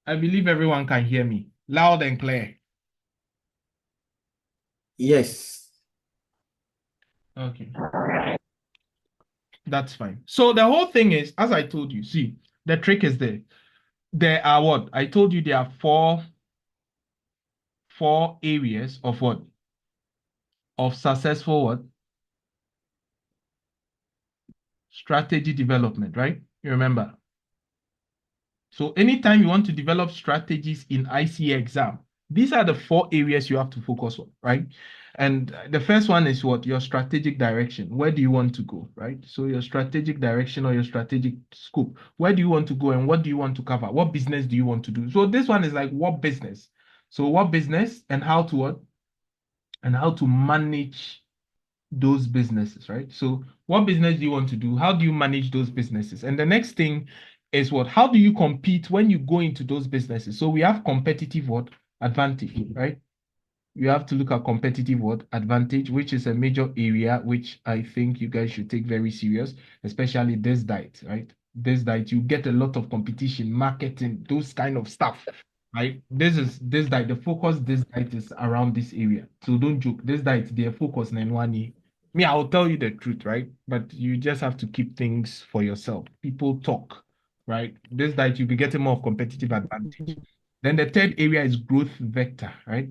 I believe everyone can hear me loud and clear. Yes. Okay, that's fine. So the whole thing is, as I told you, see, the trick is there. There are what? I told you there are four areas of what? Of successful what? Strategy development, right? You remember? So anytime you want to develop strategies in ICA exam, these are the four areas you have to focus on, right? And the first one is what? Your strategic direction. Where do you want to go, right? So your strategic direction or your strategic scope. Where do you want to go and what do you want to cover? What business do you want to do? So this one is like what business? So what business and how to what? And how to manage those businesses, right? So, what business do you want to do? How do you manage those businesses? And the next thing is what? How do you compete when you go into those businesses? So, we have competitive what? Advantage, right? You have to look at competitive what? Advantage, which is a major area which I think you guys should take very serious, especially this diet, right? This diet, you get a lot of competition, marketing, those kind of stuff, right? This diet, the focus this diet is around this area. So don't joke. This diet, their focus in one. Me, I'll tell you the truth, right? But you just have to keep things for yourself. People talk, right? This diet, you'll be getting more of competitive advantage. Then the third area is growth vector, right?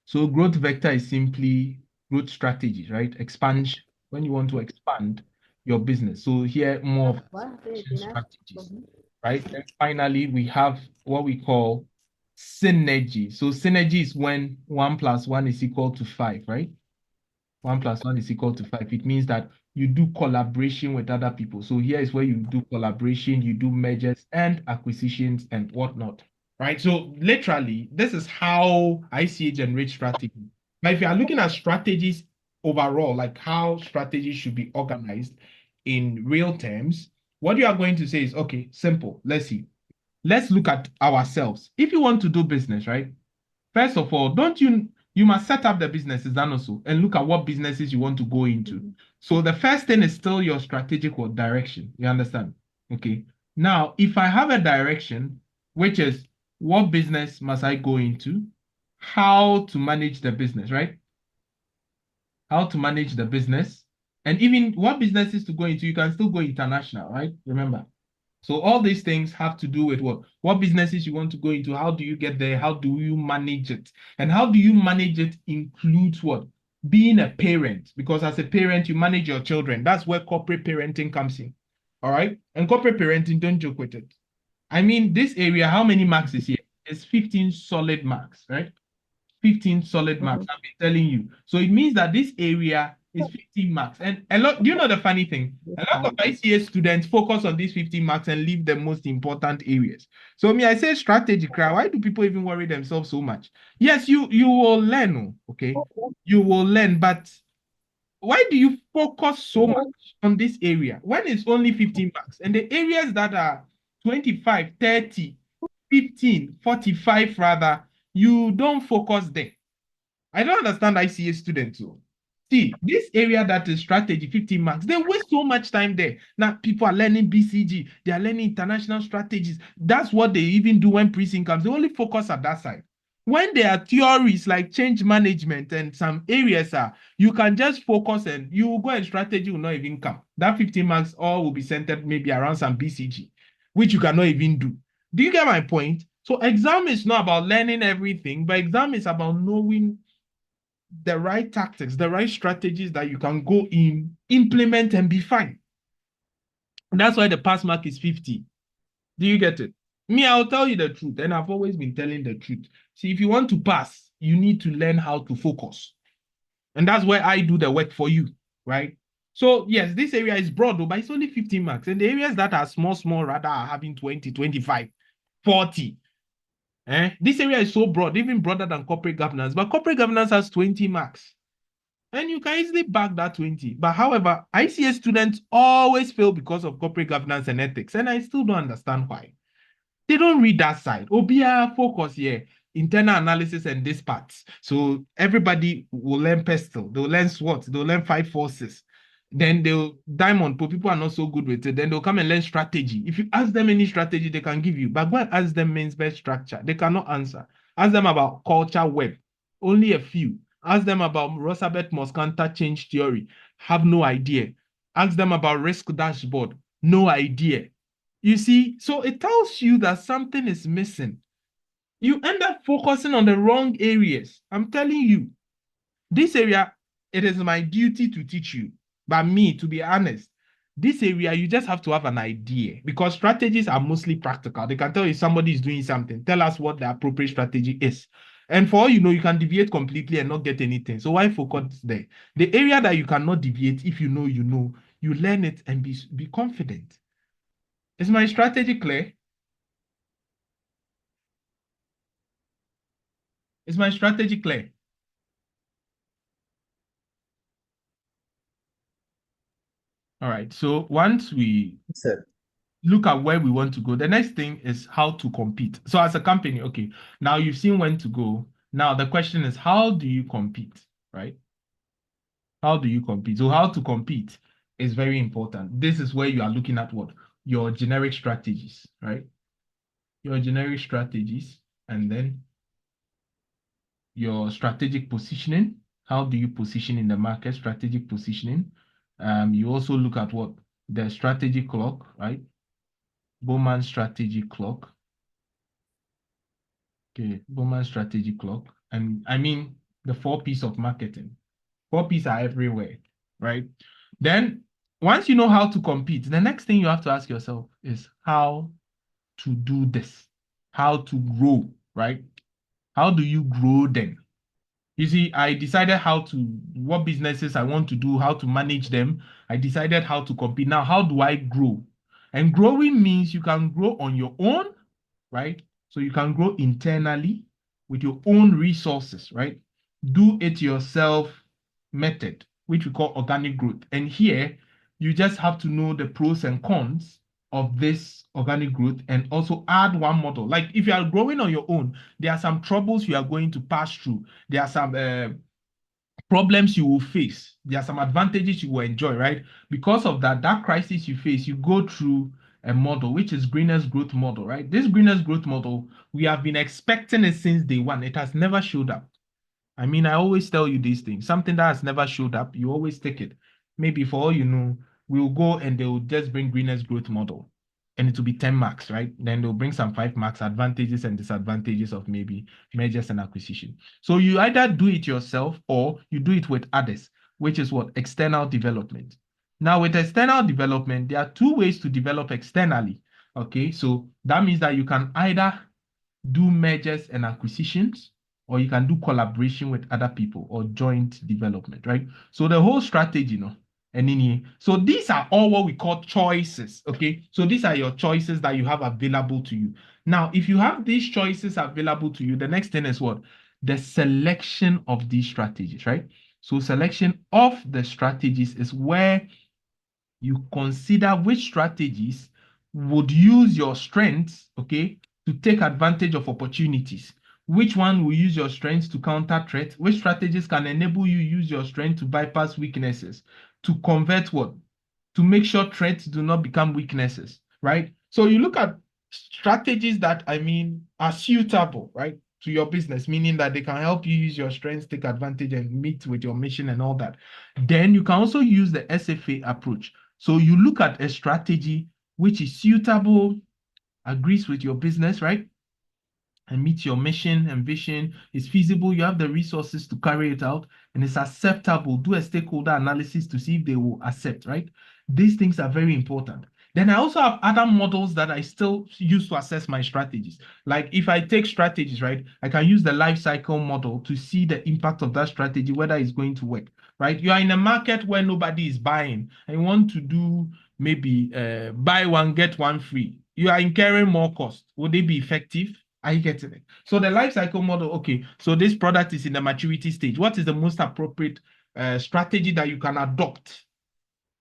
So growth vector is simply growth strategies, right? Expansion, when you want to expand your business. So here more of expansion strategies, right? And finally, we have what we call synergy. So synergy is when 1 plus 1 is equal to 5, right? 1 plus 1 is equal to 5. It means that you do collaboration with other people. So here is where you do collaboration, you do mergers and acquisitions and whatnot, right? So literally, this is how I see a generate strategy. Now, if you are looking at strategies overall, like how strategies should be organized in real terms, what you are going to say is, okay, simple. Let's see. Let's look at ourselves. If you want to do business, right? First of all, don't you must set up the businesses and also and look at what businesses you want to go into. So the first thing is still your strategic what direction. You understand? Okay. Now, if I have a direction, which is what business must I go into, how to manage the business, right? How to manage the business, and even what businesses to go into, you can still go international, right? Remember. So all these things have to do with what businesses you want to go into, how do you get there, how do you manage it, and how do you manage it includes what? Being a parent, because as a parent you manage your children. That's where corporate parenting comes in. All right, and corporate parenting, don't joke with it. I mean, this area, how many marks is here? It's 15 solid marks, right? 15 solid marks. I've been telling you. So it means that this area is 15 marks. And a lot, do you know the funny thing? A lot of ICA students focus on these 15 marks and leave the most important areas. So me, I say strategy, why do people even worry themselves so much? Yes, you will learn, okay? You will learn, but why do you focus so much on this area when it's only 15 marks? And the areas that are 25, 30, 15, 45 rather, you don't focus there. I don't understand ICA students. So, see, this area that is strategy, 15 marks, they waste so much time there. Now, people are learning BCG, they are learning international strategies. That's what they even do when pre-sync comes. They only focus at that side. When there are theories like change management and some areas are, you can just focus and you will go and strategy will not even come. That 15 marks all will be centered maybe around some BCG, which you cannot even do. Do you get my point? So exam is not about learning everything, but exam is about knowing the right tactics, the right strategies that you can go in, implement, and be fine. And that's why the pass mark is 50. Do you get it? Me, I'll tell you the truth, and I've always been telling the truth. See, if you want to pass, you need to learn how to focus. And that's where I do the work for you, right? So, yes, this area is broad, though, but it's only 15 marks. And the areas that are small, small, rather are having 20, 25, 40. This area is so broad, even broader than corporate governance. But corporate governance has 20 marks. And you can easily back that 20. But however, ICS students always fail because of corporate governance and ethics. And I still don't understand why. They don't read that side. Obia focus here, internal analysis and this part. So everybody will learn pestle, they'll learn SWOT, they'll learn five forces. Then they'll diamond, but people are not so good with it. Then they'll come and learn strategy. If you ask them any strategy, they can give you. But go and ask them means best structure. They cannot answer. Ask them about culture web. Only a few. Ask them about Rosabeth Moscanta change theory. Have no idea. Ask them about risk dashboard. No idea. You see, so it tells you that something is missing. You end up focusing on the wrong areas. I'm telling you, this area, it is my duty to teach you. But me, to be honest, this area, you just have to have an idea because strategies are mostly practical. They can tell you somebody is doing something. Tell us what the appropriate strategy is. And for all you know, you can deviate completely and not get anything. So why focus there? The area that you cannot deviate, if you know, you learn it and be confident. Is my strategy clear? Is my strategy clear? All right. So once we Sir. look at where we want to go, the next thing is how to compete. So as a company, okay, now you've seen when to go. Now the question is, how do you compete, right? How do you compete? So how to compete is very important. This is where you are looking at what? Your generic strategies, right? Your generic strategies, and then your strategic positioning. How do you position in the market? Strategic positioning. You also look at what? The strategy clock, right? Bowman strategy clock. Okay, Bowman strategy clock. And I mean the 4 P's of marketing. 4 P's are everywhere, right? Then once you know how to compete, the next thing you have to ask yourself is how to do this, how to grow, right? How do you grow them? You see, I decided what businesses I want to do, how to manage them. I decided how to compete. Now, how do I grow? And growing means you can grow on your own, right? So you can grow internally with your own resources, right? Do it yourself method, which we call organic growth. And here, you just have to know the pros and cons of this organic growth and also add one model. Like if you are growing on your own, there are some troubles you are going to pass through. There are some problems you will face. There are some advantages you will enjoy, right? Because of that crisis you face, you go through a model, which is Greener's growth model, right? This Greener's growth model, we have been expecting it since day one. It has never showed up. I mean, I always tell you these things. Something that has never showed up, you always take it. Maybe for all you know, we'll go and they'll just bring Greener's growth model and it will be 10 marks, right? Then they'll bring some 5 marks, advantages and disadvantages of maybe mergers and acquisition. So you either do it yourself or you do it with others, which is what? External development. Now, with external development, there are 2 ways to develop externally. Okay, so that means that you can either do mergers and acquisitions, or you can do collaboration with other people or joint development, right? So the whole strategy, and in here, so these are all what we call choices, okay? So these are your choices that you have available to you. Now, if you have these choices available to you, the next thing is what? The selection of these strategies, right? So selection of the strategies is where you consider which strategies would use your strengths, okay, to take advantage of opportunities. Which one will use your strengths to counter threat? Which strategies can enable you use your strength to bypass weaknesses, to convert what? To make sure threats do not become weaknesses, right? So you look at strategies that, I mean, are suitable, right, to your business, meaning that they can help you use your strengths, take advantage, and meet with your mission and all that. Then you can also use the SFA approach. So you look at a strategy which is suitable, agrees with your business, right? And meets your mission and vision, is feasible, you have the resources to carry it out, and it's acceptable. Do a stakeholder analysis to see if they will accept, right? These things are very important. Then I also have other models that I still use to assess my strategies. Like if I take strategies, right, I can use the life cycle model to see the impact of that strategy, whether it's going to work, right? You are in a market where nobody is buying and you want to do maybe buy one, get one free. You are incurring more cost. Would they be effective? Are you getting it? So the life cycle model, okay, so this product is in the maturity stage. What is the most appropriate strategy that you can adopt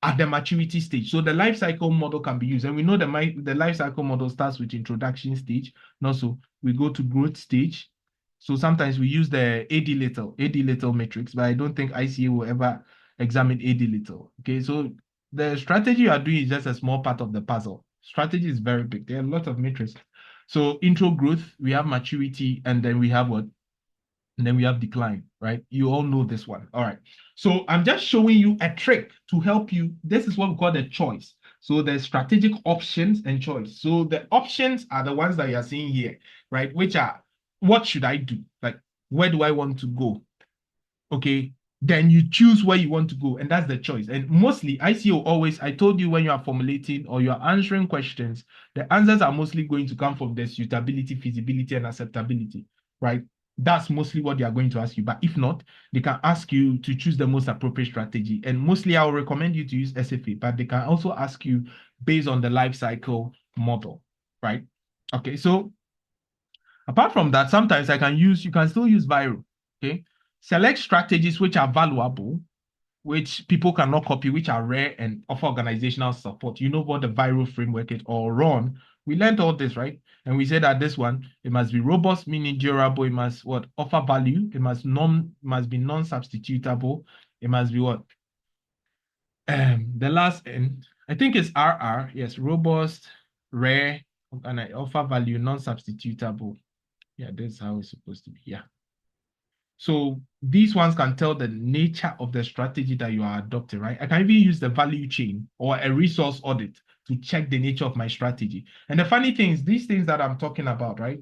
at the maturity stage? So the life cycle model can be used. And we know the life cycle model starts with introduction stage. And also we go to growth stage. So sometimes we use the AD little matrix, but I don't think ICA will ever examine AD little. Okay, so the strategy you are doing is just a small part of the puzzle. Strategy is very big. There are a lot of matrices. So intro growth, we have maturity, and then we have what? And then we have decline, right? You all know this one. All right. So I'm just showing you a trick to help you. This is what we call the choice. So there's strategic options and choice. So the options are the ones that you are seeing here, right? Which are, what should I do? Like, where do I want to go? Okay, then you choose where you want to go, and that's the choice. And mostly ICO always, I told you, when you are formulating or you're answering questions, the answers are mostly going to come from the suitability, feasibility, and acceptability, right? That's mostly what they are going to ask you. But if not, they can ask you to choose the most appropriate strategy. And mostly I'll recommend you to use SFA, but they can also ask you based on the life cycle model, right? Okay, so apart from that, sometimes you can still use Viro. Okay. Select strategies which are valuable, which people cannot copy, which are rare and offer organizational support. You know what the Viro framework is, or RUN. We learned all this, right? And we said that this one, it must be robust, meaning durable. It must what? Offer value. It must be non-substitutable. It must be what? The last N, I think it's RR. Yes, robust, rare, and I offer value, non-substitutable. Yeah, that's how it's supposed to be. Yeah. So these ones can tell the nature of the strategy that you are adopting, right? I can even use the value chain or a resource audit to check the nature of my strategy. And the funny thing is, these things that I'm talking about, right,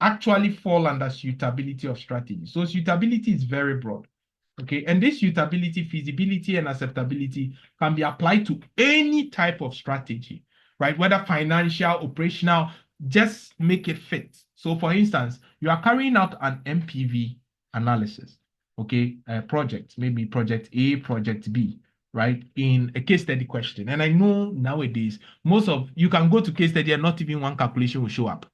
actually fall under suitability of strategy. So suitability is very broad. Okay, and this suitability, feasibility, and acceptability can be applied to any type of strategy, right? Whether financial, operational, just make it fit. So, for instance, you are carrying out an MPV analysis, okay, project, maybe project A, project B, right, in a case study question. And I know nowadays, most of you can go to case study and not even one calculation will show up.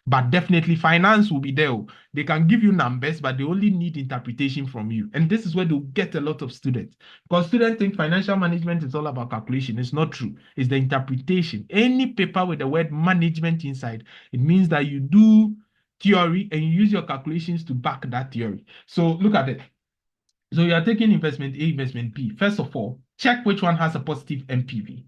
But definitely finance will be there. They can give you numbers, but they only need interpretation from you. And this is where they'll get a lot of students. Because students think financial management is all about calculation. It's not true. It's the interpretation. Any paper with the word management inside, it means that you do theory and you use your calculations to back that theory. So look at it. So you are taking investment A, investment B. First of all, check which one has a positive MPV,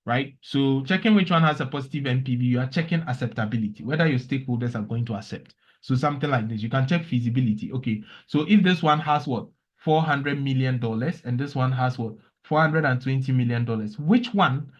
right? So checking which one has a positive NPV, you are checking acceptability, whether your stakeholders are going to accept. So something like this, you can check feasibility. Okay, so if this one has what, $400 million and this one has what, $420 million, which one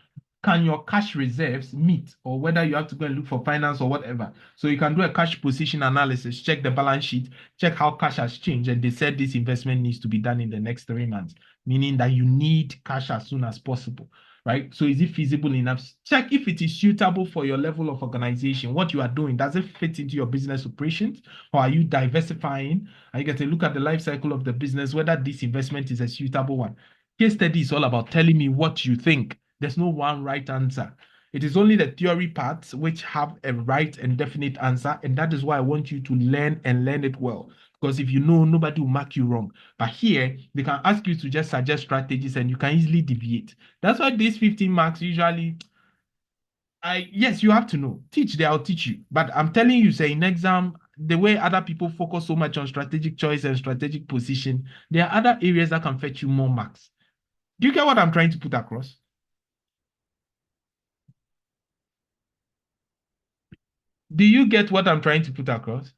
can your cash reserves meet, or whether you have to go and look for finance or whatever. So you can do a cash position analysis, check the balance sheet, check how cash has changed. And they said this investment needs to be done in the next 3 months, meaning that you need cash as soon as possible, right? So is it feasible enough? Check if it is suitable for your level of organization. What you are doing, does it fit into your business operations, or are you diversifying? Are you going to look at the life cycle of the business, whether this investment is a suitable one? Case study is all about telling me what you think. There's no one right answer. It is only the theory parts which have a right and definite answer. And that is why I want you to learn and learn it well. Because if you know, nobody will mark you wrong. But here, they can ask you to just suggest strategies and you can easily deviate. That's why these 15 marks usually, yes, you have to know. Teach, I'll teach you. But I'm telling you, say in exam, the way other people focus so much on strategic choice and strategic position, there are other areas that can fetch you more marks. Do you get what I'm trying to put across? Do you get what I'm trying to put across?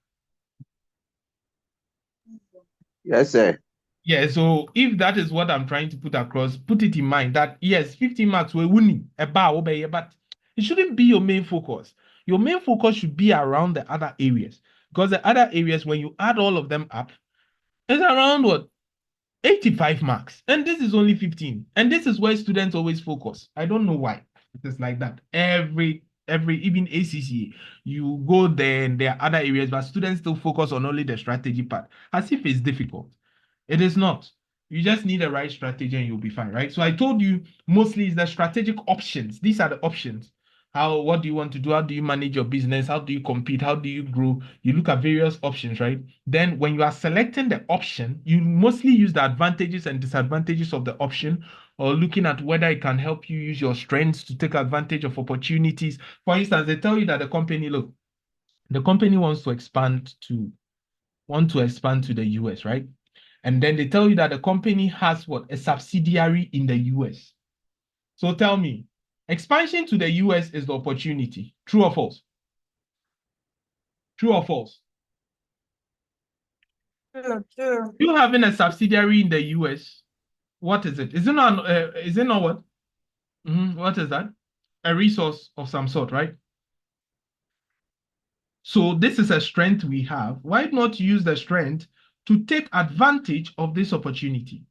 Yes, sir. Yeah, so if that is what I'm trying to put across, put it in mind that yes, 15 marks we're winning about, but it shouldn't be your main focus. Your main focus should be around the other areas. Because the other areas, when you add all of them up, it's around what? 85 marks. And this is only 15. And this is where students always focus. I don't know why. It is like that. Every even ACCA, you go there and there are other areas, but students still focus on only the strategy part, as if it's difficult. It is not. You just need the right strategy and you'll be fine, right? So I told you mostly is the strategic options. These are the options. What do you want to do? How do you manage your business? How do you compete? How do you grow? You look at various options, right? Then when you are selecting the option, you mostly use the advantages and disadvantages of the option, or looking at whether it can help you use your strengths to take advantage of opportunities. For instance, they tell you that look, the company wants to expand to the US, right? And then they tell you that the company has what? A subsidiary in the US. So tell me, expansion to the US is the opportunity. True or false? True or false? True. You having a subsidiary in the US, what is it? Is it not what? What is that? A resource of some sort, right? So this is a strength we have. Why not use the strength to take advantage of this opportunity?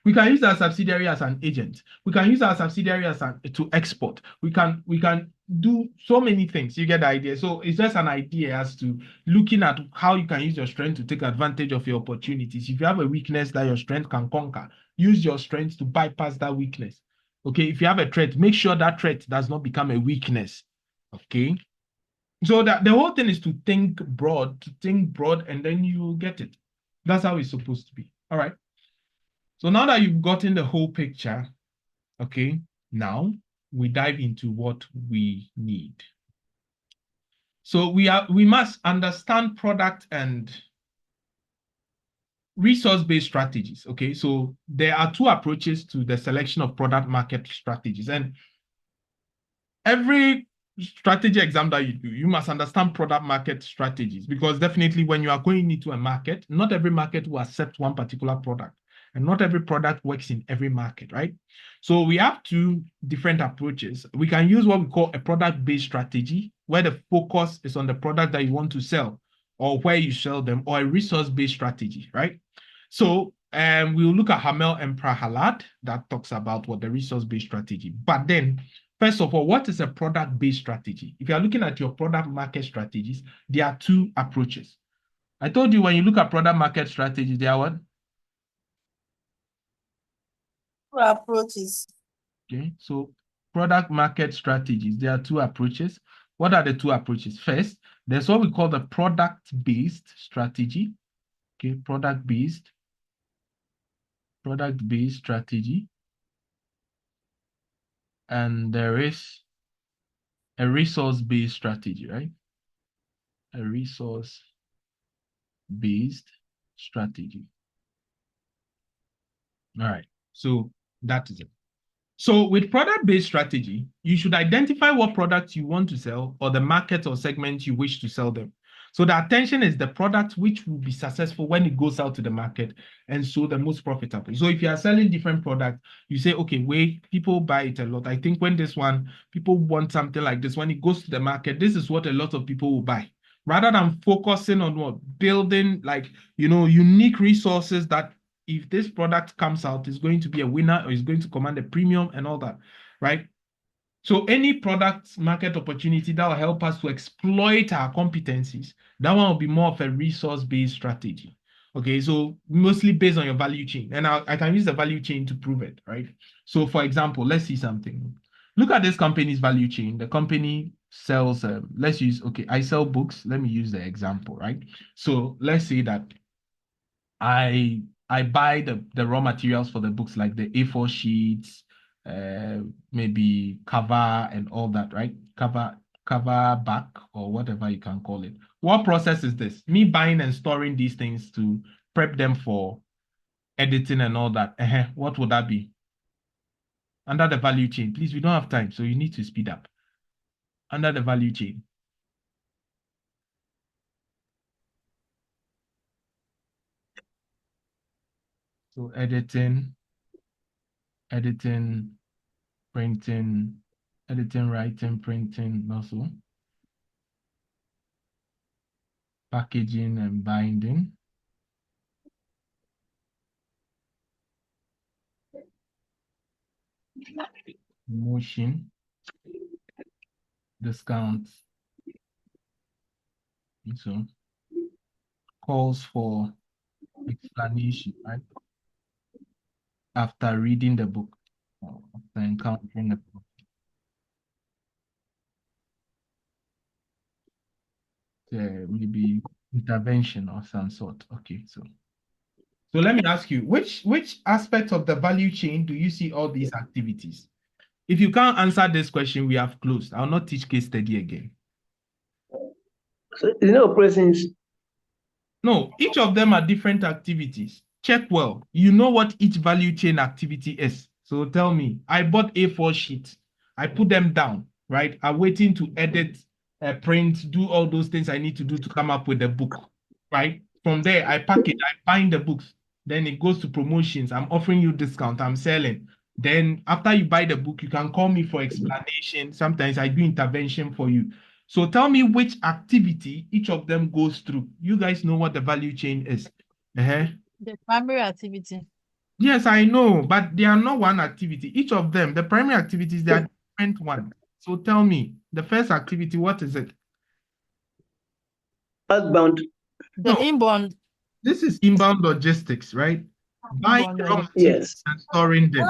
We can use our subsidiary as an agent. We can use our subsidiary to export. We can do so many things. You get the idea. So it's just an idea as to looking at how you can use your strength to take advantage of your opportunities. If you have a weakness that your strength can conquer, use your strength to bypass that weakness. Okay. If you have a threat, make sure that threat does not become a weakness. Okay. So that the whole thing is to think broad, and then you get it. That's how it's supposed to be. All right. So now that you've gotten the whole picture, okay, now we dive into what we need. So we must understand product and resource-based strategies. Okay, so there are two approaches to the selection of product market strategies, and every strategy exam that you do, you must understand product market strategies, because definitely when you are going into a market, not every market will accept one particular product, and not every product works in every market, right? So we have two different approaches. We can use what we call a product-based strategy, where the focus is on the product that you want to sell or where you sell them, or a resource-based strategy, right? So we'll look at Hamel and Prahalad that talks about what the resource-based strategy. But then, first of all, what is a product-based strategy? If you are looking at your product market strategies, there are two approaches. I told you when you look at product market strategies, there are what? Two approaches. Okay, so product market strategies, there are two approaches. What are the two approaches? First, there's what we call the product-based strategy. Okay, product-based strategy. And there is a resource-based strategy, right? A resource-based strategy. All right, so that is it. So with product-based strategy, you should identify what products you want to sell or the market or segment you wish to sell them. So the attention is the product which will be successful when it goes out to the market, and so the most profitable. So if you are selling different products, you say, okay, wait, people buy it a lot. I think when this one, people want something like this, when it goes to the market, this is what a lot of people will buy. Rather than focusing on what building unique resources that if this product comes out, it's going to be a winner or it's going to command a premium and all that, right? So any product market opportunity that will help us to exploit our competencies, that one will be more of a resource-based strategy. Okay, so mostly based on your value chain. And I can use the value chain to prove it, right? So for example, let's see something. Look at this company's value chain. The company sells, I sell books. Let me use the example, right? So let's say that I buy the raw materials for the books, like the A4 sheets, maybe cover and all that, right? Cover back or whatever you can call it. What process is this? Me buying and storing these things to prep them for editing and all that. What would that be? Under the value chain. Please, we don't have time, so you need to speed up. Under the value chain. So editing, printing, writing, printing, also packaging and binding, promotion, discounts, and so calls for explanation, right? After reading the book, or after encountering the book. Maybe intervention of some sort. Okay, so let me ask you, which aspect of the value chain do you see all these activities? If you can't answer this question, we have closed. I'll not teach case study again. So, operations. No, each of them are different activities. check well. You know what each value chain activity is. So tell me, I bought A4 sheets. I put them down, right? I'm waiting to edit, print, do all those things I need to do to come up with a book, right? From there, I pack it, I bind the books. Then it goes to promotions. I'm offering you discount. I'm selling. Then after you buy the book, you can call me for explanation. Sometimes I do intervention for you. So tell me which activity each of them goes through. You guys know what the value chain is. Uh-huh. The primary activity. Yes, I know, but they are not one activity. Each of them, the primary activities, they are different ones. So tell me, the first activity, what is it? Outbound. The No, inbound. this is inbound logistics, right? Buying Inbound raw logistics. materials Yes. and storing them.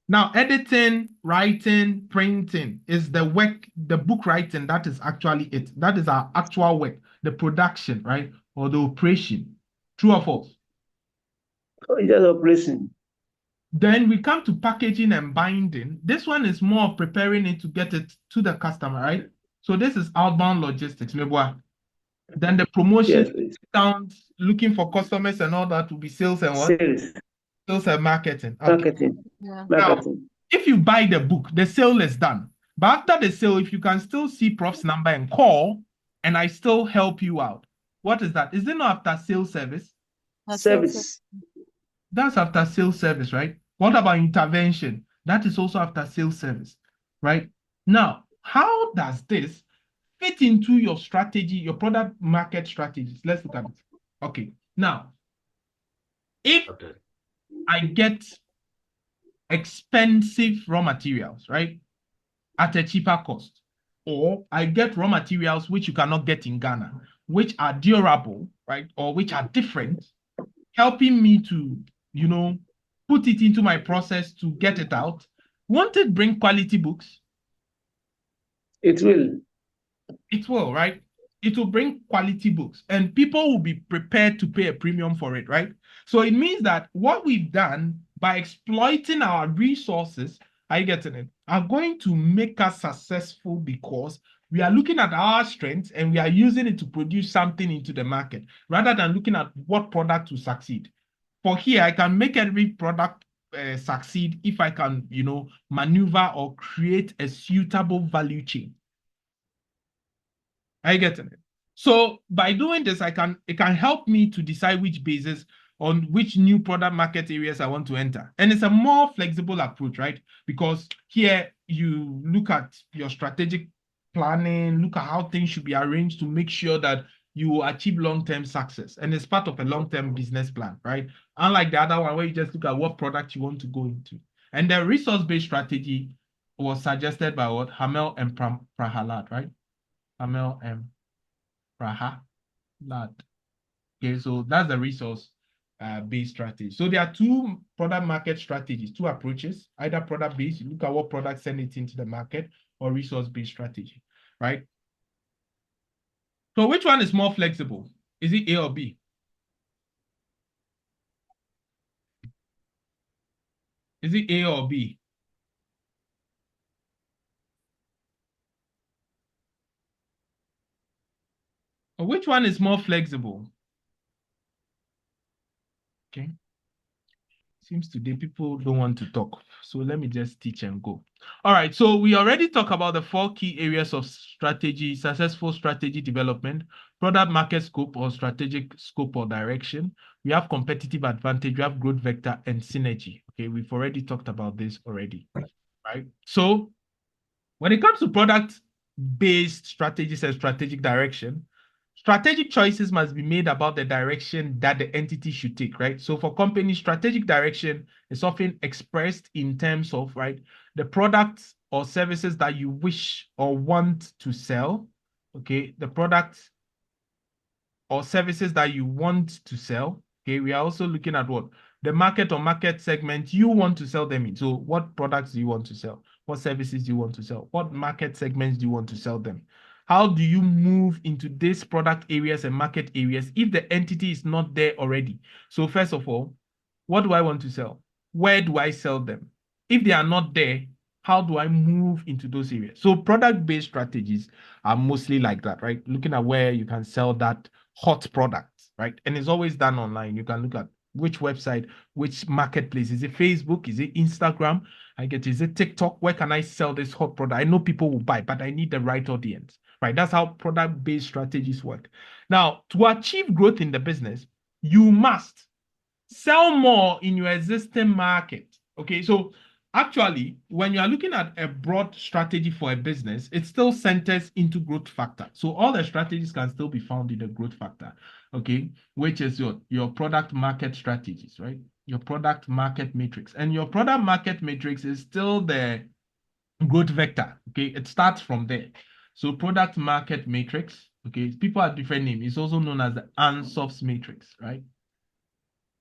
Now, editing, writing, printing is the work, the book writing, that is actually it. That is our actual work, the production, right? Or the operation. True or false? Oh, it's just operation. Then we come to packaging and binding. This one is more of preparing it to get it to the customer, right? So this is outbound logistics, Meboa. Then the promotion, Yes, please. discounts, looking for customers and all that will be sales and what? Sales, Sales and marketing. Okay. marketing, Yeah. Now, marketing. if you buy the book, the sale is done. But after the sale, if you can still see Prof's number and call, and I still help you out, what is that? Is it not after sales service? Service. That's after sales service, right? What about intervention? That is also after sales service, right? Now, how does this fit into your strategy, your product market strategies? Let's look at it. Okay. Now, if I get expensive raw materials, right, at a cheaper cost, or I get raw materials which you cannot get in Ghana, which are durable, right, or which are different, helping me to, put it into my process to get it out. Won't it bring quality books? It will. It will, right? It will bring quality books and people will be prepared to pay a premium for it, right? So it means that what we've done by exploiting our resources, are you getting it, are going to make us successful because we are looking at our strengths and we are using it to produce something into the market rather than looking at what product to succeed. For here, I can make every product succeed if I can, maneuver or create a suitable value chain. Are you getting it? So by doing this, it can help me to decide which bases on which new product market areas I want to enter. And it's a more flexible approach, right? Because here you look at your strategic planning, look at how things should be arranged to make sure that you achieve long-term success. And it's part of a long-term business plan, right? Unlike the other one where you just look at what product you want to go into. And the resource-based strategy was suggested by what? Hamel and Prahalad, right? Hamel and Prahalad. Okay, so that's the resource based strategy. So there are two product market strategies, two approaches, either product based, you look at what product send it into the market, or resource based strategy, right? So which one is more flexible? Is it A or B? Is it A or B? Or which one is more flexible? Okay. Seems today people don't want to talk. So let me just teach and go. All right. So we already talked about the 4 key areas of strategy, successful strategy development, product market scope or strategic scope or direction. We have competitive advantage, we have growth vector and synergy. Okay. We've already talked about this already, right? So when it comes to product-based strategies and strategic direction, strategic choices must be made about the direction that the entity should take, right? So for companies, strategic direction is often expressed in terms of, right, the products or services that you wish or want to sell, okay? The products or services that you want to sell. Okay, we are also looking at what? The market or market segment you want to sell them in. So what products do you want to sell? What services do you want to sell? What market segments do you want to sell them? How do you move into these product areas and market areas if the entity is not there already? So first of all, what do I want to sell? Where do I sell them? If they are not there, how do I move into those areas? So product-based strategies are mostly like that, right? Looking at where you can sell that hot product, right? And it's always done online. You can look at which website, which marketplace. Is it Facebook? Is it Instagram? Is it TikTok? Where can I sell this hot product? I know people will buy, but I need the right audience, right? That's how product-based strategies work. Now, to achieve growth in the business, you must sell more in your existing market. Okay, so actually, when you are looking at a broad strategy for a business, it still centers into growth factor. So all the strategies can still be found in the growth factor, okay, which is your product market strategies, right? Your product market matrix. And your product market matrix is still the growth vector, okay? It starts from there. So product market matrix, okay, people have different names. It's also known as the Ansoff's matrix, right?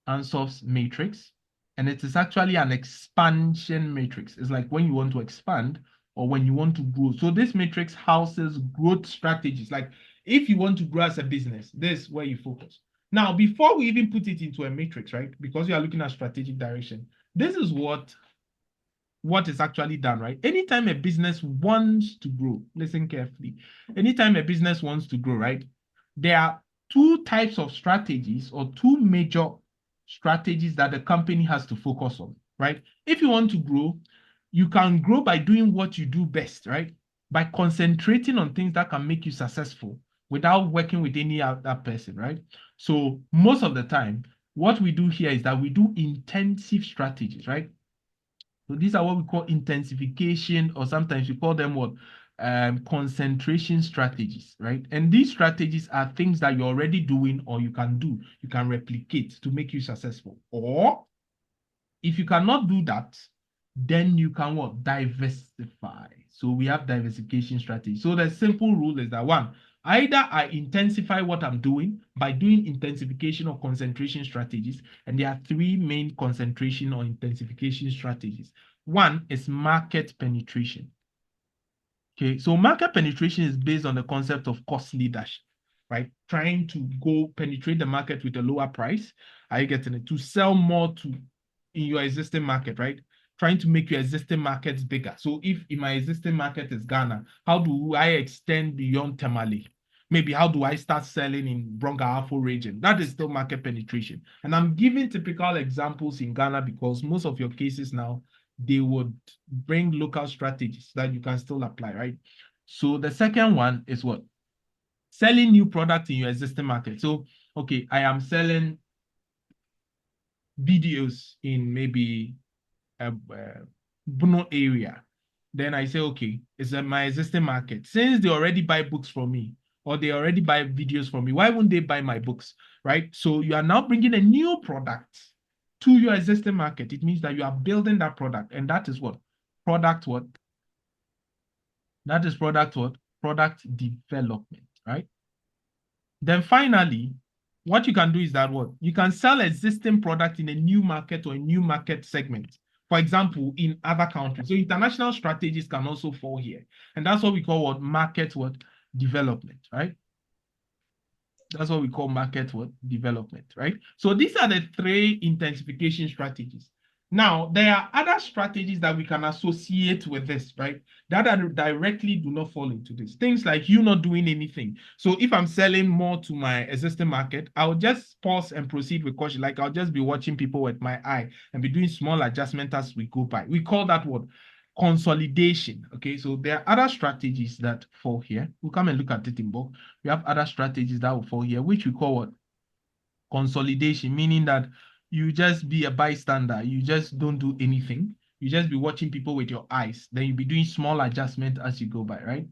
Ansoff's matrix, and it is actually an expansion matrix. It's like when you want to expand or when you want to grow. So this matrix houses growth strategies. Like if you want to grow as a business, this is where you focus. Now, before we even put it into a matrix, right? Because we are looking at strategic direction, this is what is actually done, right? Anytime a business wants to grow, listen carefully. Anytime a business wants to grow, right? There are two types of strategies or two major strategies that the company has to focus on, right? If you want to grow, you can grow by doing what you do best, right? By concentrating on things that can make you successful without working with any other person, right? So most of the time, what we do here is that we do intensive strategies, right? So these are what we call intensification, or sometimes we call them what? Concentration strategies, right? And these strategies are things that you're already doing or you can do, you can replicate to make you successful. Or if you cannot do that, then you can what? Diversify. So we have diversification strategy. So the simple rule is that one, either I intensify what I'm doing by doing intensification or concentration strategies. And there are three main concentration or intensification strategies. One is market penetration. Okay, so market penetration is based on the concept of cost leadership, right? Trying to go penetrate the market with a lower price. Are you getting it? To sell more in your existing market, right? Trying to make your existing markets bigger. So if in my existing market is Ghana, how do I extend beyond Tamale? Maybe how do I start selling in Brongahafo region? That is still market penetration. And I'm giving typical examples in Ghana because most of your cases now, they would bring local strategies that you can still apply, right? So the second one is what? Selling new products in your existing market. So, okay, I am selling videos in maybe a Bruno area. Then I say, okay, it's my existing market. Since they already buy books from me or they already buy videos from me, why wouldn't they buy my books, right? So you are now bringing a new product to your existing market. It means that you are building that product, and that is what? Product what? That is product what? Product development, right? Then finally, what you can do is that what? You can sell existing product in a new market or a new market segment. For example, in other countries. So international strategies can also fall here. And that's what we call what? Market what? Development, right? That's what we call market what? Development, right? So these are the three intensification strategies. Now, there are other strategies that we can associate with this, right? That directly do not fall into this. Things like you not doing anything. So if I'm selling more to my existing market, I'll just pause and proceed with caution. Like I'll just be watching people with my eye and be doing small adjustments as we go by. We call that what? Consolidation. Okay, so there are other strategies that fall here. We'll come and look at it in bulk. We have other strategies that will fall here, which we call what? Consolidation, meaning that you just be a bystander. You just don't do anything. You just be watching people with your eyes. Then you'll be doing small adjustment as you go by, right?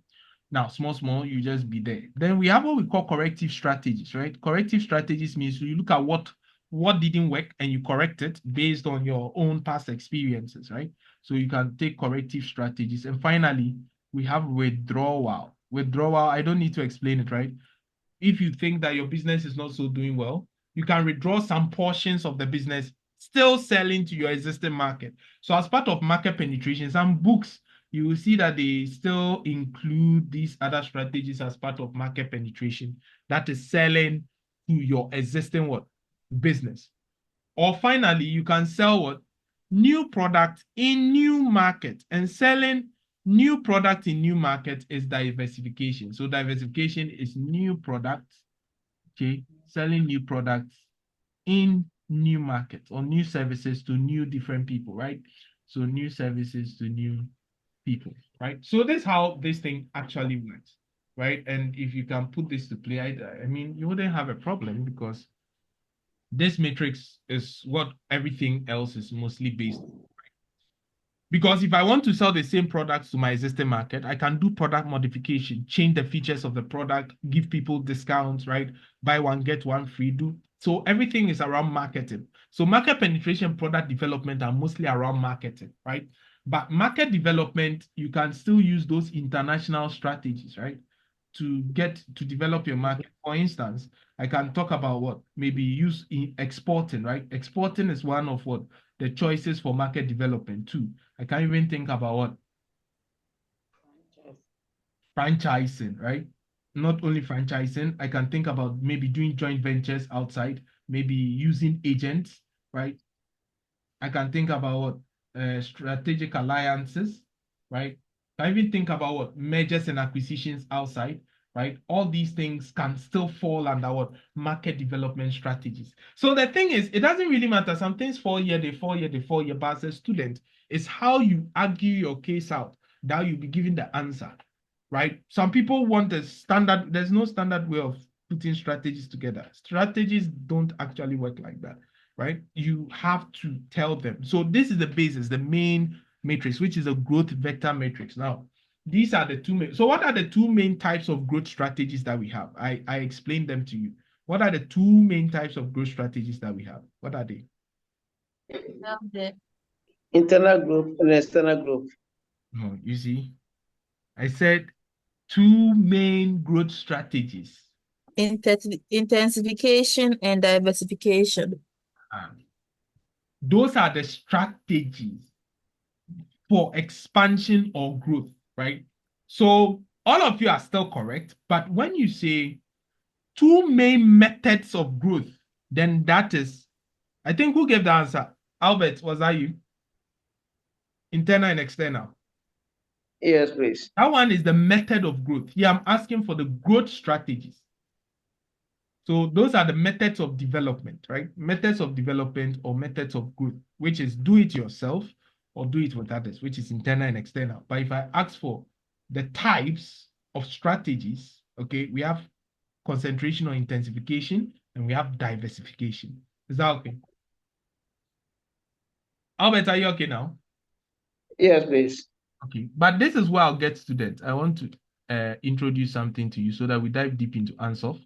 Now, small, you just be there. Then we have what we call corrective strategies, right? Corrective strategies means you look at what didn't work and you correct it based on your own past experiences, right? So you can take corrective strategies. And finally, we have withdrawal. Withdrawal, I don't need to explain it, right? If you think that your business is not so doing well, you can withdraw some portions of the business, still selling to your existing market. So as part of market penetration, some books, you will see that they still include these other strategies as part of market penetration. That is selling to your existing what? Business. Or finally, you can sell what? New product in new market. And selling new product in new market is diversification. So diversification is new products, okay, selling new products in new markets or new services to new different people, right? So new services to new people, right? So this is how this thing actually works, right? And if you can put this to play, I mean, you wouldn't have a problem because this matrix is what everything else is mostly based on. Because if I want to sell the same products to my existing market, I can do product modification, change the features of the product, give people discounts, right? Buy one, get one free. Do so everything is around marketing. So market penetration, product development are mostly around marketing, right? But market development, you can still use those international strategies, right? To get to develop your market. For instance, I can talk about what maybe use in exporting, right? Exporting is one of what the choices for market development too. I can't even think about what franchising, right? Not only franchising, I can think about maybe doing joint ventures outside, maybe using agents, right? I can think about what strategic alliances, right? I even think about what mergers and acquisitions outside, right? All these things can still fall under what market development strategies. So the thing is, it doesn't really matter. Some things fall here, they fall here, they fall here. But as a student, it's how you argue your case out that you'll be given the answer, right? Some people want a standard. There's no standard way of putting strategies together. Strategies don't actually work like that, right? You have to tell them. So this is the basis, the main matrix, which is a growth vector matrix. Now, these are the two main. So what are the two main types of growth strategies that we have? I explained them to you. What are the two main types of growth strategies that we have? What are they? Internal growth and external growth. No, you see, I said two main growth strategies. Intensification and diversification. Those are the strategies for expansion or growth, right? So all of you are still correct, but when you say two main methods of growth, then that is, I think who gave the answer? Albert, was that you? Internal and external. Yes, please. That one is the method of growth. Here I'm asking for the growth strategies. So those are the methods of development, right? Methods of development or methods of growth, which is do it yourself or do it with others, which is internal and external. But if I ask for the types of strategies, okay, we have concentration or intensification and we have diversification. Is that okay? Albert, are you okay now? Yes, please. Okay, but this is where I'll get students. I want to introduce something to you so that we dive deep into Ansoff.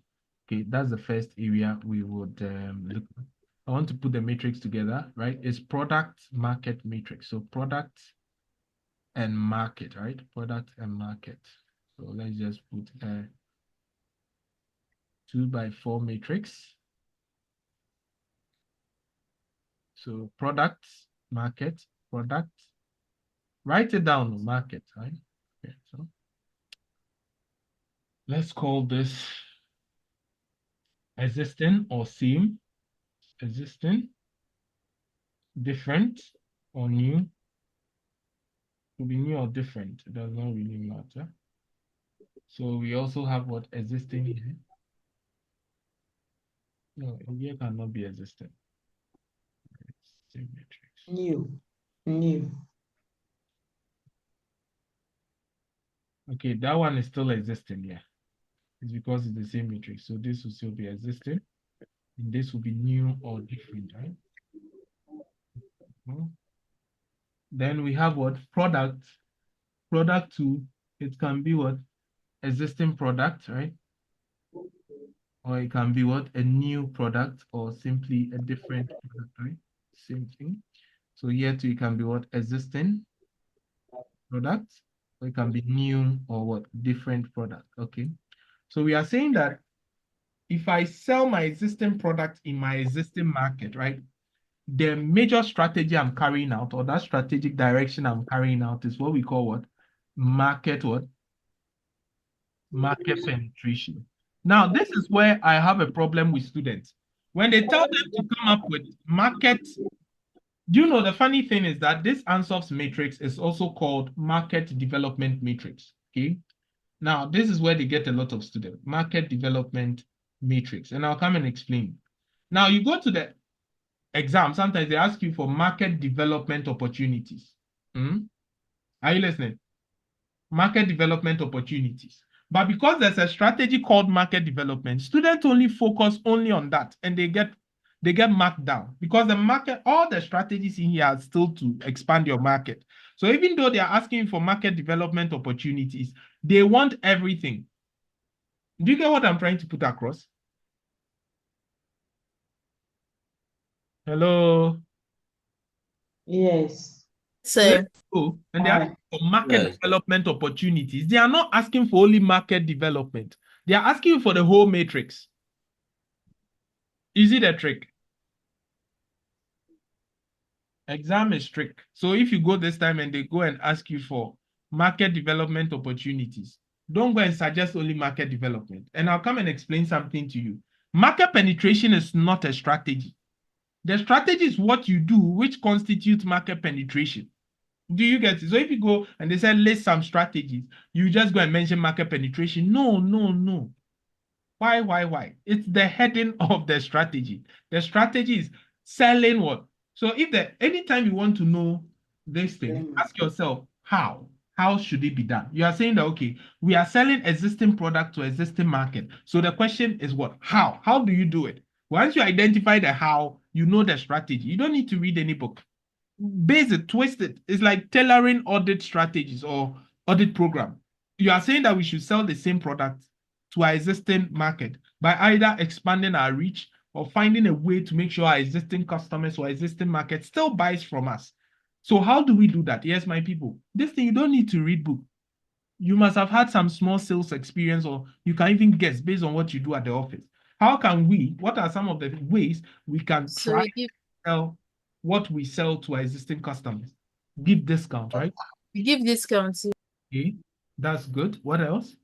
Okay, that's the first area we would look at. I want to put the matrix together, right? It's product market matrix. So product and market, right? Product and market. So let's just put a 2x4 matrix. So product, market, product. Write it down, market, right? Okay, so let's call this existing or same, existing, different, or new. Could be new or different. It does not really matter. So we also have what existing here. No, here cannot be existing. Same matrix. New. Okay, that one is still existing, yeah. It's because it's the same matrix. So this will still be existing. And this will be new or different, right? Then we have what? Product. Product 2, it can be what? Existing product, right? Or it can be what? A new product or simply a different product, right? Same thing. So here too, it can be what? Existing product, or it can be new or what? Different product, okay? So we are saying that if I sell my existing product in my existing market, right? The major strategy I'm carrying out or that strategic direction I'm carrying out is what we call what? Market what? Market penetration. Now, this is where I have a problem with students. When they tell them to come up with market, do you know the funny thing is that this Ansoff's matrix is also called market development matrix, okay? Now, this is where they get a lot of students, market development matrix, and I'll come and explain. Now you go to the exam, sometimes they ask you for market development opportunities. Are you listening? Market development opportunities. But because there's a strategy called market development, students only focus only on that, and they get marked down because the market, all the strategies in here are still to expand your market. So even though they are asking for market development opportunities, they want everything. Do you get what I'm trying to put across? Hello? Yes. So, Oh, and they're asking for market Yes. development opportunities. They are not asking for only market development. They are asking for the whole matrix. You see the trick? Exam is trick. So if you go this time and they go and ask you for market development opportunities, don't go and suggest only market development. And I'll come and explain something to you. Market penetration is not a strategy. The strategy is what you do, which constitutes market penetration. Do you get it? So if you go and they say list some strategies, you just go and mention market penetration. No, no, no. Why? It's the heading of the strategy. The strategy is selling what? So anytime you want to know this thing, ask yourself, how? How should it be done? You are saying that, okay, we are selling existing product to existing market. So the question is what? How? How do you do it? Once you identify the how, you know the strategy. You don't need to read any book. Base it, twist it. It's like tailoring audit strategies or audit program. You are saying that we should sell the same product to our existing market by either expanding our reach or finding a way to make sure our existing customers or existing market still buys from us. So how do we do that? Yes, my people, this thing, you don't need to read book. You must have had some small sales experience, or you can even guess based on what you do at the office. What are some of the ways we can so try we give to sell what we sell to our existing customers? Give discount, right? discounts. Okay, that's good. What else?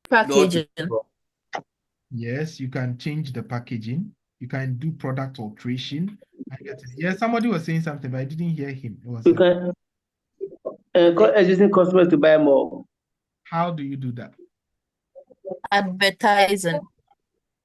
Packaging. Yes, you can change the packaging. You can do product alteration. I get it. Yeah, somebody was saying something, but I didn't hear him. It was You can existing customers to buy more. how do you do that? Advertising.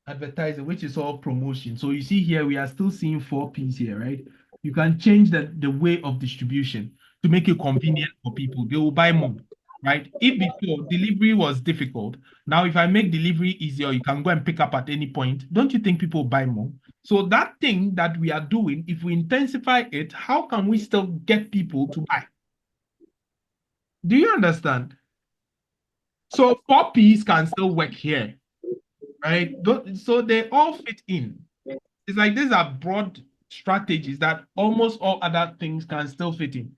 Advertising, which is all promotion. So you see here, we are still seeing 4Ps here, right? You can change the way of distribution to make it convenient for people. They will buy more, right? If before delivery was difficult, now if I make delivery easier, you can go and pick up at any point. Don't you think people buy more? So that thing that we are doing, if we intensify it, how can we still get people to buy? Do you understand? So 4Ps can still work here, right? So they all fit in. It's like these are broad strategies that almost all other things can still fit in.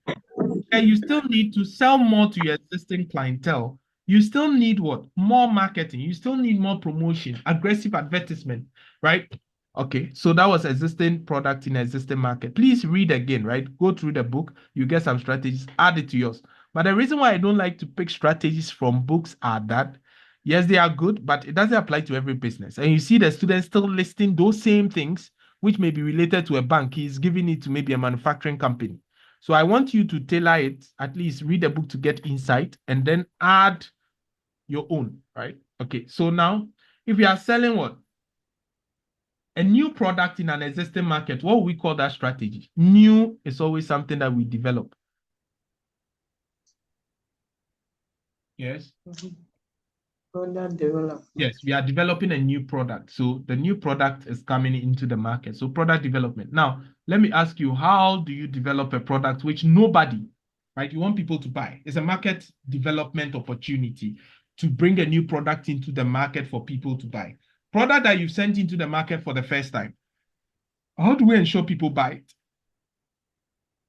And you still need to sell more to your existing clientele. You still need what? More marketing. You still need more promotion, aggressive advertisement, right? Okay, so that was existing product in existing market. Please read again, right? Go through the book. You get some strategies, add it to yours. But the reason why I don't like to pick strategies from books are that, yes, they are good, but it doesn't apply to every business. And you see the students still listing those same things, which may be related to a bank. He's giving it to maybe a manufacturing company. So I want you to tailor it, at least read the book to get insight, and then add your own, right? Okay, so now if you are selling what? A new product in an existing market, what we call that strategy? New is always something that we develop. Yes. Product development. Yes, we are developing a new product. So the new product is coming into the market. So product development. Now, let me ask you, how do you develop a product which nobody, right? You want people to buy. It's a market development opportunity to bring a new product into the market for people to buy. Product that you sent into the market for the first time. How do we ensure people buy it?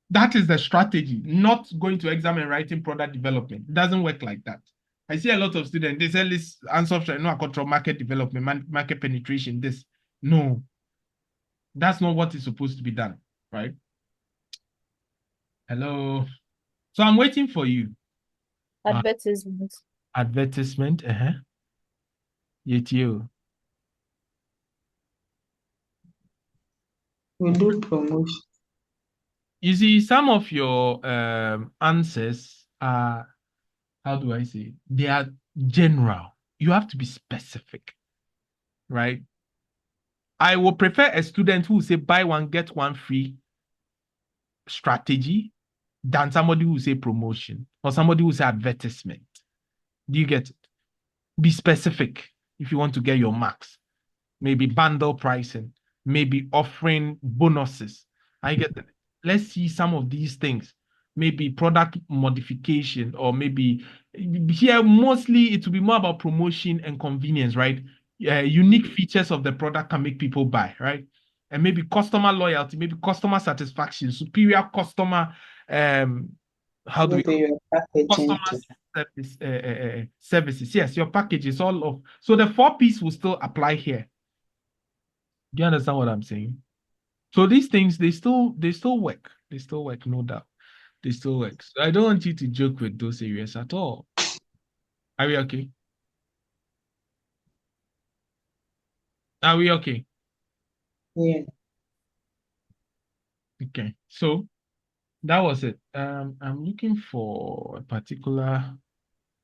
That is the strategy, not going to exam and writing product development. It doesn't work like that. I see a lot of students, they say this Ansoff, no, I control market development, market penetration, this. No, that's not what is supposed to be done, right? Hello. So I'm waiting for you. Advertisement. Advertisement, Yet you. We do promotion. You see, some of your answers how do I say it? They are general. You have to be specific, right? I will prefer a student who will say buy one, get one free strategy than somebody who will say promotion or somebody who will say advertisement. Do you get it? Be specific if you want to get your marks. Maybe bundle pricing, maybe offering bonuses. I get it. Let's see some of these things. Maybe product modification, or maybe here mostly it will be more about promotion and convenience, right? Unique features of the product can make people buy, right? And maybe customer loyalty, maybe customer satisfaction, superior customer, how do we Maybe your customer packaging too. services. Yes, your package is all of. So the 4 Ps will still apply here. Do you understand what I'm saying? So these things, they still work. They still work, no doubt. They still work. So I don't want you to joke with those areas at all. Are we okay? Are we okay? Yeah. Okay. So that was it. I'm looking for a particular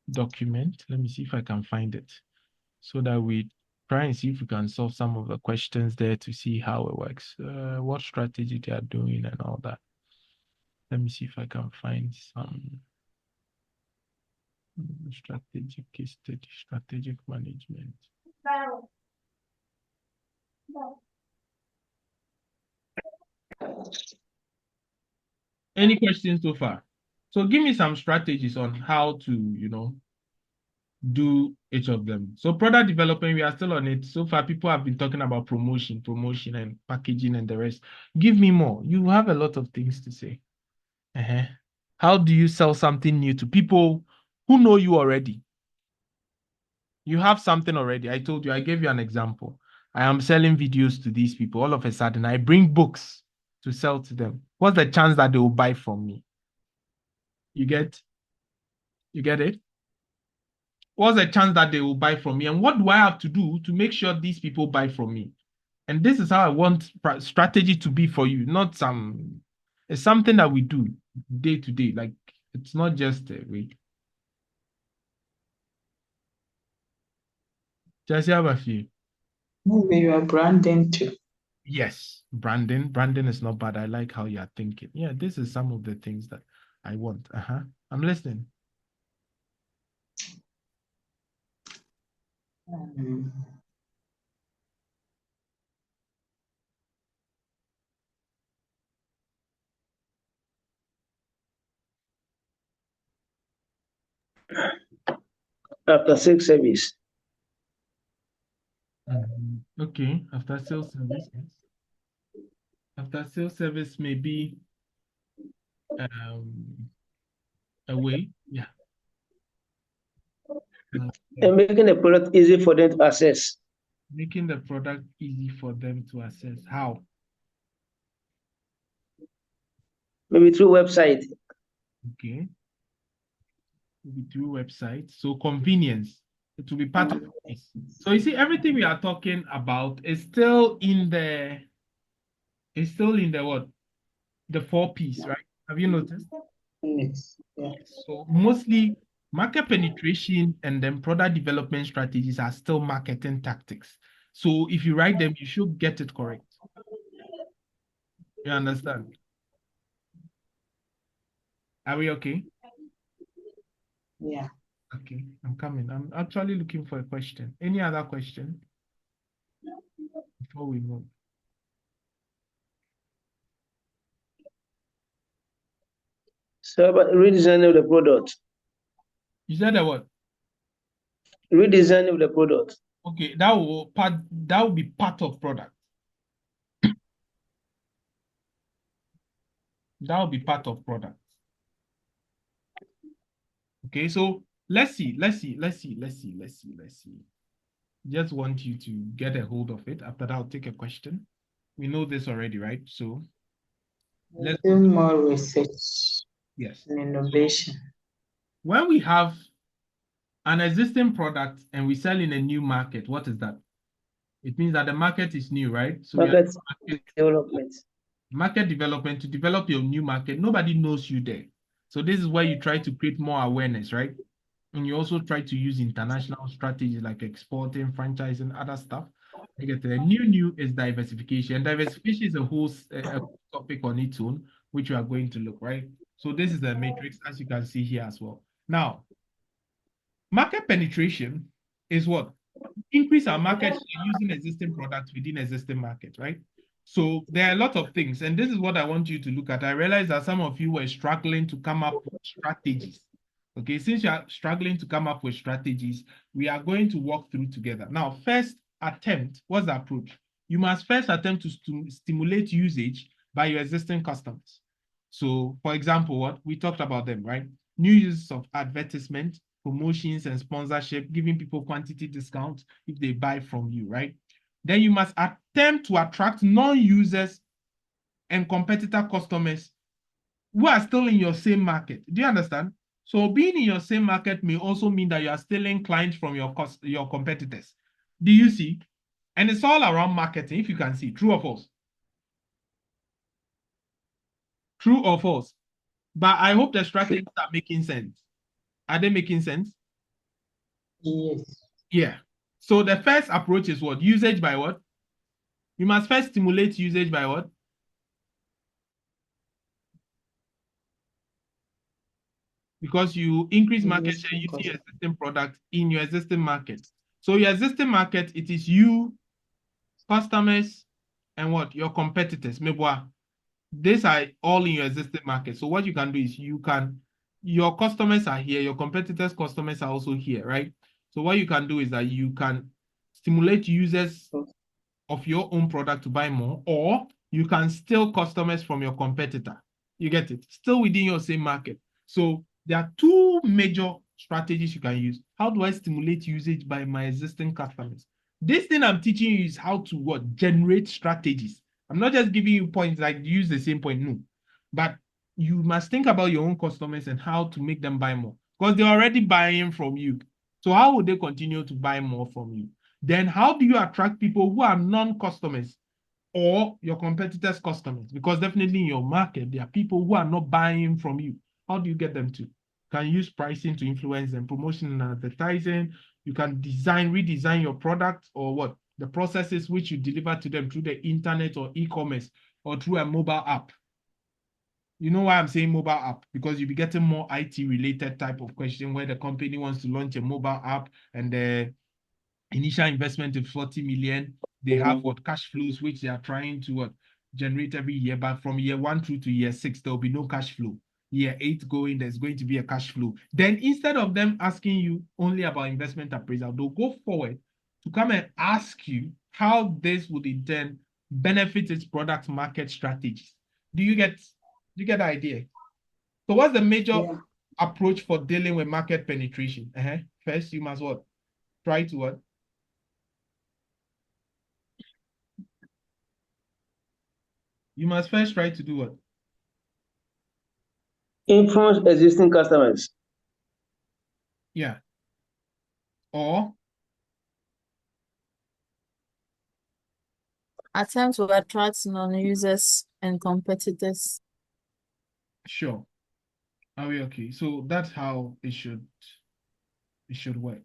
document. Let me see if I can find it so that we try and see if we can solve some of the questions there to see how it works, what strategy they are doing and all that. Let me see if I can find some strategic case study, strategic management. Any questions so far? So give me some strategies on how to, do each of them. So product development, we are still on it. So far, people have been talking about promotion and packaging and the rest. Give me more. You have a lot of things to say. Uh-huh. How do you sell something new to people who know you already? You have something already. I told you, I gave you an example. I am selling videos to these people. All of a sudden, I bring books to sell to them. What's the chance that they will buy from me? You get it? What's the chance that they will buy from me? And what do I have to do to make sure these people buy from me? And this is how I want strategy to be for you, not it's something that we do day to day. Like, it's not just a way. Just have a few. Maybe your branding too. Yes, branding. Branding is not bad. I like how you're thinking. Yeah, this is some of the things that I want. I'm listening. Um, After sales service. Okay, after sales service. Yes. After sales service may be a way. Yeah. And making the product easy for them to access. Making the product easy for them to access. How? Maybe through website. Okay. Maybe through websites. So convenience. It will be part of this. So you see, everything we are talking about is still in the what? The 4 Ps, right? Have you noticed? yes. Yeah. So mostly market penetration and then product development strategies are still marketing tactics. So if you write them, you should get it correct. You understand? Are we okay? Yeah. Okay, I'm coming. I'm actually looking for a question. Any other question before we move? So about redesign of the product. You said that what? Redesign of the product. Okay, that will be part of product. That will be part of product. Okay, so let's see. Just want you to get a hold of it. After that, I'll take a question. We know this already, right? So let's Do more research yes. and innovation. When we have an existing product and we sell in a new market, what is that? It means that the market is new, right? So we are Market development. market development to develop your new market. Nobody knows you there. So this is where you try to create more awareness, right? And you also try to use international strategies like exporting, franchise, and other stuff. You get the new is diversification. Diversification is a topic on its own, which we are going to look, right? So this is the matrix, as you can see here as well. Now, market penetration is what? Increase our market share using existing products within existing markets, right? So there are a lot of things, and this is what I want you to look at. I realize that some of you were struggling to come up with strategies. Okay, since you are struggling to come up with strategies, we are going to walk through together. Now, first attempt, what's the approach? You must first attempt to stimulate usage by your existing customers. So, for example, what we talked about them, right? New uses of advertisement, promotions, and sponsorship, giving people quantity discounts if they buy from you, right? Then you must attempt to attract non-users and competitor customers who are still in your same market. Do you understand? So being in your same market may also mean that you are stealing clients from your competitors. Do you see? And it's all around marketing, if you can see. True or false? True or false? But I hope the strategies are making sense. Are they making sense? Yes. Yeah. So the first approach is what? Usage by what? You must first stimulate usage by what? Because you increase market share using your existing product in your existing market. So your existing market, it is you, customers, and what? Your competitors. These are all in your existing market. So what you can do is your customers are here, your competitors' customers are also here, right? So what you can do is that you can stimulate users of your own product to buy more, or you can steal customers from your competitor. You get it? Still within your same market. So there are two major strategies you can use. How do I stimulate usage by my existing customers? This thing I'm teaching you is how to what? Generate strategies. I'm not just giving you points like use the same point, no. But you must think about your own customers and how to make them buy more because they're already buying from you. So how would they continue to buy more from you? Then how do you attract people who are non-customers or your competitors' customers? Because definitely in your market, there are people who are not buying from you. How do you get them to? You can use pricing to influence them, promotion and advertising. You can redesign your product or what? The processes which you deliver to them through the internet or e-commerce or through a mobile app. You know why I'm saying mobile app? Because you'll be getting more IT related type of question where the company wants to launch a mobile app and the initial investment of 40 million. They have what cash flows, which they are trying to generate every year. But from year 1 through to year 6, there will be no cash flow. Year 8 going, there's going to be a cash flow. Then instead of them asking you only about investment appraisal, they'll go forward to come and ask you how this would in turn benefit its product market strategies. Do you get the idea? So what's the major approach for dealing with market penetration? First, you must what? Try to what? You must first try to do what? Influence existing customers. Yeah. Or Attempt to attract non-users and competitors. sure. Are we okay? So that's how it should work.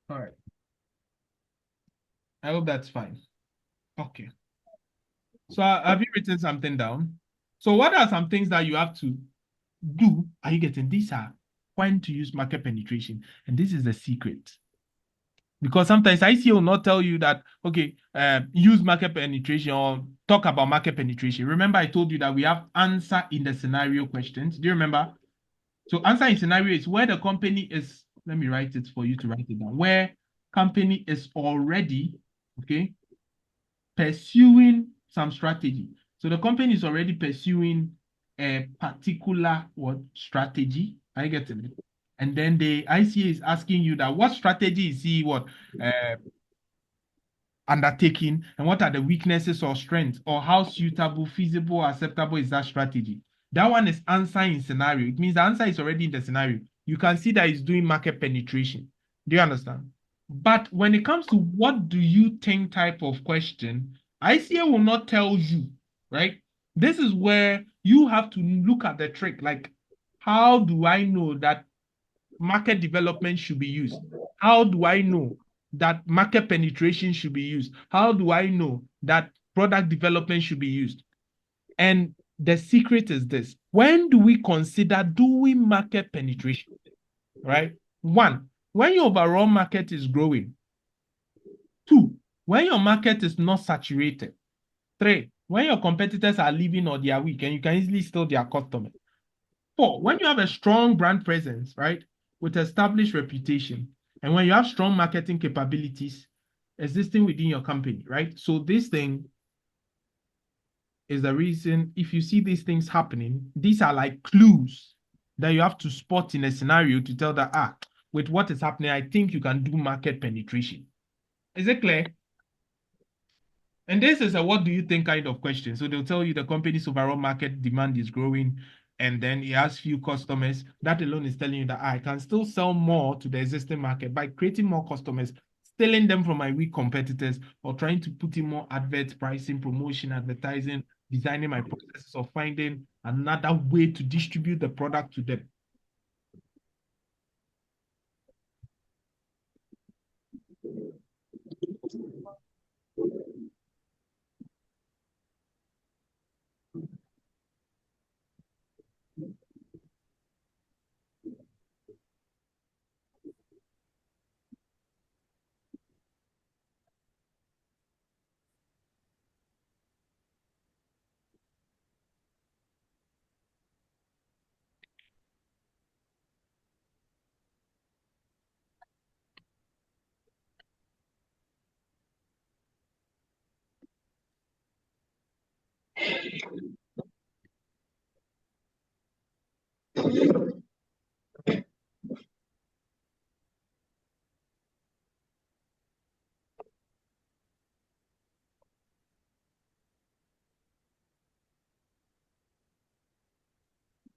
All right. I hope that's fine. Okay. So have you written something down? So what are some things that you have to do? Are you getting these are when to use market penetration? And this is the secret. Because sometimes ICA will not tell you that, okay, use market penetration or talk about market penetration. Remember, I told you that we have answer in the scenario questions. Do you remember? So answer in scenario is where the company is, let me write it for you to write it down, where company is already, okay, pursuing some strategy. So the company is already pursuing a particular what strategy. I get it. And then the ICA is asking you that what strategy is he undertaking and what are the weaknesses or strengths or how suitable, feasible, or acceptable is that strategy. That one is answer in scenario. It means the answer is already in the scenario. You can see that it's doing market penetration. Do you understand? But when it comes to what do you think type of question, ICA will not tell you, right? This is where you have to look at the trick. Like, how do I know that market development should be used? How do I know that market penetration should be used? How do I know that product development should be used? And the secret is this. When do we consider doing market penetration? Right? One, when your overall market is growing. Two, when your market is not saturated. Three, when your competitors are leaving or they are weak and you can easily steal their customers. Four, when you have a strong brand presence, right, with established reputation, and when you have strong marketing capabilities existing within your company, right? So this thing is the reason, if you see these things happening, these are like clues that you have to spot in a scenario to tell that, with what is happening, I think you can do market penetration. Is it clear? And this is a what do you think kind of question. So they'll tell you the company's overall market demand is growing, and then it has few customers. That alone is telling you that I can still sell more to the existing market by creating more customers, stealing them from my weak competitors, or trying to put in more adverts, pricing, promotion, advertising, designing my processes, or finding another way to distribute the product to them.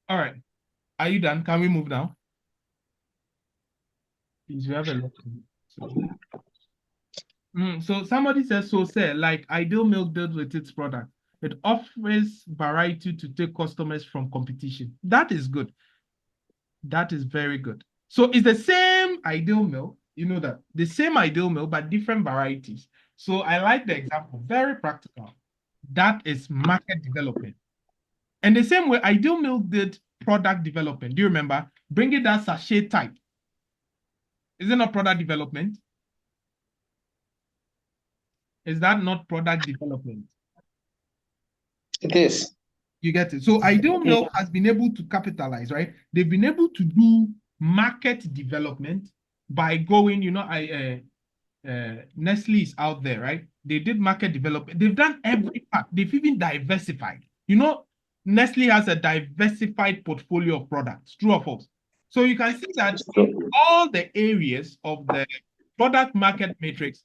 All right. Are you done? Can we move now? Please, you have a lot. So somebody says, so say, like Ideal Milk deals with its product. It offers variety to take customers from competition. That is good. That is very good. So it's the same Ideal Milk, you know that, the same Ideal Milk, but different varieties. So I like the example, very practical. That is market development. And the same way Ideal Milk did product development. Do you remember? Bringing that sachet type. Is it not product development? Is that not product development? It is. You get it. So Ideal Milk has been able to capitalize, right? They've been able to do market development by going, Nestle is out there, right? They did market development. They've done every part. They've even diversified. Nestle has a diversified portfolio of products. True or false? So you can see that in all the areas of the product market matrix,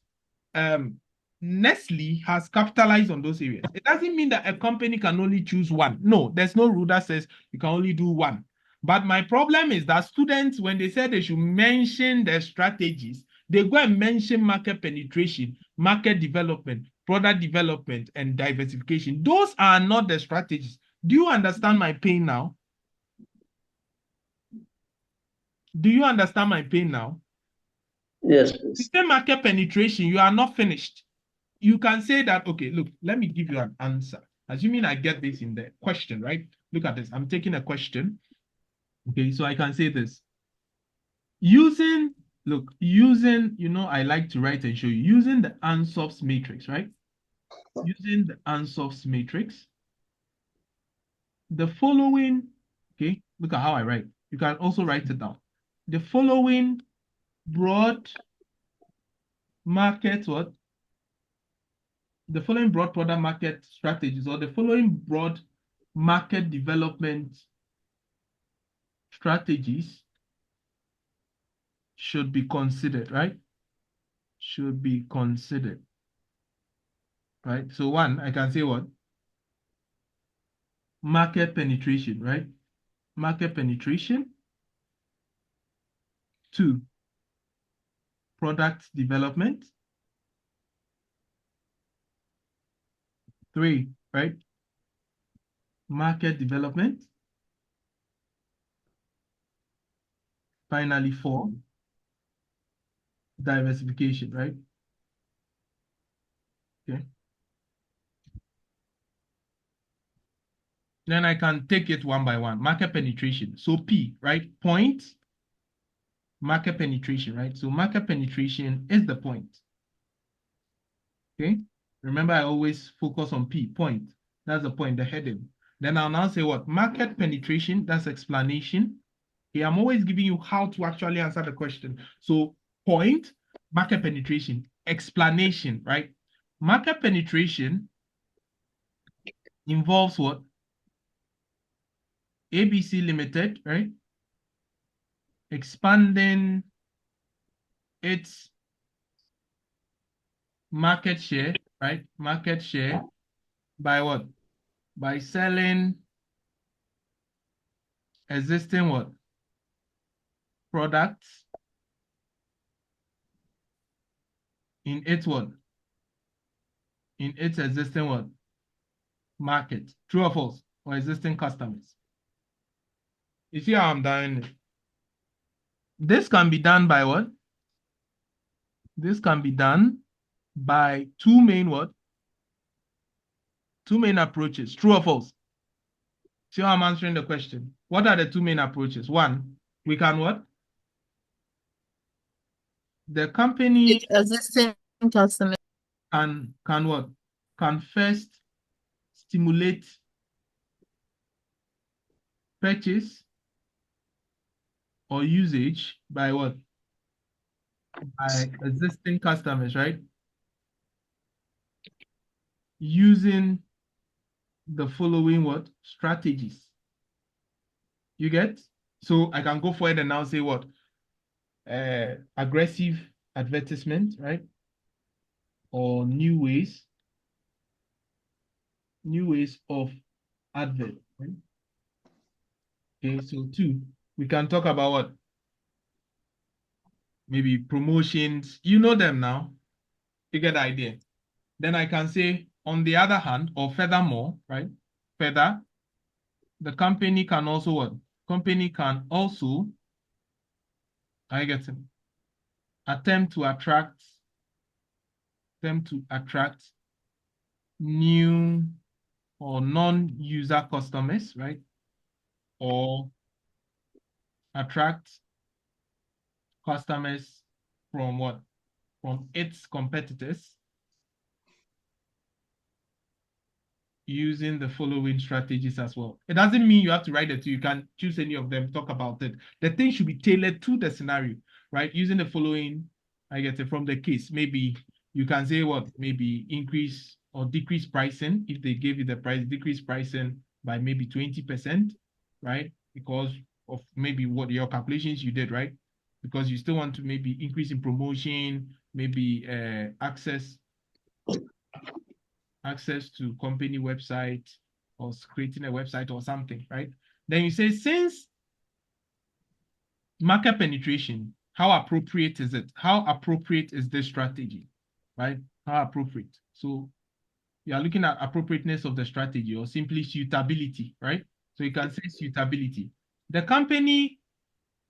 Nestle has capitalized on those areas. It doesn't mean that a company can only choose one. No, there's no rule that says you can only do one. But my problem is that students, when they say they should mention their strategies, they go and mention market penetration, market development, product development, and diversification. Those are not the strategies. Do you understand my pain now? Do you understand my pain now? Yes, If please. you say market penetration, you are not finished. You can say that, okay, look, let me give you an answer. Assuming I get this in the question, right? Look at this. I'm taking a question. Okay, so I can say this. Using, I like to write and show you, using the Ansoff's matrix, right? Using the Ansoff's matrix, the following, okay, look at how I write. You can also write it down. The following broad market, the following broad product market strategies, or the following broad market development strategies should be considered, right? Should be considered, right? So one, I can say what? Market penetration, right? Market penetration. Two, product development. Three, right? market development. Finally, 4, diversification, right? Okay. Then I can take it one by one. Market penetration. So P, right? Point, market penetration, right? So market penetration is the point. Okay. Remember, I always focus on P, point. That's the point, the heading. Then I'll now say what? Market penetration, that's explanation. Okay, I'm always giving you how to actually answer the question. So point, market penetration, explanation, right? Market penetration involves what? ABC Limited, right? Expanding its market share, right? Market share by what? By selling existing what? Products in its what? In its existing what? Market. True or false? Or existing customers. You see how I'm doing it? This can be done by what? This can be done by two main what? Two main approaches. True or false? See how I'm answering the question? What are the two main approaches? One, we can what? The company Existing customer. can what? Can first stimulate purchase or usage by what? By existing customers, right? Using the following what? Strategies. You get? So I can go forward and now say what? Aggressive advertisement, right? Or new ways of advert, right? Okay, so 2, we can talk about what? Maybe promotions. You know them now. You get the idea. Then I can say, on the other hand, or furthermore, right? Further, the company can also what? Company can also, I get it, attempt to attract new or non-user customers, right? Or attract customers from what? From its competitors using the following strategies as well. It doesn't mean you have to write it. You can choose any of them, talk about it. The thing should be tailored to the scenario, right? Using the following, I get it from the case. Maybe you can say what? Maybe increase or decrease pricing. If they gave you the price, decrease pricing by maybe 20%, right? Because of maybe what your calculations you did, right? Because you still want to maybe increase in promotion, maybe access to company website or creating a website or something, right? Then you say, since market penetration, how appropriate is it? How appropriate is this strategy, right? How appropriate? So you are looking at appropriateness of the strategy or simply suitability, right? So you can say suitability. The company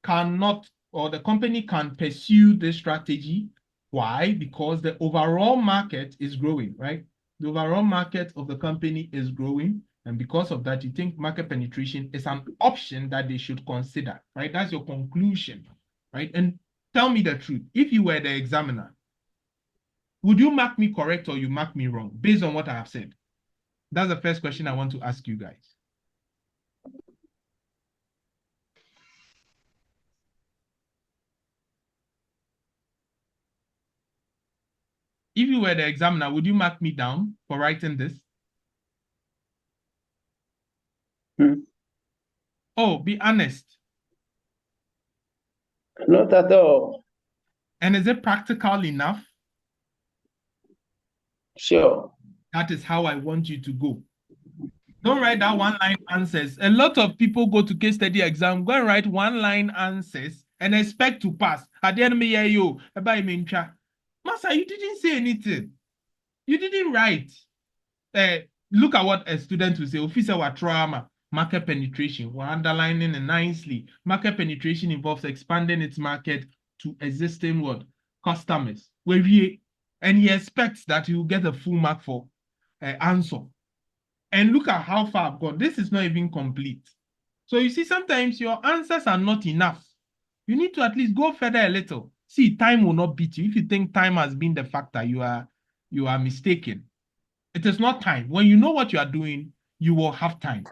cannot, or the company can pursue this strategy. Why? Because the overall market is growing, right? The overall market of the company is growing. And because of that, you think market penetration is an option that they should consider, right? That's your conclusion, right? And tell me the truth. If you were the examiner, would you mark me correct or you mark me wrong based on what I have said? That's the first question I want to ask you guys. If you were the examiner, would you mark me down for writing this? Oh, be honest. Not at all. And is it practical enough? Sure. That is how I want you to go. Don't write that one-line answers. A lot of people go to case study exam, go and write one-line answers and expect to pass. At the end of the year, Master, you didn't say anything. You didn't write look at what a student will say. Officer wa trauma, market penetration. We're underlining it nicely. Market penetration involves expanding its market to existing what? Customers. And he expects that he will get a full mark for answer. And look at how far I've gone. This is not even complete. So you see, sometimes your answers are not enough. You need to at least go further a little. See, time will not beat you. If you think time has been the factor, you are mistaken. It is not time. When you know what you are doing, you will have time.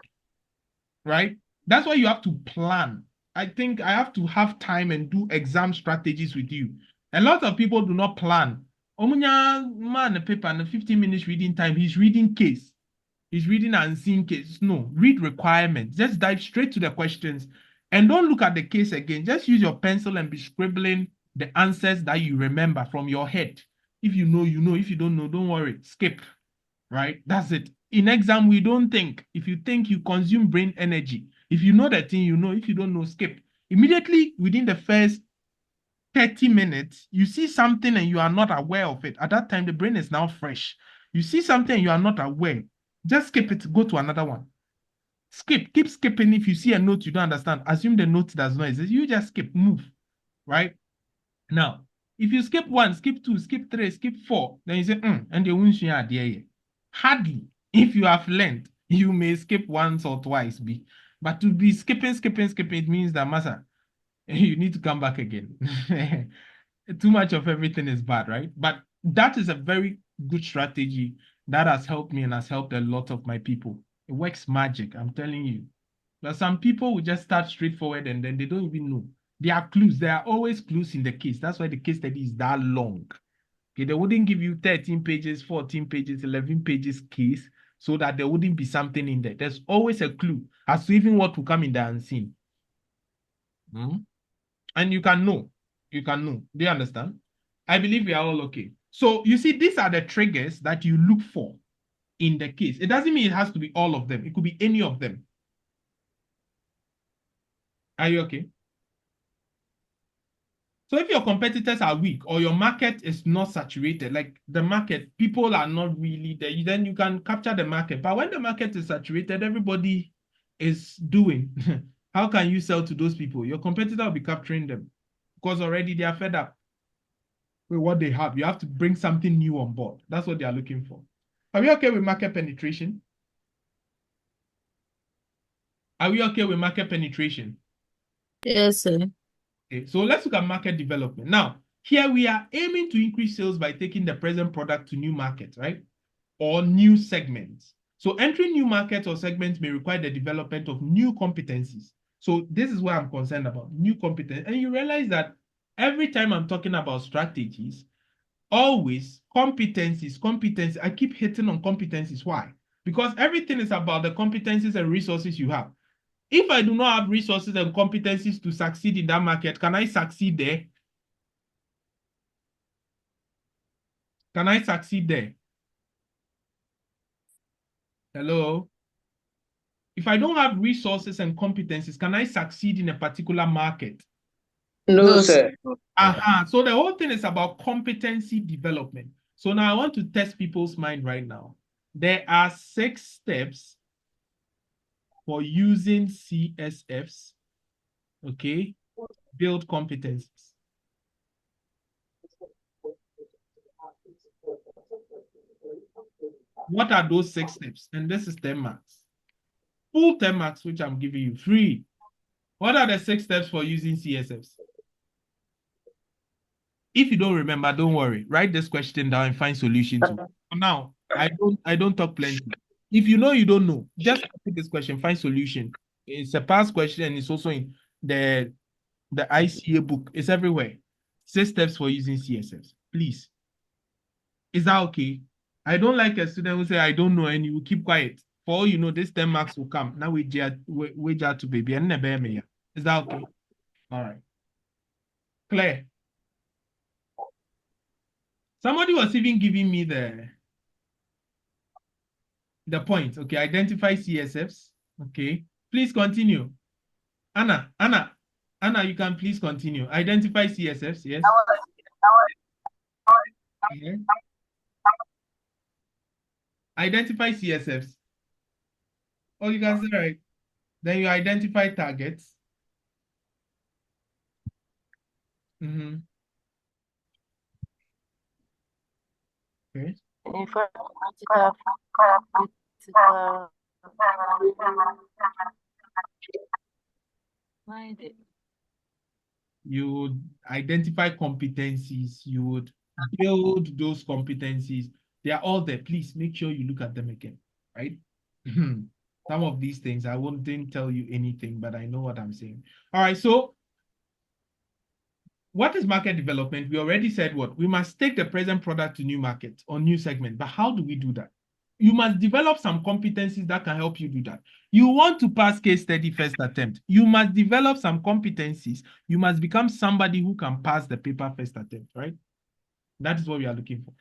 Right? That's why you have to plan. I think I have to have time and do exam strategies with you. A lot of people do not plan. Omunya man paper and 15 minutes reading time, he's reading case. He's reading unseen case. No, read requirements. Just dive straight to the questions and don't look at the case again. Just use your pencil and be scribbling the answers that you remember from your head. If you know, you know. If you don't know, don't worry. Skip. Right? That's it. In exam, we don't think. If you think, you consume brain energy. If you know the thing, you know. If you don't know, skip. Immediately within the first 30 minutes, you see something and you are not aware of it. At that time, the brain is now fresh. You see something and you are not aware. Just skip it, go to another one. Skip, keep skipping. If you see a note you don't understand, assume the note does not exist. You just skip, move, right? Now, if you skip 1, skip 2, skip 3, skip 4, then you say, and the won't share there. Hardly, if you have learned, you may skip once or twice, but to be skipping, it means that, Masa, you need to come back again. Too much of everything is bad, right? But that is a very good strategy that has helped me and has helped a lot of my people. It works magic, I'm telling you. But some people will just start straightforward and then they don't even know. There are clues. There are always clues in the case. That's why the case study is that long. Okay, they wouldn't give you 13 pages, 14 pages, 11 pages case so that there wouldn't be something in there. There's always a clue as to even what will come in the unseen. And you can know. You can know. Do you understand? I believe we are all okay. So you see, these are the triggers that you look for in the case. It doesn't mean it has to be all of them. It could be any of them. Are you okay? So if your competitors are weak or your market is not saturated, like the market, people are not really there, then you can capture the market. But when the market is saturated, everybody is doing. How can you sell to those people? Your competitor will be capturing them because already they are fed up with what they have. You have to bring something new on board. That's what they are looking for. Are we okay with market penetration? Are we okay with market penetration? Yes, sir. Okay, so let's look at market development. Now, here we are aiming to increase sales by taking the present product to new markets, right? Or new segments. So entering new markets or segments may require the development of new competencies. So this is what I'm concerned about, new competence. And you realize that every time I'm talking about strategies, always competencies. I keep hitting on competencies. Why? Because everything is about the competencies and resources you have. If I do not have resources and competencies to succeed in that market, can I succeed there? Can I succeed there? Hello? If I don't have resources and competencies, can I succeed in a particular market? No, sir. So the whole thing is about competency development. So now I want to test people's mind right now. There are 6 steps for using CSFs, okay? Build competencies. What are those 6 steps? And this is 10 marks. Full 10 marks, which I'm giving you free. What are the 6 steps for using CSFs? If you don't remember, don't worry. Write this question down and find solution to it. For now, I don't talk plenty. If you know you don't know, just pick this question, find solution. It's a past question and it's also in the ICA book. It's everywhere. 6 steps for using CSFs. Please. Is that okay? I don't like a student who say I don't know and you will keep quiet. For all you know, this 10 marks will come. Now we jar to baby and never me. Is that okay? All right. Claire. Somebody was even giving me the point. Okay, identify CSFs. Okay, please continue. Anna, you can please continue. Identify CSFs, yes. Okay. Identify CSFs. Or you can say, right, then you identify targets. Mm-hmm. Okay. Informatical, find it. You would identify competencies. You would build those competencies. They are all there. Please make sure you look at them again, right? Some of these things, didn't tell you anything, but I know what I'm saying. All right, so what is market development? We already said what? We must take the present product to new market or new segment. But how do we do that? You must develop some competencies that can help you do that. You want to pass case study first attempt. You must develop some competencies. You must become somebody who can pass the paper first attempt, right? That is what we are looking for.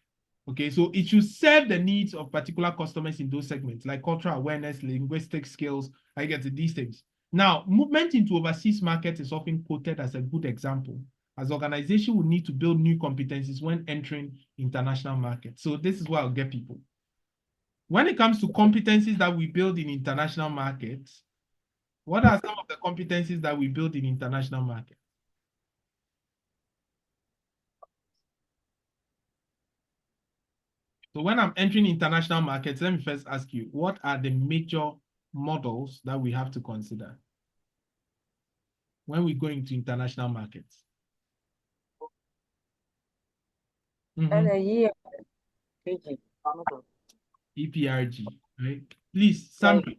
Okay, so it should serve the needs of particular customers in those segments, like cultural awareness, linguistic skills. I get to these things. Now, movement into overseas markets is often quoted as a good example, as organizations will need to build new competencies when entering international markets. So this is what I'll get people. When it comes to competencies that we build in international markets, what are some of the competencies that we build in international markets? So when I'm entering international markets, let me first ask you, what are the major models that we have to consider when we go into international markets? EPRG, right? Please, summary.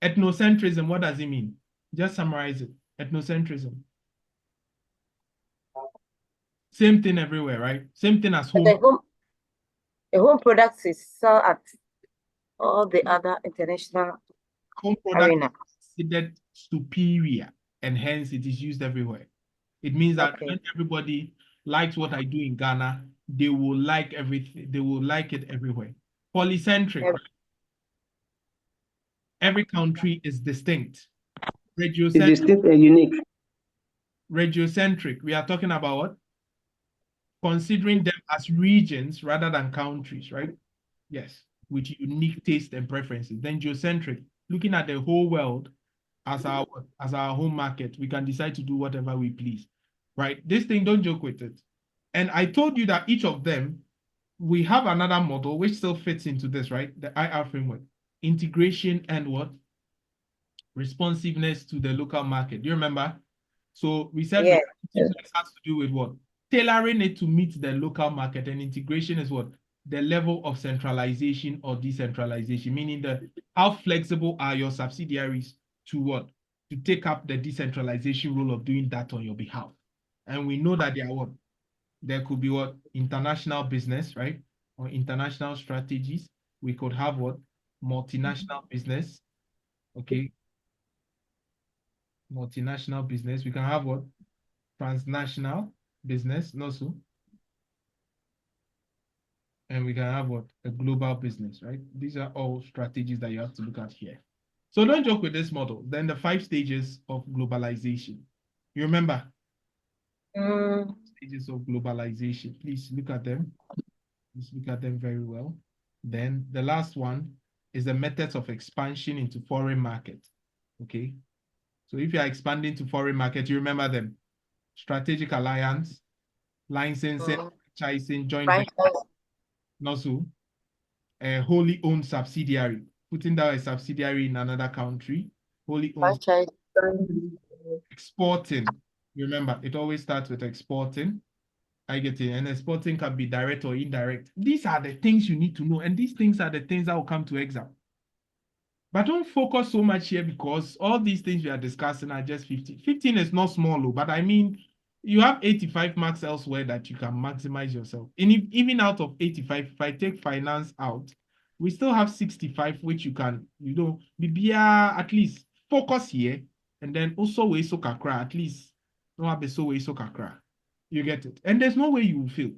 Ethnocentrism, what does it mean? Just summarize it. Ethnocentrism. Same thing everywhere, right? Same thing as home. The home products is sell at all the other international Home product arena. is considered superior, and hence it is used everywhere. It means that Okay. when everybody likes what I do in Ghana, they will like everything. They will like it everywhere. Polycentric. Every- Every country is distinct. It's Radiocentric. distinct and unique. Radiocentric. We are talking about what? Considering them as regions rather than countries, right? Yes, with unique taste and preferences. Then geocentric, looking at the whole world as our home market, we can decide to do whatever we please, right? This thing, don't joke with it. And I told you that each of them, we have another model which still fits into this, right? The IR framework, integration and what? Responsiveness to the local market. Do you remember? So we said Yes. responsiveness has to do with what? Tailoring it to meet the local market, and integration is what? The level of centralization or decentralization, meaning how flexible are your subsidiaries to what? To take up the decentralization role of doing that on your behalf. And we know that there are what? There could be what? International business, right? Or international strategies. We could have what? Multinational business. Okay. Multinational business. We can have what? Transnational business, no so. And we can have what? A global business, right? These are all strategies that you have to look at here. So don't joke with this model. Then the 5 stages of globalization. You remember? Stages of globalization. Please look at them. Please look at them very well. Then the last one is the methods of expansion into foreign market. Okay. So if you are expanding to foreign market, you remember them. Strategic alliance, licensing, franchising, joint venture, not so. A wholly owned subsidiary, putting down a subsidiary in another country, wholly owned. Exporting, remember, it always starts with exporting. I get it. And exporting can be direct or indirect. These are the things you need to know. And these things are the things that will come to exam. But don't focus so much here because all these things we are discussing are just 15. 15 is not small, but I mean, you have 85 marks elsewhere that you can maximize yourself. And even out of 85, if I take finance out, we still have 65, which you can, be at least focus here, and then also way so kakra, at least no have so way so kakra. You get it. And there's no way you will fail.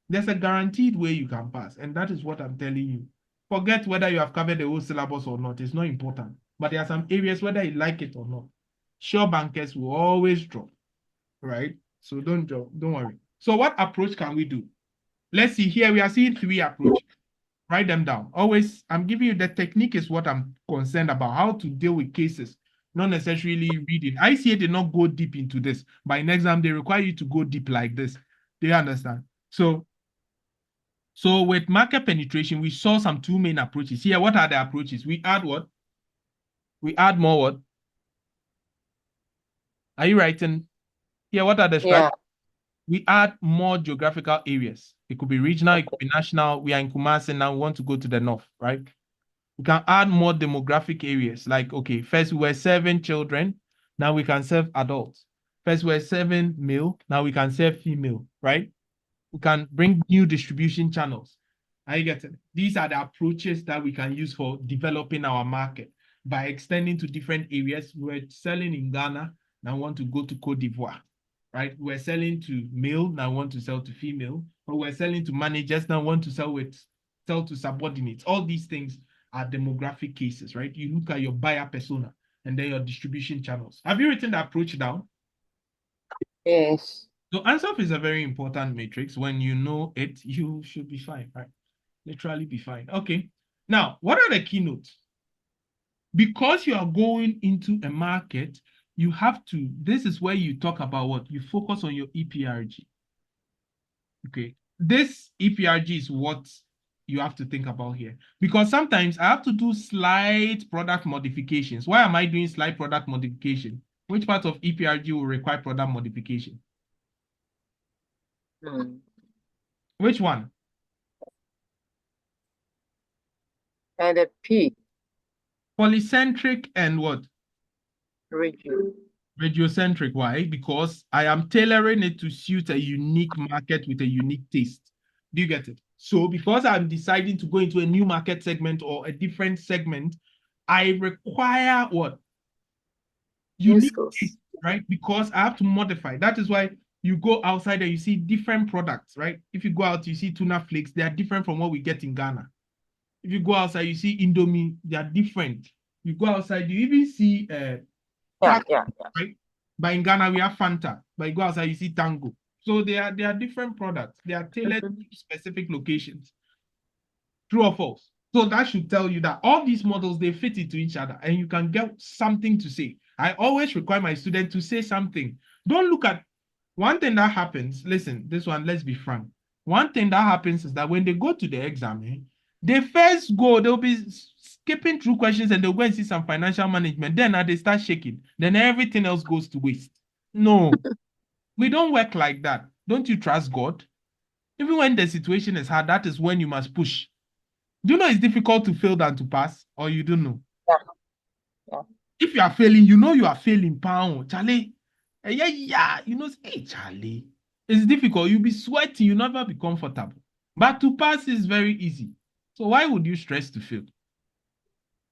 There's a guaranteed way you can pass, and that is what I'm telling you. Forget whether you have covered the whole syllabus or not. It's not important. But there are some areas, whether you like it or not, sure bankers will always drop, right? So don't worry. So what approach can we do? Let's see here. We are seeing 3 approaches. Write them down. Always, I'm giving you the technique is what I'm concerned about, how to deal with cases, not necessarily reading. ICA did not go deep into this. By an exam, they require you to go deep like this. Do you understand? So with market penetration, we saw some two main approaches. Here, what are the approaches? We add what? We add more what? Are you writing? Here, what are the strategies? Yeah. We add more geographical areas. It could be regional, it could be national. We are in Kumasi now, we want to go to the north, right? We can add more demographic areas. Like, okay, first we were serving children, now we can serve adults. First we were serving male, now we can serve female, right? We can bring new distribution channels. Are you getting it? These are the approaches that we can use for developing our market by extending to different areas. We're selling in Ghana, now want to go to Cote d'Ivoire, right? We're selling to male, now want to sell to female, or we're selling to managers, now want to sell to subordinates. All these things are demographic cases, right? You look at your buyer persona and then your distribution channels. Have you written the approach down? Yes. So Ansoff is a very important matrix. When you know it, you should be fine, right? Literally be fine. Okay. Now, what are the keynotes? Because you are going into a market, you have to, this is where you talk about what? You focus on your EPRG. Okay. This EPRG is what you have to think about here. Because sometimes I have to do slight product modifications. Why am I doing slight product modification? Which part of EPRG will require product modification? Which one? And the P. Polycentric and what? Region. Radiocentric. Why? Because I am tailoring it to suit a unique market with a unique taste. Do you get it? So because I'm deciding to go into a new market segment or a different segment, I require what? Unique taste, right? Because I have to modify. That is why you go outside and you see different products, right? If you go out, you see tuna flakes. They are different from what we get in Ghana. If you go outside, you see Indomie. They are different. You go outside, you even see Yeah. right? But in Ghana, we have Fanta. But you go outside, you see Tango. So they are different products. They are tailored to specific locations. True or false? So that should tell you that all these models, they fit into each other and you can get something to say. I always require my student to say something. Don't look at one thing that happens. Listen, this one, let's be frank. One thing that happens is that when they go to the exam, they first go, they'll be skipping through questions and they'll go and see some financial management. Then they start shaking. Then everything else goes to waste. No, we don't work like that. Don't you trust God? Even when the situation is hard, that is when you must push. Do you know it's difficult to fail than to pass? Or you don't know? Yeah. If you are failing, you know you are failing. Charlie. Yeah. You know, hey, Charlie. It's difficult. You'll be sweaty. You'll never be comfortable. But to pass is very easy. So why would you stress to fail?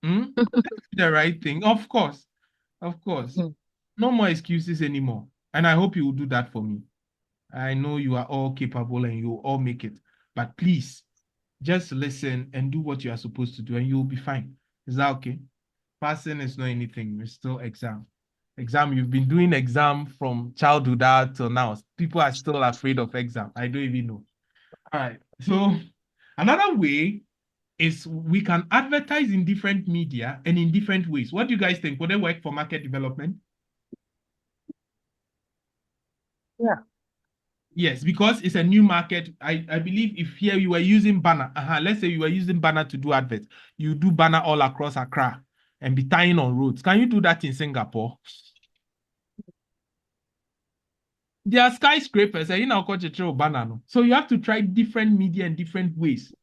The right thing. Of course. No more excuses anymore. And I hope you will do that for me. I know you are all capable and you will all make it. But please, just listen and do what you are supposed to do and you'll be fine. Is that okay? Passing is not anything. It's still exam. You've been doing exam from childhood out till now. People are still afraid of exam. I don't even know. All right. So another way is we can advertise in different media and in different ways. What do you guys think? Would it work for market development? Yeah. Yes, because it's a new market. I believe if here you were using banner, let's say you were using banner to do adverts, you do banner all across Accra and be tying on roads. Can you do that in Singapore? There are skyscrapers and you know banner. So you have to try different media in different ways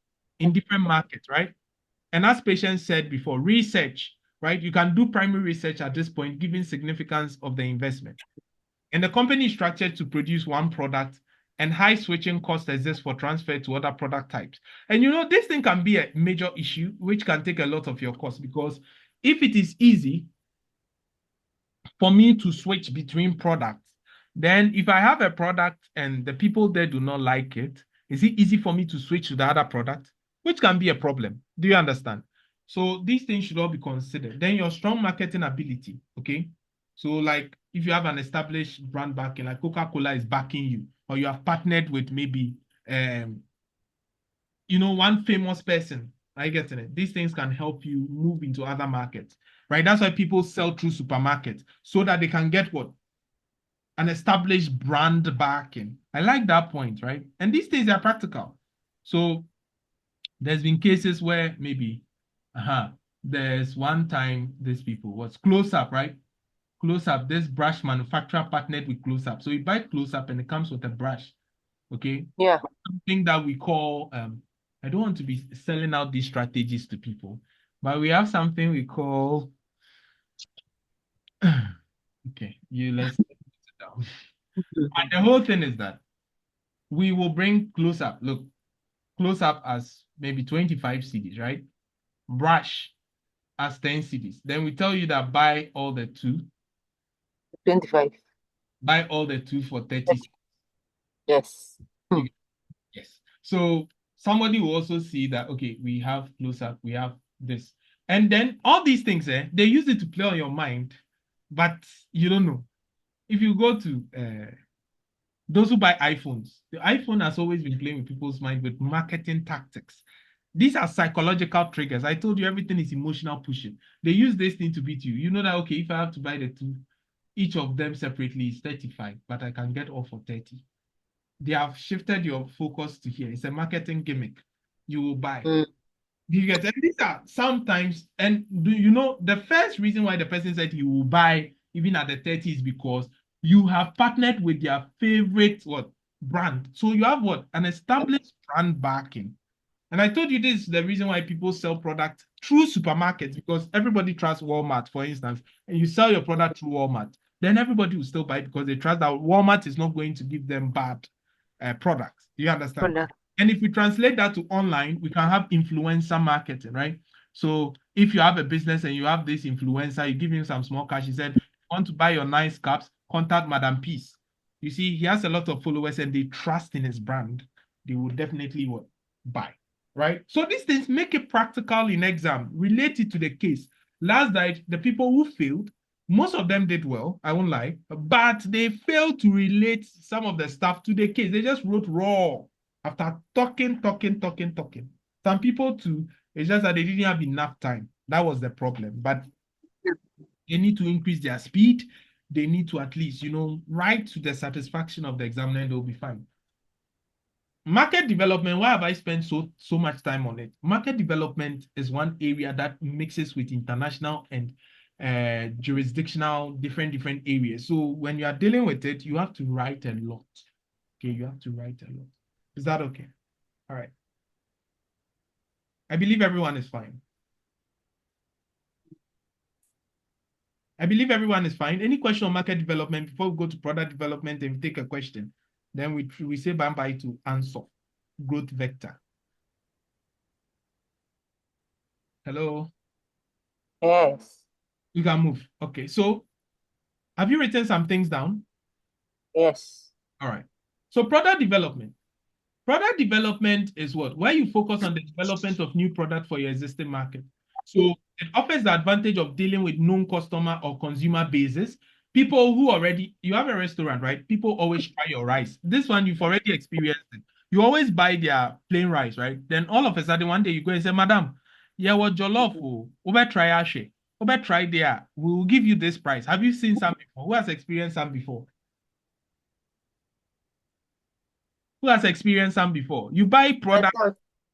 in different markets, right? And as Patience said before, research, right? You can do primary research at this point, given significance of the investment. And the company is structured to produce one product and high switching costs exist for transfer to other product types. And you know, this thing can be a major issue, which can take a lot of your cost because if it is easy for me to switch between products, then if I have a product and the people there do not like it, is it easy for me to switch to the other product? Which can be a problem. Do you understand? So these things should all be considered. Then your strong marketing ability, okay? So like if you have an established brand backing, like Coca-Cola is backing you, or you have partnered with maybe one famous person. I get it. These things can help you move into other markets, right? That's why people sell through supermarkets so that they can get what? An established brand backing. I like that point, right? And these things are practical. So there's been cases where maybe, there's one time these people was Close Up, right? Close Up, this brush manufacturer partnered with Close Up. So you buy Close Up and it comes with a brush, okay? Yeah. Something that we call, I don't want to be selling out these strategies to people, but we have something we call, okay, let's sit down. And the whole thing is that we will bring Close Up. Look, Close Up as maybe 25 CDs, right? Brush as 10 CDs. Then we tell you that buy all the two 25. For 30 CDs. Yes. Yes. So somebody will also see that, okay, we have Close Up, we have this. And then all these things, they use it to play on your mind, but you don't know. If you go to those who buy iPhones, the iPhone has always been playing with people's mind with marketing tactics. These are psychological triggers. I told you everything is emotional pushing. They use this thing to beat you. You know that, okay, if I have to buy the two, each of them separately is 35, but I can get all for 30. They have shifted your focus to here. It's a marketing gimmick. You will buy. Do you get it? These are sometimes, and do you know the first reason why the person said you will buy even at the 30 is because you have partnered with their favorite brand. So you have an established brand backing. And I told you this is the reason why people sell products through supermarkets, because everybody trusts Walmart, for instance, and you sell your product through Walmart, then everybody will still buy because they trust that Walmart is not going to give them bad products. Do you understand? Product. And if we translate that to online, we can have influencer marketing, right? So if you have a business and you have this influencer, you give him some small cash. He said, want to buy your nice cups, contact Madam Peace. You see, he has a lot of followers and they trust in his brand. They will definitely buy, right? So these things make it practical in exam, related to the case. Last night, the people who failed, most of them did well, I won't lie, but they failed to relate some of the stuff to the case. They just wrote raw after talking. Some people too, it's just that they didn't have enough time. That was the problem. But they need to increase their speed. They need to at least, write to the satisfaction of the examiner, and they'll be fine. Market development, why have I spent so much time on it? Market development is one area that mixes with international and jurisdictional different areas. So when you are dealing with it, you have to write a lot. Okay, you have to write a lot. Is that okay? All right. I believe everyone is fine. Any question on market development before we go to product development and we take a question? Then we say bye-bye to Ansoff, growth vector. Hello? Yes. You can move. Okay, so have you written some things down? Yes. All right. So product development. Product development is what? Where you focus on the development of new product for your existing market. So it offers the advantage of dealing with known customer or consumer bases. People who you have a restaurant, right? People always try your rice. This one, you've already experienced it. You always buy their plain rice, right? Then all of a sudden, one day you go and say, Madam, yeah, what jollof? Over try ashe. Over try there. We will give you this price. Have you seen some before? Who has experienced some before? Who has experienced some before? You buy product.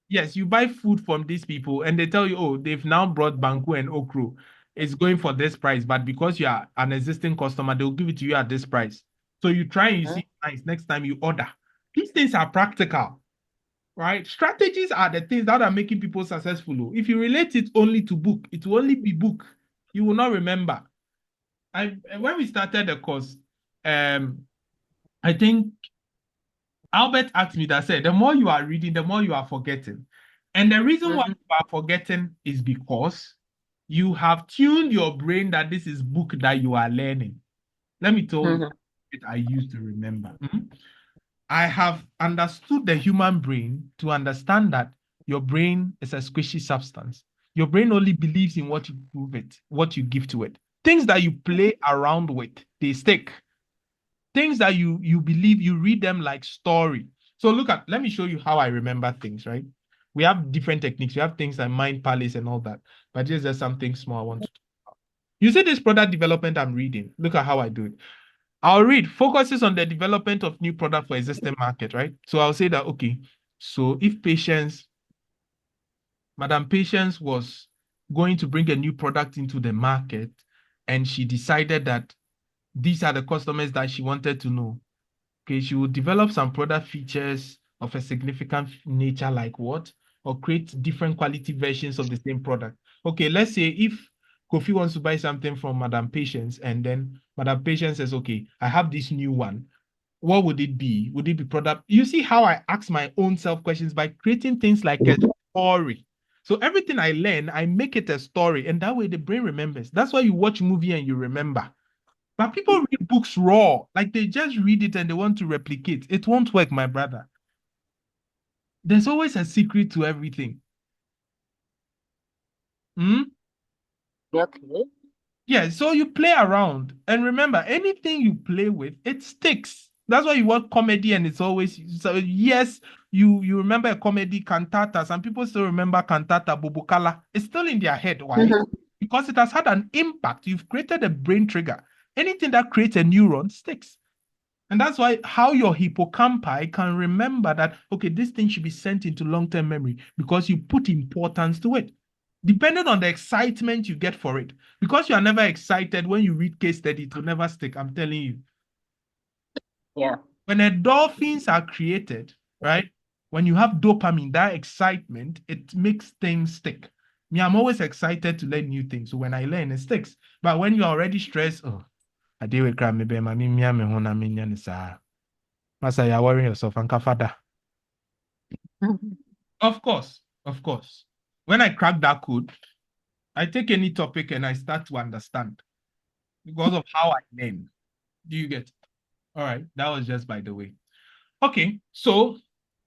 Yes, you buy food from these people and they tell you, oh, they've now brought Banku and Okro. It's going for this price, but because you are an existing customer, they'll give it to you at this price. So you try and you see nice. Next time you order. These things are practical, right? Strategies are the things that are making people successful. If you relate it only to book, it will only be book. You will not remember. When we started the course, I think Albert asked me that, said, the more you are reading, the more you are forgetting. And the reason why you are forgetting is because you have tuned your brain that this is book that you are learning. Let me tell you what I used to remember. I have understood the human brain to understand that your brain is a squishy substance. Your brain only believes in what you prove it, what you give to it. Things that you play around with, they stick. Things that you believe, you read them like story. So let me show you how I remember things, right? We have different techniques. We have things like mind palace and all that. But this is just something small I want to talk about. You see this product development I'm reading. Look at how I do it. I'll read focuses on the development of new product for existing market, right? So I'll say that, okay, so if Madam Patience was going to bring a new product into the market and she decided that these are the customers that she wanted to know. Okay, she will develop some product features of a significant nature, like what? Or create different quality versions of the same product. Okay, let's say if Kofi wants to buy something from Madam Patience, and then Madam Patience says, okay, I have this new one. What would it be? Would it be product? You see how I ask my own self questions by creating things like a story. So everything I learn, I make it a story, and that way the brain remembers. That's why you watch movie and you remember. But people read books raw, like they just read it and they want to replicate. It won't work, my brother. There's always a secret to everything. Hmm? Okay. Yeah, so you play around. And remember, anything you play with, it sticks. That's why you watch comedy and it's always so yes, you remember a comedy cantata. Some people still remember cantata Bubukala. It's still in their head. Why? Because it has had an impact. You've created a brain trigger. Anything that creates a neuron sticks. And that's why how your hippocampi can remember that, okay, this thing should be sent into long-term memory because you put importance to it. Depending on the excitement you get for it. Because you are never excited when you read case study, it will never stick. I'm telling you. Yeah. When endorphins are created, right? When you have dopamine, that excitement, it makes things stick. Me, I'm always excited to learn new things. So when I learn, it sticks. But when you're already stressed, oh, I deal with crap, maybe my Master, you're worrying yourself, Uncle Father. Of course, of course. When I crack that code, I take any topic and I start to understand because of how I learn. Do you get it? All right, that was just by the way. Okay, so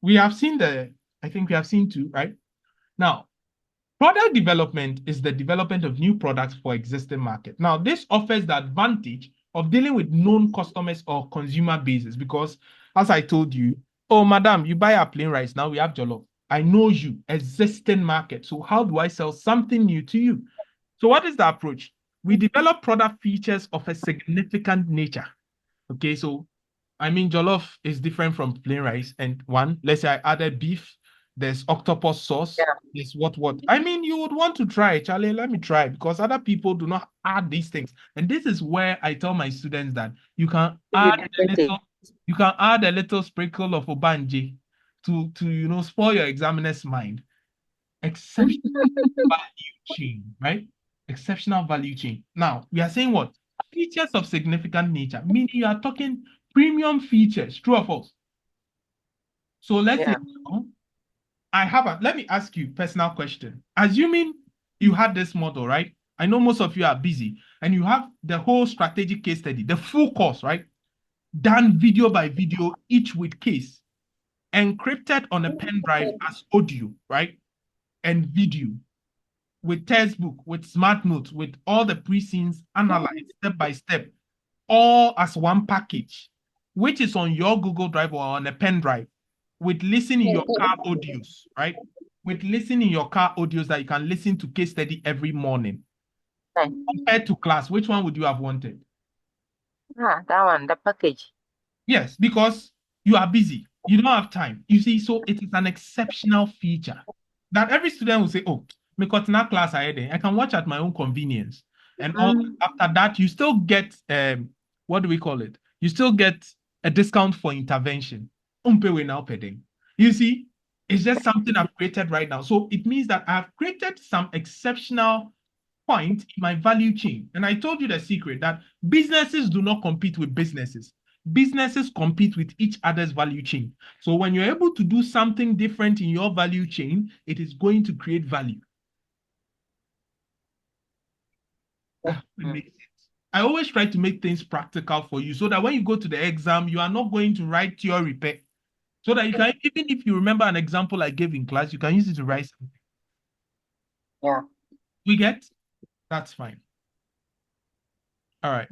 we have seen I think we have seen two, right? Now, product development is the development of new products for existing market. Now, this offers the advantage of dealing with known customers or consumer bases because, as I told you, oh, madam, you buy a plain rice. Now we have jollof. I know you, existing market. So how do I sell something new to you? So what is the approach? We develop product features of a significant nature. Okay, so I mean, jollof is different from plain rice. And one, let's say I added beef, there's octopus sauce, Yeah. there's what. I mean, you would want to try it, Charlie. Let me try it because other people do not add these things. And this is where I tell my students that you can add a little sprinkle of obanji to spoil your examiner's mind. Exceptional value chain, right? Exceptional value chain. Now, we are saying what? Features of significant nature, meaning you are talking premium features, true or false? So let's say let me ask you personal question. Assuming you had this model, right? I know most of you are busy and you have the whole strategic case study, the full course, right? Done video by video, each with case, encrypted on a pen drive as audio, right? And video with textbook, with smart notes, with all the pre-scenes analyzed step by step, all as one package, which is on your Google Drive or on a pen drive, with listening in your car audios, right? With listening in your car audios that you can listen to case study every morning. Compared to class, which one would you have wanted? That one, the package. Yes, because you are busy. You don't have time. You see, so it is an exceptional feature that every student will say, oh, because now class I can watch at my own convenience. And all after that, you still get what do we call it? You still get a discount for intervention. Umpewe now peding. You see, it's just something I've created right now. So it means that I've created some exceptional point in my value chain. And I told you the secret that businesses do not compete with businesses. Businesses compete with each other's value chain. So when you're able to do something different in your value chain, it is going to create value. I always try to make things practical for you so that when you go to the exam, you are not going to write theory. So that you can, even if you remember an example I gave in class, you can use it to write something. Yeah. We get? That's fine. All right.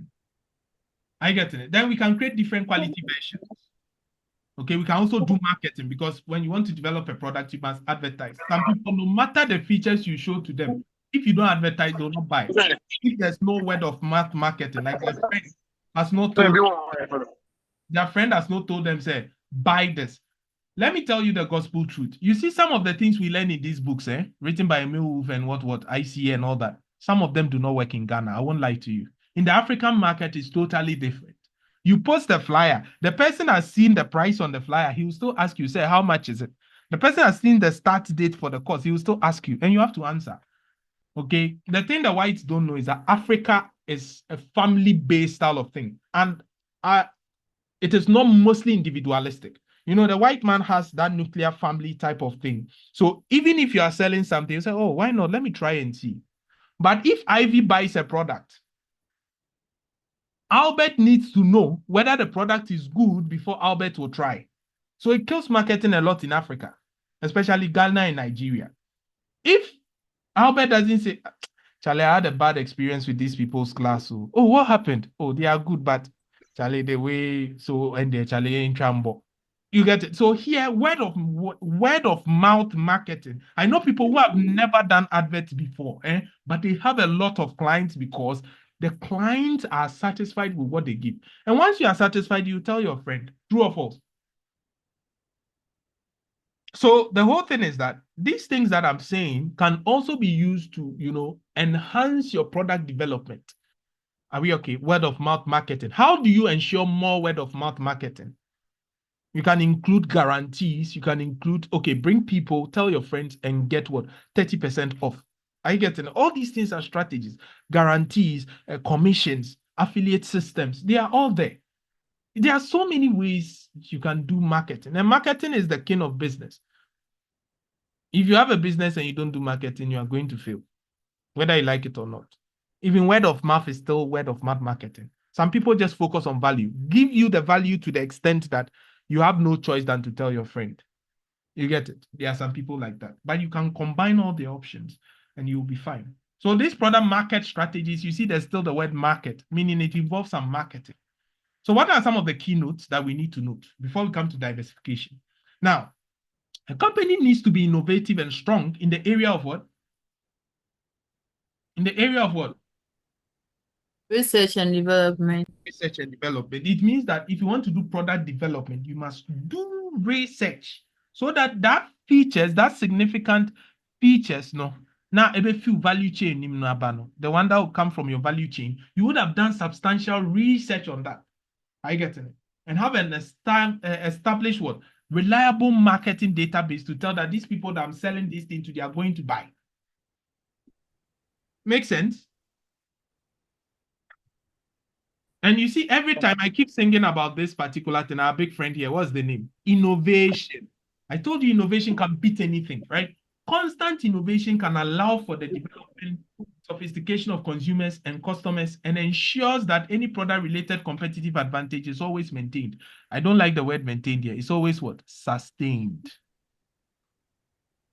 I get it. Then we can create different quality versions. Okay, we can also do marketing because when you want to develop a product, you must advertise. Some people, no matter the features you show to them, if you don't advertise, they will not buy. If there's no word of mouth marketing, like their friend has not told them, say, buy this. Let me tell you the gospel truth. You see, some of the things we learn in these books, written by Emil Wolf and what, ICA and all that, some of them do not work in Ghana. I won't lie to you. In the African market, it's totally different. You post a flyer, the person has seen the price on the flyer, he will still ask you, say, how much is it? The person has seen the start date for the course, he will still ask you, and you have to answer. Okay, the thing the whites don't know is that Africa is a family-based style of thing, and it is not mostly individualistic. You know, the white man has that nuclear family type of thing. So even if you are selling something, you say, oh, why not? Let me try and see. But if Ivy buys a product, Albert needs to know whether the product is good before Albert will try. So it kills marketing a lot in Africa, especially Ghana and Nigeria. If Albert doesn't say, Charlie, I had a bad experience with these people's class. Oh, what happened? Oh, they are good, but Charlie, the way so and they Charlie in Trambo. You get it. So here, word of mouth marketing. I know people who have never done adverts before, but they have a lot of clients because the clients are satisfied with what they give. And once you are satisfied, you tell your friend, true or false. So the whole thing is that these things that I'm saying can also be used to, enhance your product development. Are we okay? Word of mouth marketing. How do you ensure more word of mouth marketing? You can include guarantees. You can include, bring people, tell your friends, and get what? 30% off. Are you getting it? All these things are strategies, guarantees, commissions, affiliate systems. They are all there. There are so many ways you can do marketing. And marketing is the king of business. If you have a business and you don't do marketing, you are going to fail, whether you like it or not. Even word of mouth is still word of mouth marketing. Some people just focus on value. Give you the value to the extent that you have no choice than to tell your friend. You get it? There are some people like that. But you can combine all the options and you'll be fine. So these product market strategies, you see there's still the word market, meaning it involves some marketing. So what are some of the keynotes that we need to note before we come to diversification? Now, a company needs to be innovative and strong in the area of what? In the area of what? Research and development. Research and development. It means that if you want to do product development, you must do research so that features, that significant features, now a few value chain, the one that will come from your value chain, you would have done substantial research on that. Are you getting it? And have an established what? Reliable marketing database to tell that these people that I'm selling this thing to, they are going to buy. Make sense? And you see, every time I keep singing about this particular thing, our big friend here, what's the name? Innovation. I told you innovation can beat anything, right? Constant innovation can allow for the development, sophistication of consumers and customers and ensures that any product-related competitive advantage is always maintained. I don't like the word maintained here. It's always what? Sustained.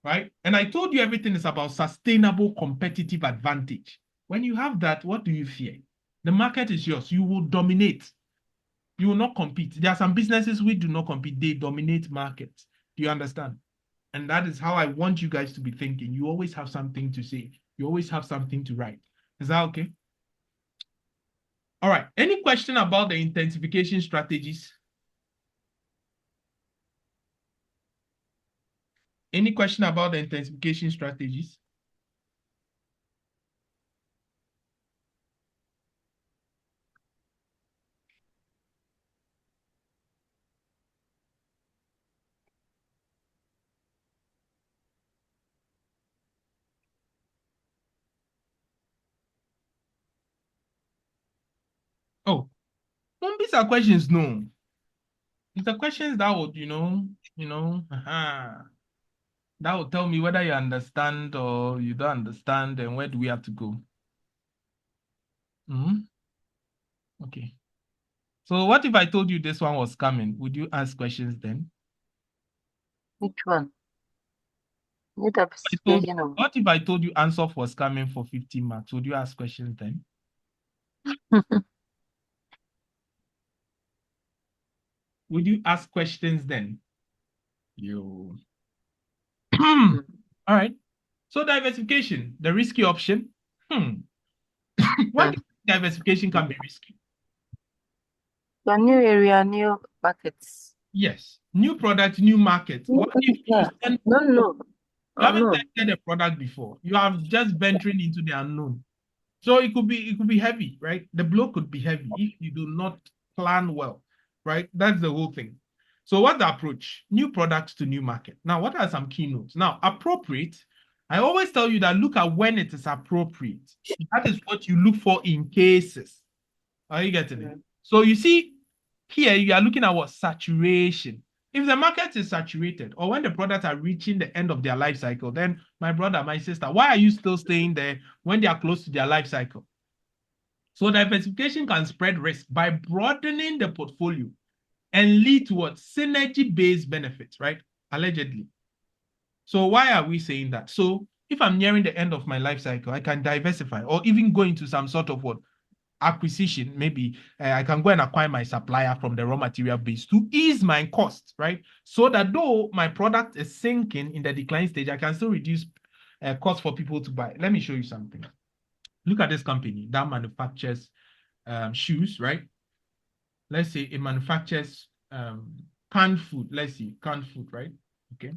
Right? And I told you everything is about sustainable competitive advantage. When you have that, what do you fear? The market is yours. You will dominate. You will not compete. There are some businesses we do not compete. They dominate markets. Do you understand? And that is how I want you guys to be thinking. You always have something to say. You always have something to write. Is that okay? All right. Any question about the intensification strategies? Any question about the intensification strategies? Oh, don't be some questions, no. It's the questions that would, that will tell me whether you understand or you don't understand and where do we have to go. Okay. So what if I told you this one was coming? Would you ask questions then? Which one? What if I told you Ansoff was coming for 15 marks? Would you ask questions then? Would you ask questions then? You. All right. So diversification, the risky option. Why do you think diversification can be risky? So new area, new markets. Yes. New product, new market. What if you stand, No. you haven't No. tested a product before? You have just venturing into the unknown. So it could be heavy, right? The blow could be heavy if you do not plan well, right? That's the whole thing. So what's the approach? New products to new market. Now, what are some keynotes? Now, appropriate. I always tell you that look at when it is appropriate. That is what you look for in cases. Are you getting it? So you see, here you are looking at what? Saturation. If the market is saturated or when the products are reaching the end of their life cycle, then my brother, my sister, why are you still staying there when they are close to their life cycle? So diversification can spread risk by broadening the portfolio and lead towards synergy-based benefits, right? Allegedly. So why are we saying that? So if I'm nearing the end of my life cycle, I can diversify or even go into some sort of what? Acquisition. Maybe I can go and acquire my supplier from the raw material base to ease my cost, right? So that though my product is sinking in the decline stage, I can still reduce cost for people to buy. Let me show you something. Look at this company that manufactures shoes, right? Let's say it manufactures canned food. Let's see, canned food, right? Okay.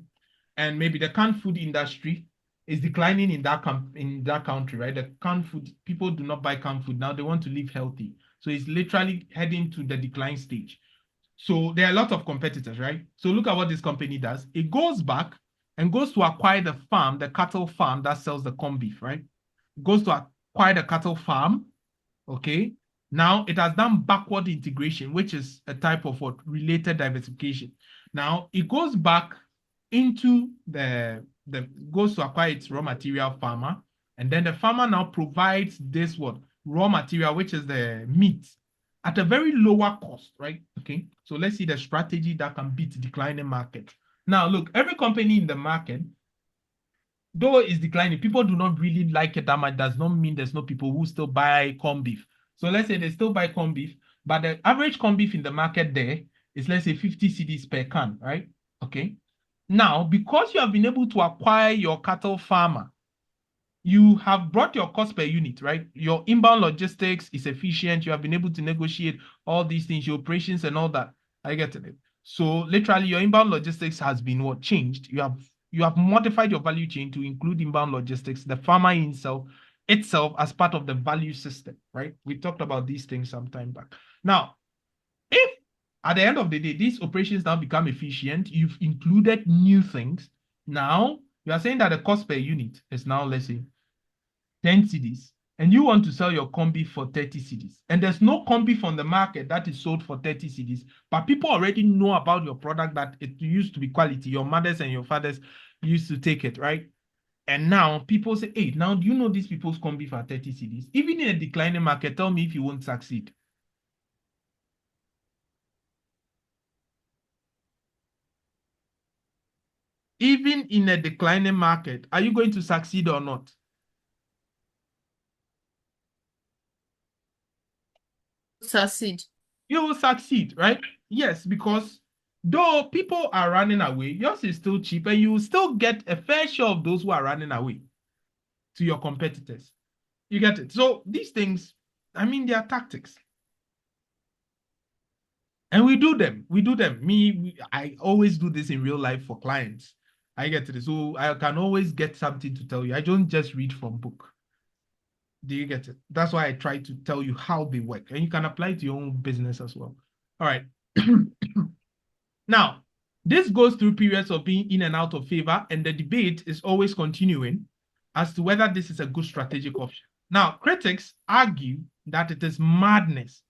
And maybe the canned food industry is declining in that country, right? The canned food, people do not buy canned food now. They want to live healthy. So it's literally heading to the decline stage. So there are a lot of competitors, right? So look at what this company does. It goes back and goes to acquire the farm, the cattle farm that sells the corned beef, right? It goes to acquire the cattle farm, okay? Now it has done backward integration, which is a type of what related diversification. Now it goes back into the goes to acquire its raw material farmer, and then the farmer now provides this what raw material, which is the meat, at a very lower cost, right? Okay, so let's see the strategy that can beat declining market. Now look, every company in the market, though it's declining, people do not really like it that much. Does not mean there's no people who still buy corned beef. So let's say they still buy corned beef, but the average corned beef in the market there is, let's say, 50 cedis per can, right? Okay. Now, because you have been able to acquire your cattle farmer, you have brought your cost per unit, right? Your inbound logistics is efficient. You have been able to negotiate all these things, your operations and all that. I get it. So literally your inbound logistics has been what changed. You have modified your value chain to include inbound logistics, the farmer itself as part of the value system, right? We talked about these things some time back. Now, if at the end of the day, these operations now become efficient, you've included new things. Now, you are saying that the cost per unit is now, let's say, 10 cedis, and you want to sell your combi for 30 cedis. And there's no combi on the market that is sold for 30 cedis, but people already know about your product, that it used to be quality. Your mothers and your fathers used to take it, right? And now people say, hey, now do you know these people's combi for 30 cedis? Even in a declining market, tell me if you won't succeed. Even in a declining market, are you going to succeed or not? Succeed. You will succeed, right? Yes, because though people are running away, yours is still cheap and you will still get a fair share of those who are running away to your competitors. You get it? So these things, I mean, they are tactics. And we do them. I always do this in real life for clients. I get it. So I can always get something to tell you. I don't just read from book. Do you get it? That's why I try to tell you how they work. And you can apply it to your own business as well. All right. Now, this goes through periods of being in and out of favor, and the debate is always continuing as to whether this is a good strategic option. Now, critics argue that it is madness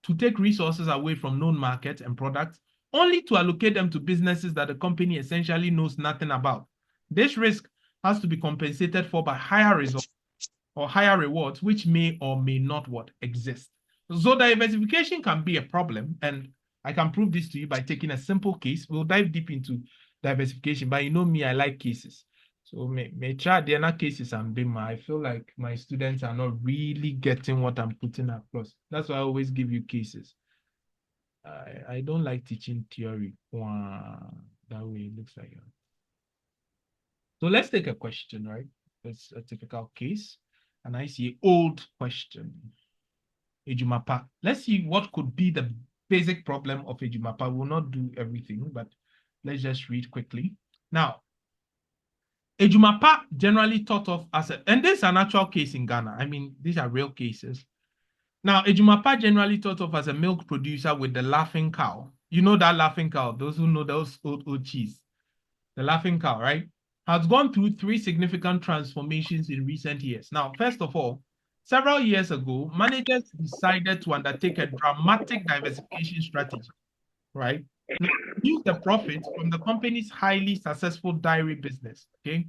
to take resources away from known markets and products only to allocate them to businesses that the company essentially knows nothing about. This risk has to be compensated for by higher results or higher rewards, which may or may not exist. So diversification can be a problem, and I can prove this to you by taking a simple case. We'll dive deep into diversification, but you know me, I like cases. So may try the other cases I'm doing. I feel like my students are not really getting what I'm putting across. That's why I always give you cases. I don't like teaching theory. That way it looks like. So let's take a question, right? It's a typical case. And I see old question. Ejumapa. Let's see what could be the basic problem of Ejumapa. We'll not do everything, but let's just read quickly. Now, Ejumapa generally thought of as a, and this is an actual case in Ghana. I mean, these are real cases. Now, Ejumapa generally thought of as a milk producer with the laughing cow. You know that laughing cow, those who know those old cheese. The laughing cow, right? Has gone through 3 significant transformations in recent years. Now, first of all, several years ago, managers decided to undertake a dramatic diversification strategy, right? Now, use the profits from the company's highly successful dairy business, okay?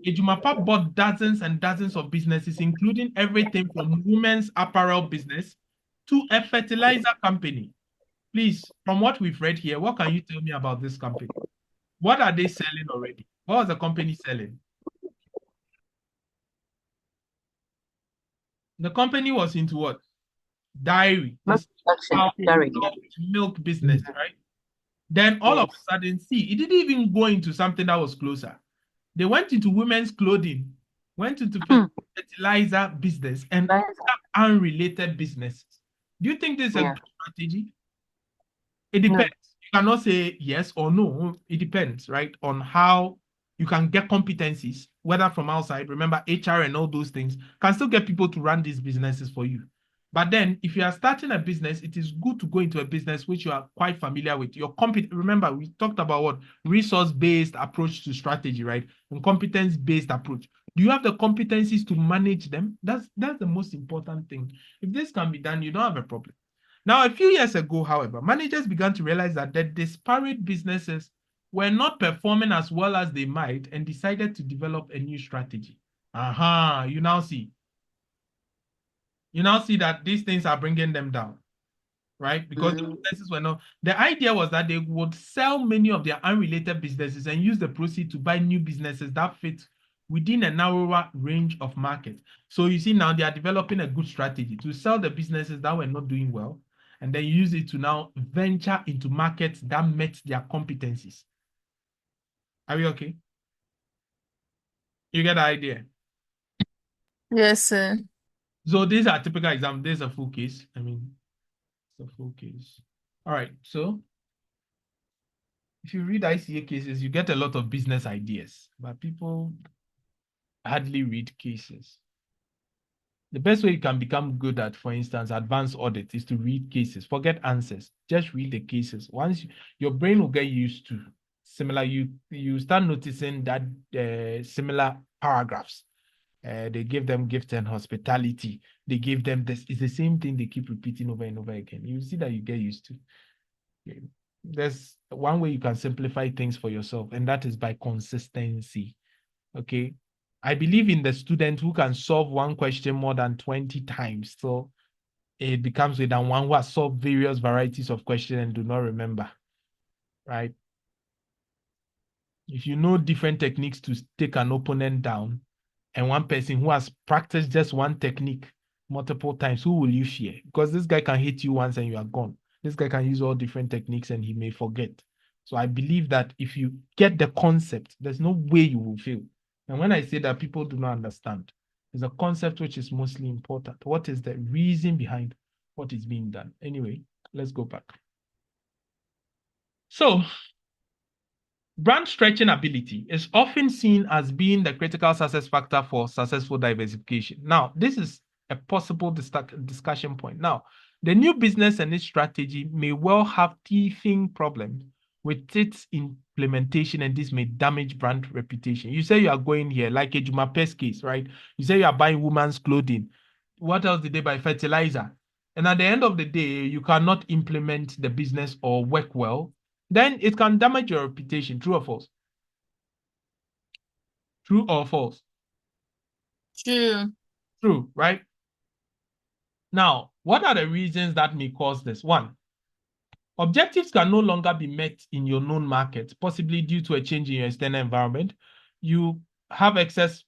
Ejumapa bought dozens and dozens of businesses, including everything from women's apparel business to a fertilizer company. Please, from what we've read here, what can you tell me about this company? What are they selling already? What was the company selling? The company was into what? Dairy. This Dairy. milk business, right? Then all of a sudden, see, it didn't even go into something that was closer. They went into women's clothing, went into fertilizer business, and unrelated businesses. Do you think this is a good strategy? It depends. You cannot say yes or no. It depends, right, on how you can get competencies, whether from outside. Remember, HR and all those things can still get people to run these businesses for you. But then, if you are starting a business, it is good to go into a business which you are quite familiar with. Your remember, we talked about what resource-based approach to strategy, right? And competence-based approach. Do you have the competencies to manage them? That's the most important thing. If this can be done, you don't have a problem. Now, a few years ago, however, managers began to realize that the disparate businesses were not performing as well as they might and decided to develop a new strategy. You now see. You now see that these things are bringing them down, right? Because the businesses were not. The idea was that they would sell many of their unrelated businesses and use the proceeds to buy new businesses that fit within a narrower range of markets. So you see now they are developing a good strategy to sell the businesses that were not doing well and then use it to now venture into markets that met their competencies. Are we okay? You get the idea? Yes, sir. So these are typical examples. There's a full case. I mean, it's a full case. All right. So if you read ICA cases, you get a lot of business ideas, but people hardly read cases. The best way you can become good at, for instance, advanced audit is to read cases. Forget answers. Just read the cases. Once your brain will get used to similar, you start noticing that similar paragraphs. They give them gift and hospitality. They give them this. It's the same thing they keep repeating over and over again. You see that you get used to. Okay. There's one way you can simplify things for yourself, and that is by consistency. Okay. I believe in the student who can solve one question more than 20 times. So it becomes with one who has solved various varieties of questions and do not remember. Right? If you know different techniques to take an opponent down, and one person who has practiced just one technique multiple times, who will you fear? Because this guy can hit you once and you are gone. This guy can use all different techniques and he may forget. So I believe that if you get the concept, there's no way you will fail. And when I say that people do not understand, there's a concept which is mostly important. What is the reason behind what is being done? Anyway, let's go back. So brand stretching ability is often seen as being the critical success factor for successful diversification. Now, this is a possible discussion point. Now, the new business and its strategy may well have teething problems with its implementation, and this may damage brand reputation. You say you are going here, like a Jumape's case, right? You say you are buying women's clothing. What else did they buy? Fertilizer. And at the end of the day, you cannot implement the business or work well, then it can damage your reputation. True or false? True or false? True. True, right? Now, what are the reasons that may cause this? One, objectives can no longer be met in your known market, possibly due to a change in your external environment. You have excess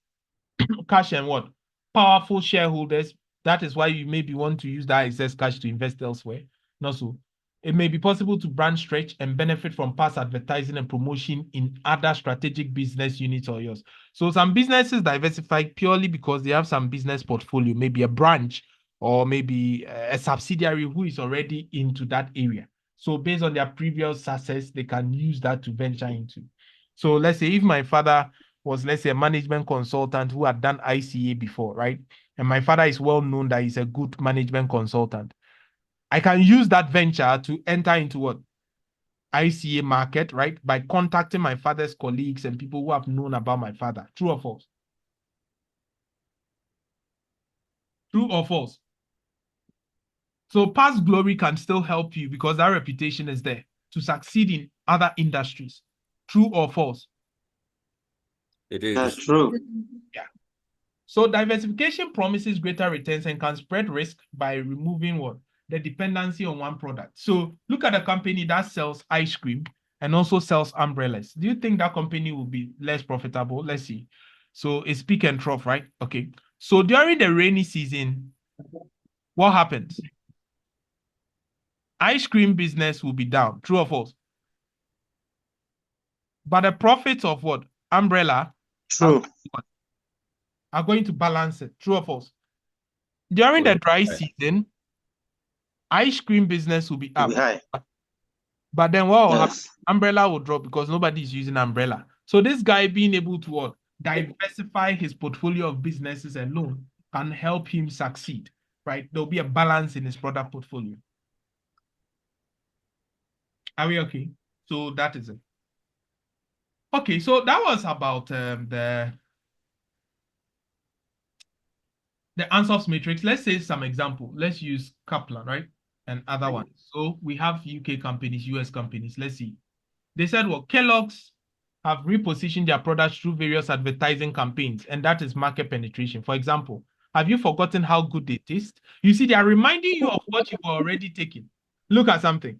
cash and what? Powerful shareholders. That is why you maybe want to use that excess cash to invest elsewhere. Not so. It may be possible to brand stretch and benefit from past advertising and promotion in other strategic business units or yours. So some businesses diversify purely because they have some business portfolio, maybe a branch or maybe a subsidiary who is already into that area. So based on their previous success, they can use that to venture into. So let's say if my father was, let's say, a management consultant who had done ICA before, right? And my father is well known that he's a good management consultant. I can use that venture to enter into what? ICA market, right? By contacting my father's colleagues and people who have known about my father. True or false? True or false? So past glory can still help you because that reputation is there to succeed in other industries. True or false? It That's is. true. Yeah. So diversification promises greater returns and can spread risk by removing what? The dependency on one product. So look at a company that sells ice cream and also sells umbrellas. Do you think that company will be less profitable? Let's see. So it's peak and trough, right? Okay. So during the rainy season, what happens? Ice cream business will be down. True or false? But the profits of what? Umbrella True. are going to balance it. True or false? During the dry season, ice cream business will be To up. be high. But then what will happen? Yes. Umbrella will drop because nobody is using umbrella. So this guy being able to what? Diversify his portfolio of businesses alone can help him succeed, right? There'll be a balance in his product portfolio. Are we okay? So that is it. Okay, so that was about the Ansoff's matrix. Let's say some example. Let's use Kaplan, right? And other ones. So we have UK companies, US companies. Let's see. They said, well, Kellogg's have repositioned their products through various advertising campaigns, and that is market penetration. For example, have you forgotten how good they taste? You see, they are reminding you of what you were already taking. Look at something.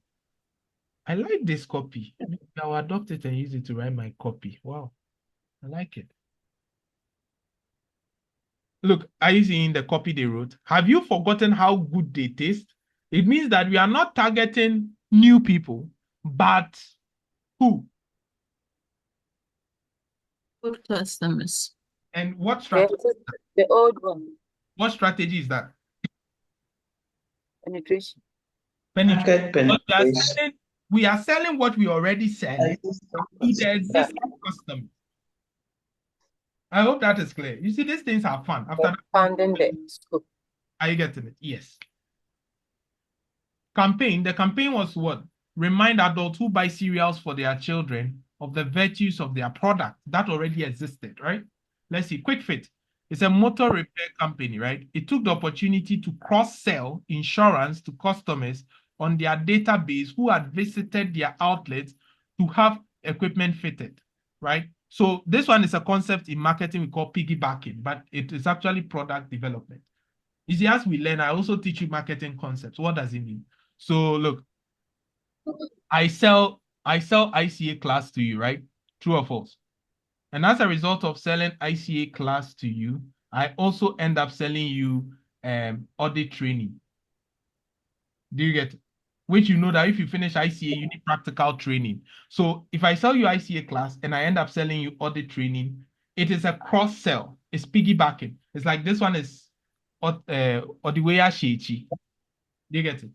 I like this copy. I'll adopt it and use it to write my copy. Wow, I like it. Look, are you seeing the copy they wrote? Have you forgotten how good they taste? It means that we are not targeting new people, but who? Good customers. And what Yes, strategy? the old one, What strategy is that? penetration. Penetration. Market But penetration. we are selling what we already sell to the existing customer. I hope that is clear. You see, these things are fun. After that, Expanding the scope. are you getting it? Yes. The campaign was what? Remind adults who buy cereals for their children of the virtues of their product that already existed, right? Let's see, Quick Fit. It's a motor repair company, right? It took the opportunity to cross-sell insurance to customers on their database who had visited their outlets to have equipment fitted, right? So this one is a concept in marketing we call piggybacking, but it is actually product development. You see, as we learn, I also teach you marketing concepts. What does it mean? So look, I sell ICA class to you, right? True or false? And as a result of selling ICA class to you, I also end up selling you audit training. Do you get it? Which you know that if you finish ICA, you need practical training. So if I sell you ICA class and I end up selling you audit training, it is a cross sell. It's piggybacking. It's like this one is Odiweya Shechi. Do you get it?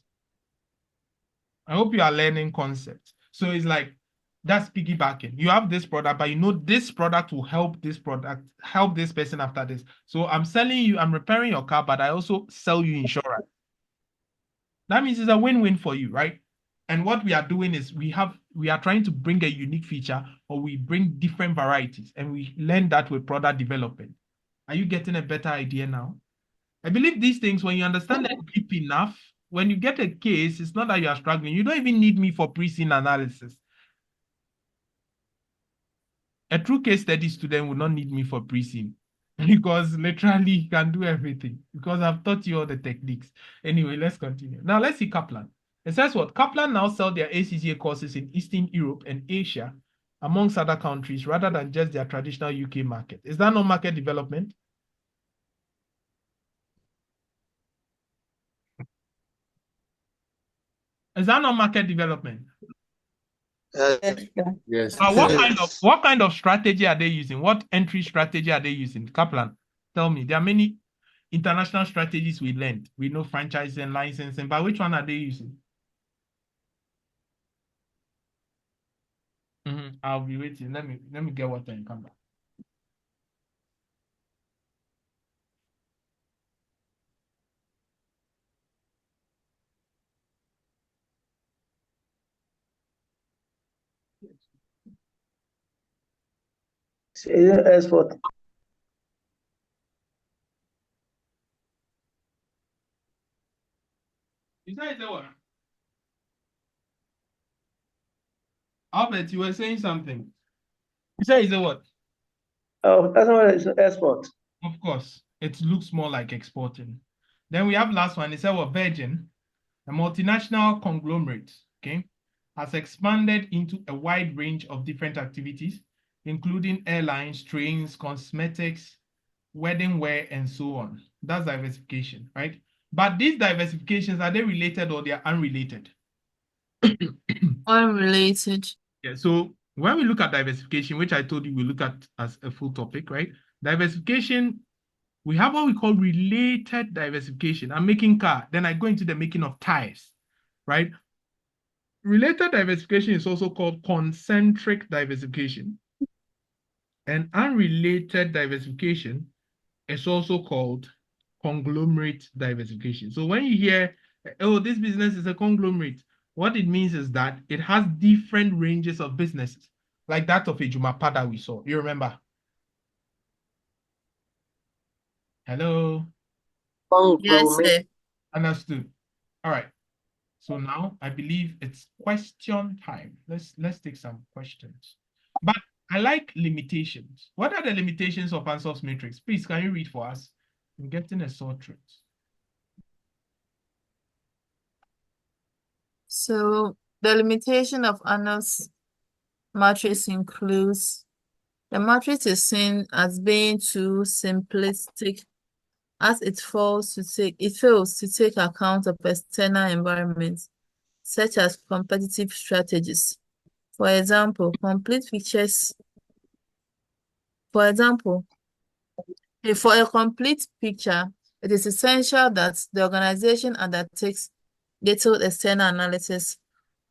I hope you are learning concepts. So it's like that's piggybacking. You have this product, but you know this product will help this product, help this person after this. So I'm selling you, I'm repairing your car, but I also sell you insurance. That means it's a win-win for you, right? And what we are doing is we are trying to bring a unique feature or we bring different varieties and we learn that with product development. Are you getting a better idea now? I believe these things, when you understand them deep enough, when you get a case, it's not that you are struggling. You don't even need me for pre-scene analysis. A true case study student will not need me for pre-scene because literally he can do everything because I've taught you all the techniques. Anyway, let's continue. Now let's see Kaplan. It says what? Kaplan now sell their ACCA courses in Eastern Europe and Asia, amongst other countries, rather than just their traditional UK market. Is that not market development? Is that not market development? Yes. What kind of strategy are they using? What entry strategy are they using? Kaplan, tell me. There are many international strategies we learned. We know franchising, licensing, but which one are they using? I'll be waiting. Let me get what and come back. Export. Is that what? Albert, you were saying something. You said is what? Oh, that's what it's export. Of course, it looks more like exporting. Then we have last one. It said what? Virgin, a multinational conglomerate, okay, has expanded into a wide range of different activities, including airlines, trains, cosmetics, wedding wear, and so on. That's diversification, right? But these diversifications, are they related or they are unrelated? Unrelated. Yeah, so when we look at diversification, which I told you we look at as a full topic, right? Diversification, we have what we call related diversification. I'm making car, then I go into the making of tires, right? Related diversification is also called concentric diversification. And unrelated diversification is also called conglomerate diversification. So when you hear, oh, this business is a conglomerate, what it means is that it has different ranges of businesses, like that of a Jumapada we saw. You remember? Hello? Yes, sir. Understood. All right. So now I believe it's question time. Let's take some questions. But I like limitations. What are the limitations of Ansoff's matrix? Please, can you read for us? I'm getting a sore throat. So the limitation of Arnold's matrix includes the matrix is seen as being too simplistic as it fails to take account of external environments such as competitive strategies. For example, for a complete picture, it is essential that the organization undertakes detailed external analysis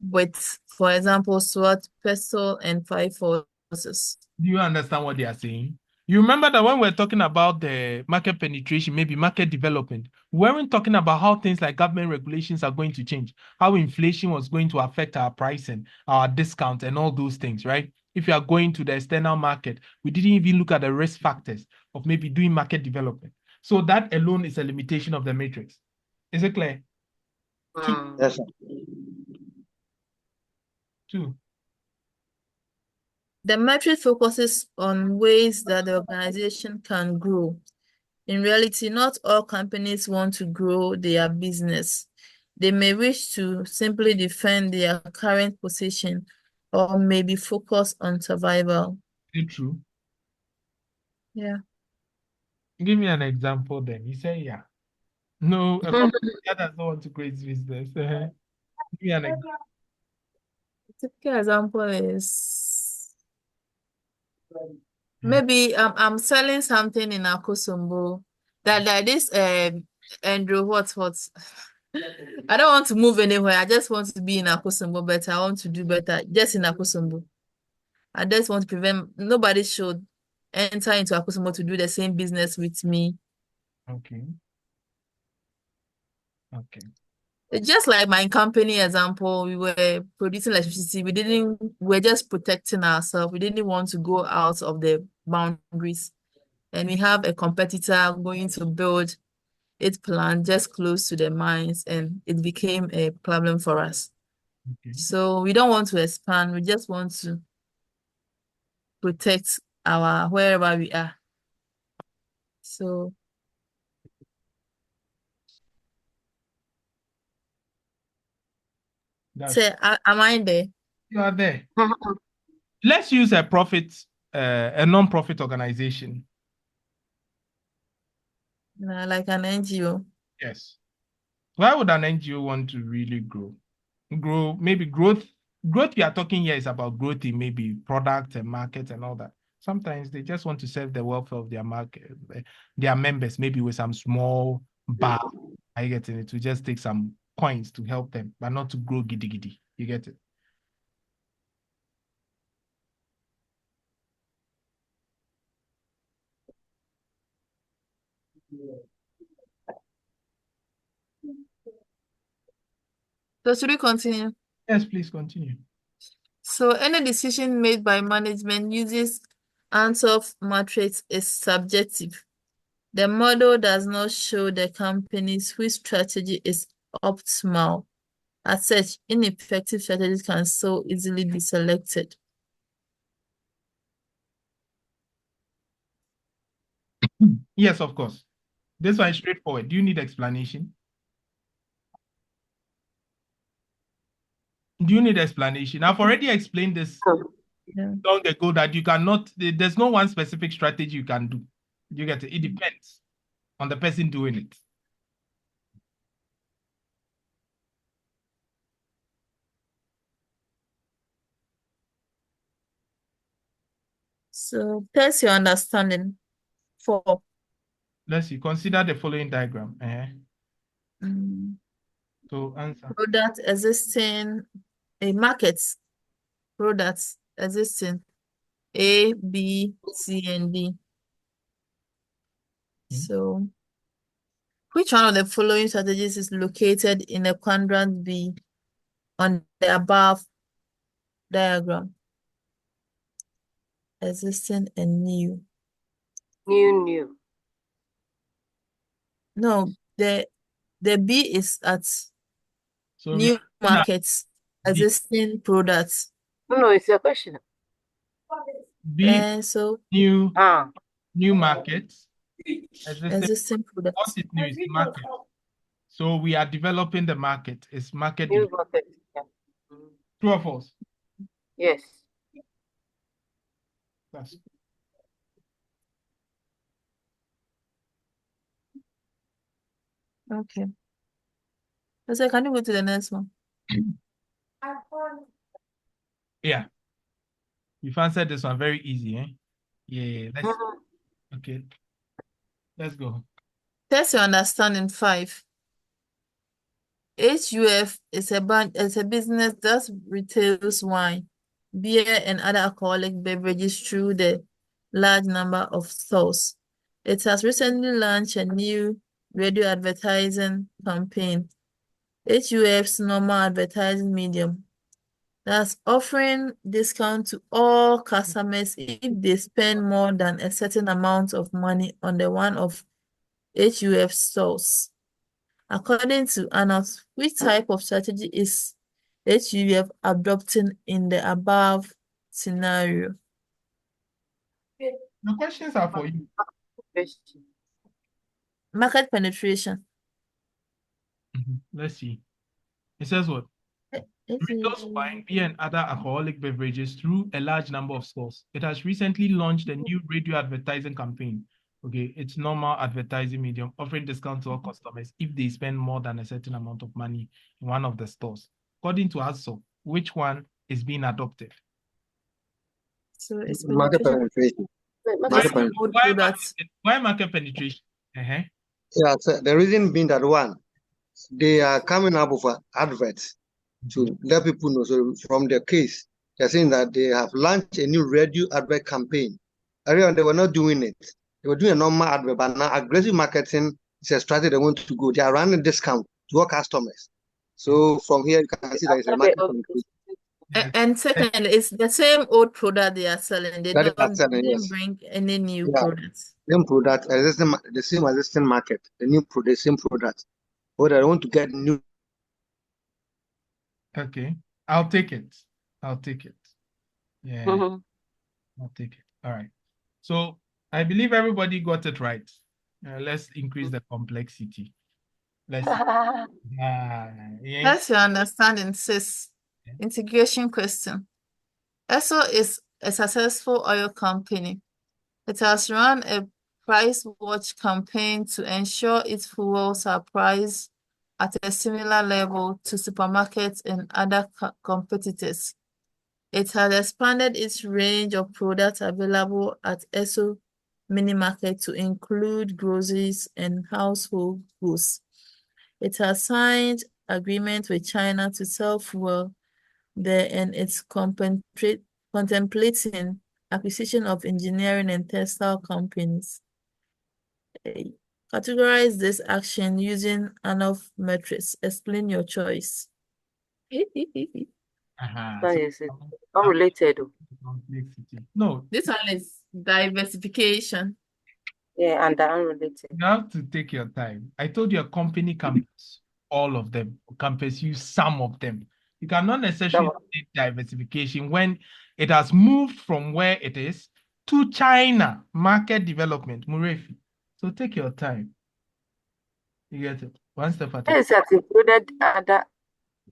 with, for example, SWOT, PESTLE, and 5 forces. Do you understand what they are saying? You remember that when we're talking about the market penetration, maybe market development, we weren't talking about how things like government regulations are going to change, how inflation was going to affect our pricing, our discount, and all those things, right? If you are going to the external market, we didn't even look at the risk factors of maybe doing market development. So that alone is a limitation of the matrix. Is it clear? Yes, sir. Two. The metric focuses on ways that the organization can grow. In reality, not all companies want to grow their business. They may wish to simply defend their current position or maybe focus on survival. Is it true? Yeah. Give me an example then. You say, yeah. No, a company that does not want to create business. Give me an example. A typical example is maybe I'm selling something in Akosombo that this Andrew what I don't want to move anywhere. I just want to be in Akosombo better. I want to do better just in Akosombo. I just want to prevent nobody should enter into Akosombo to do the same business with me. Okay. Okay. It's just like my company example, we were producing electricity. We're just protecting ourselves. We didn't want to go out of the boundaries. And we have a competitor going to build its plant just close to the mines, and it became a problem for us. Okay. So we don't want to expand. We just want to protect our wherever we are. So That's say, am I there? you are there. Let's use a non-profit organization. Like an NGO. Yes. Why would an NGO want to really grow? grow, maybe growth. Growth we are talking here is about growth in maybe product and market and all that. Sometimes they just want to serve the welfare of their market, their members, maybe with some small bar. I get it. To just take some coins to help them, but not to grow giddy giddy. You get it? So should we continue? Yes, please continue. So any decision made by management uses Ansoff matrix is subjective. The model does not show the companies whose strategy is optimal. As such, ineffective strategies can so easily be selected. Yes, of course. This one is straightforward. Do you need explanation? Do you need explanation? I've already explained this Yeah. long ago that you cannot, there's no one specific strategy you can do. You get it? It depends on the person doing it. So test your understanding. 4. Let's see. Consider the following diagram. Mm, So answer. Product existing, a market, products existing, A, B, C, and D. So which one of the following strategies is located in a quadrant B on the above diagram? Existing and new. New. No, the B is at So new we are markets, B. existing products. No, it's your question. B, And so new Ah, markets. existing What products. is new is market. So we are developing the market. It's market new development. market. Yeah. True or false? Yes. That's Okay. So can you go to the next one? yeah. You've answered this one very easy, eh? Yeah. Okay. Let's go. Test your understanding. 5. HUF is a business that retails wine, beer, and other alcoholic beverages through the large number of stores. It has recently launched a new radio advertising campaign, HUF's normal advertising medium, that's offering discount to all customers if they spend more than a certain amount of money on the one of HUF stores. According to Ansoff, which type of strategy is HUF adopting in the above scenario? The questions are for you. Question. Market penetration. Let's see. It says what? Retails wine, beer, and other alcoholic beverages through a large number of stores. It has recently launched a new radio advertising campaign. Okay, it's normal advertising medium, offering discount to all customers if they spend more than a certain amount of money in one of the stores. According to Ansoff, which one is being adopted? So it's Market penetration. penetration. Market Market Same penetration. old Why products. why market penetration? Yeah, so the reason being that one, they are coming up with adverts to let people know. So from their case, they're saying that they have launched a new radio advert campaign. Earlier they were not doing it. They were doing a normal advert, but now aggressive marketing is a strategy they want to go. They are running discount to all customers. So from here you can see that it's a market penetration Yes. And second, it's the same old product they are selling. They that they are selling. didn't Yes, bring any new yeah, products. same product, the same existing market, the same product. But I want to get new. Okay. I'll take it. I'll take it. Yeah, Mhm. I'll take it. All right. So I believe everybody got it right. Let's increase the complexity. Let's yes. That's your understanding, sis. Integration question. ESSO is a successful oil company. It has run a price watch campaign to ensure its fuels are priced at a similar level to supermarkets and other competitors. It has expanded its range of products available at Esso Mini Market to include groceries and household goods. It has signed agreement with China to sell fuel there, and it's contemplating acquisition of engineering and textile companies. Categorize this action using Ansoff metrics. Explain your choice. That is it. Unrelated. complexity. No, This one is diversification. Yeah, and unrelated. you have to take your time. I told you a company can pursue all of them, can pursue some of them. You cannot necessarily take diversification when it has moved from where it is to China, market development, Murefi. So take your time. You get it? One step at a time. Yes, it included other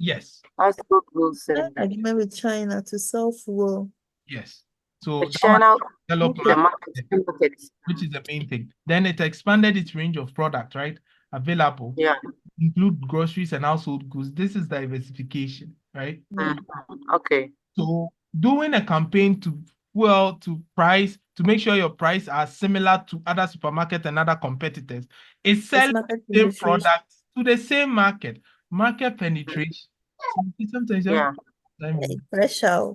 Yes, household goods and Agreement with China to sell fuel. yes. So the that China one developed the market, market. which is the main thing. Then it expanded its range of products, right? Available. Yeah. Include groceries and household goods. This is diversification, right? Okay. So doing a campaign to price to make sure your price are similar to other supermarkets and other competitors is selling market the same penetration. products to the same market. Market penetration. Sometimes Yeah. Pressure.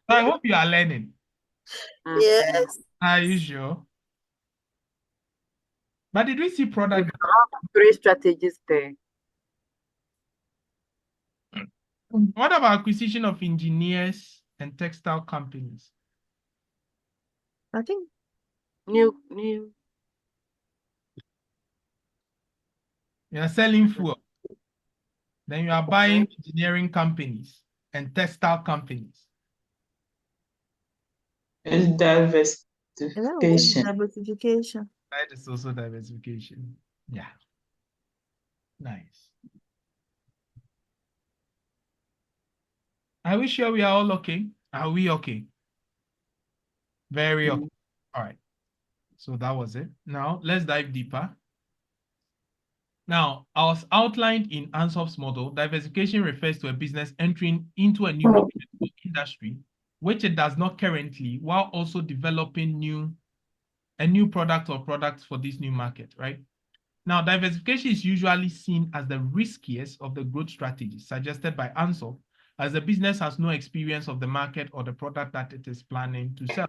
I hope you are learning. Yes. Are you sure? But did we see product? Three strategies there. What about acquisition of engineers and textile companies? I think New. You are selling fuel. Then you are buying engineering companies and textile companies. And diversification. diversification. That is also diversification. Yeah. Nice. Are we sure we are all okay? Are we okay? Very okay. All right. So that was it. Now let's dive deeper. Now, as outlined in Ansoff's model, diversification refers to a business entering into a new market or industry, which it does not currently, while also developing a new product or products for this new market, right? Now, diversification is usually seen as the riskiest of the growth strategies suggested by Ansoff, as the business has no experience of the market or the product that it is planning to sell.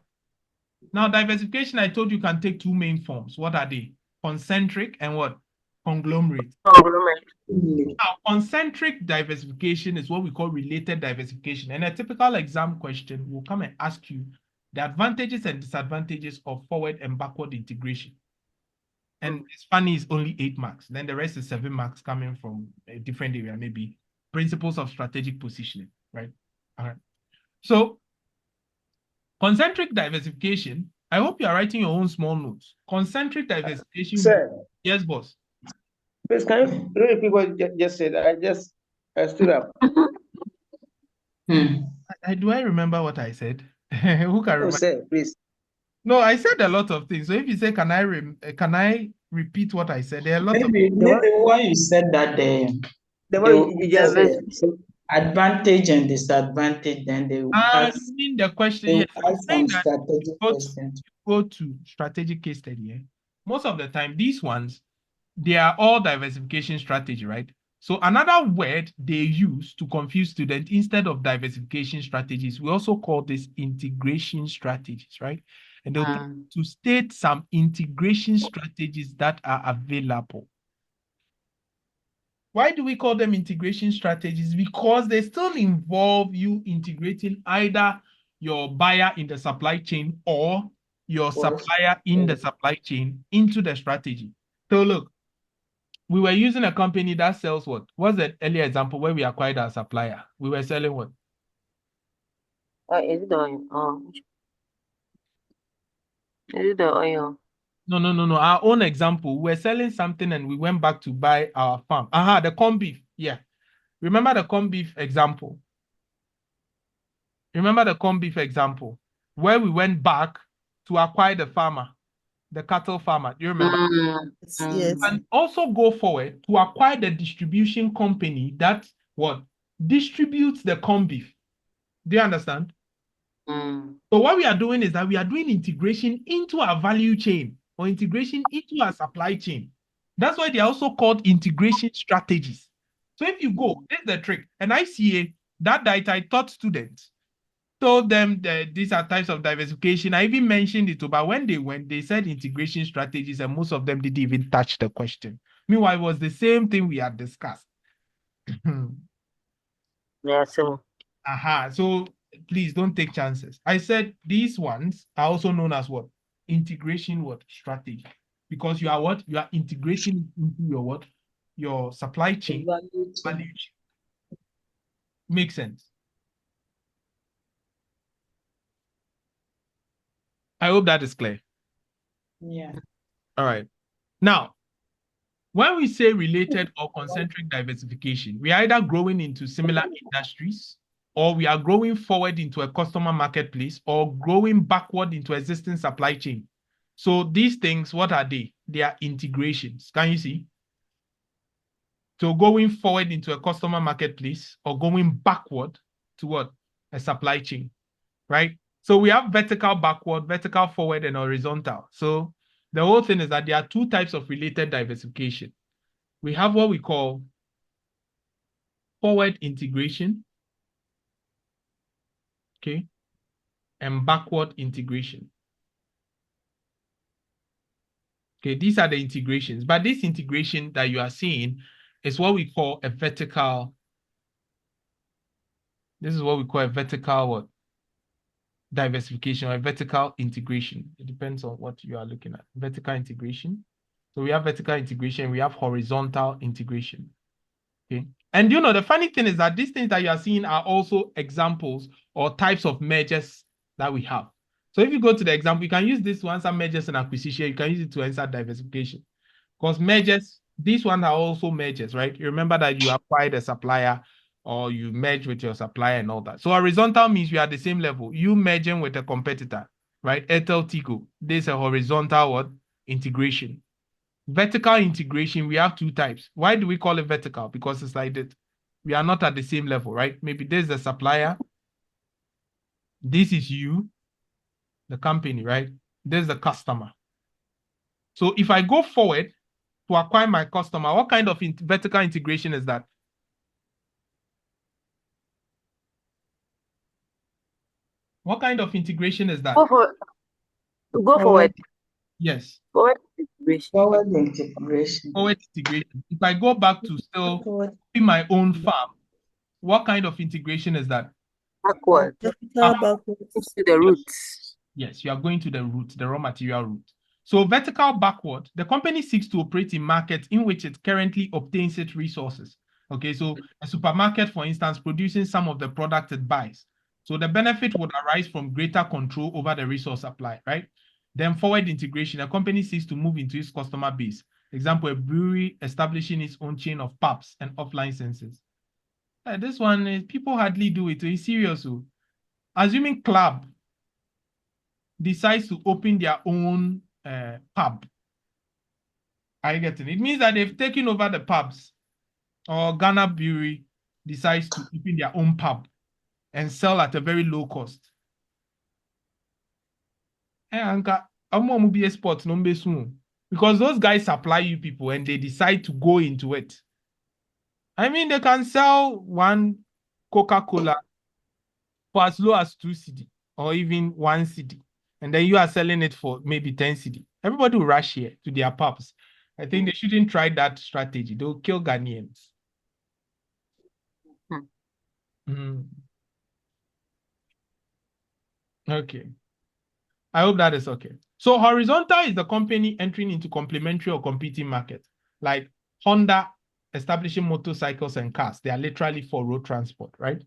Now, diversification, I told you, can take two main forms. What are they? Concentric and what? Conglomerate. Now, concentric diversification is what we call related diversification. And a typical exam question will come and ask you the advantages and disadvantages of forward and backward integration. And it's funny, it's only 8 marks. Then the rest is 7 marks coming from a different area, maybe principles of strategic positioning, right? All right. So concentric diversification, I hope you are writing your own small notes. Concentric diversification. Sir, Yes, boss. please can you repeat what you just said? I stood up. Do I remember what I said? Who can Oh, remember? sir, please. No, I said a lot of things. So if you say, can I repeat what I said? There are a lot of Maybe when you said that The one you just said. advantage and disadvantage, then they will ask, you mean the question? they Yes, will ask some saying that strategic go to, questions. go to strategic case study. Most of the time, these ones, they are all diversification strategy, right? So another word they use to confuse students instead of diversification strategies, we also call this integration strategies, right? And they'll to state some integration strategies that are available. Why do we call them integration strategies? Because they still involve you integrating either your buyer in the supply chain or your supplier in the supply chain into the strategy. So look, we were using a company that sells what? What's the earlier example where we acquired our supplier? We were selling what? Is it the oil? Is it the oil? No. Our own example, we're selling something and we went back to buy our farm. The corned beef. Yeah. Remember the corned beef example? Where we went back to acquire the farmer. the cattle farmer. Do you remember? Yes. And also go forward to acquire the distribution company that what distributes the corn beef. Do you understand? So what we are doing is that we are doing integration into our value chain or integration into our supply chain. That's why they are also called integration strategies. So if you go, this is the trick. And ICA, that I taught students, told them that these are types of diversification. I even mentioned it, but when they went, they said integration strategies, and most of them didn't even touch the question. Meanwhile, it was the same thing we had discussed. Yeah, so So please don't take chances. I said these ones are also known as what? Integration strategy. Because you are what? You are integrating into your what? Your supply chain. Value chain. Value chain. Makes sense. I hope that is clear. Yeah. All right. Now, when we say related or concentric diversification, we are either growing into similar industries, or we are growing forward into a customer marketplace, or growing backward into existing supply chain. So these things, what are they? They are integrations. Can you see? So going forward into a customer marketplace or going backward to what? A supply chain, right? So we have vertical backward, vertical forward, and horizontal. So the whole thing is that there are two types of related diversification. We have what we call forward integration, okay, and backward integration. Okay, these are the integrations, but this integration that you are seeing is what we call a vertical. This is what we call a vertical what? Diversification or a vertical integration. It depends on what you are looking at. Vertical integration. So we have vertical integration, we have horizontal integration. Okay. And you know, the funny thing is that these things that you are seeing are also examples or types of mergers that we have. So if you go to the example, you can use this to answer mergers and acquisition. You can use it to answer diversification. Because mergers, these ones are also mergers, right? You remember that you acquired a supplier or you merge with your supplier and all that. So horizontal means you are at the same level. You merging with a competitor, right? Airtel Tigo. This is a horizontal what? Integration. Vertical integration, we have two types. Why do we call it vertical? Because it's like that. We are not at the same level, right? Maybe this is the supplier. This is you, the company, right? This is the customer. So if I go forward to acquire my customer, what kind of vertical integration is that? What kind of integration is that? go for go forward. Yes, Forward integration. Forward integration. forward integration. If I go back to still Forward. in my own farm, what kind of integration is that? Backward. Vertical backwards. To the roots. Yes, you are going to the root, the raw material root. So vertical backward, the company seeks to operate in markets in which it currently obtains its resources. Okay, so a supermarket, for instance, producing some of the product it buys. So the benefit would arise from greater control over the resource supply, right? Then forward integration, a company seeks to move into its customer base. Example, a brewery establishing its own chain of pubs and off licenses. This one, people hardly do it. It's serious. Assuming club decides to open their own pub. Are you getting it? It means that they've taken over the pubs, or Ghana Brewery decides to open their own pub and sell at a very low cost. Because those guys supply you people and they decide to go into it. I mean, they can sell one Coca-Cola for as low as 2 cedi or even 1 cedi. And then you are selling it for maybe 10 cedi. Everybody will rush here to their pubs. I think they shouldn't try that strategy. They'll kill Ghanaians. Okay. I hope that is okay. So horizontal is the company entering into complementary or competing markets. Like Honda establishing motorcycles and cars. They are literally for road transport, right?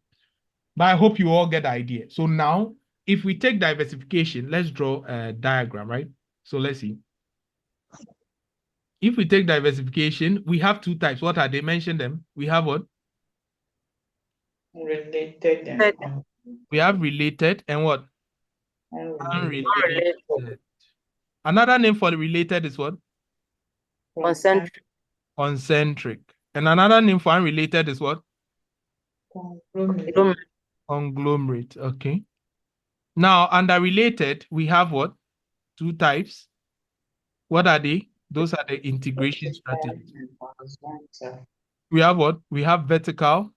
But I hope you all get the idea. So now, if we take diversification, let's draw a diagram, right? So let's see. If we take diversification, we have two types. What are they? Mention them. We have what? Related and We have related and what? unrelated. Unrelated. Another name for the related is what? Concentric. Concentric. And another name for unrelated is what? Conglomerate. Conglomerate. Okay. Now, under related, we have what? Two types. What are they? Those are the integration strategies. We have what? We have vertical.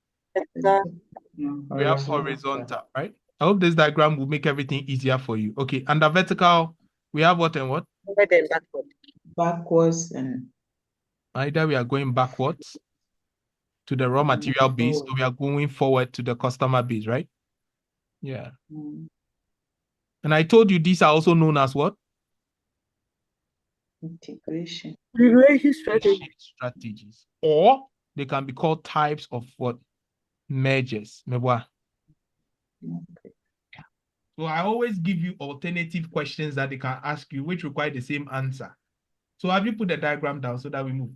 We have horizontal, right? I hope this diagram will make everything easier for you. Okay. Under vertical, we have what and what? Forward and backward. Backwards and Either we are going backwards to the raw material base, or we are going forward to the customer base, right? Yeah. And I told you these are also known as what? integration. Integration strategy. Strategies. Or they can be called types of what? Mergers. Mebwa. Okay. So I always give you alternative questions that they can ask you, which require the same answer. So have you put the diagram down so that we move?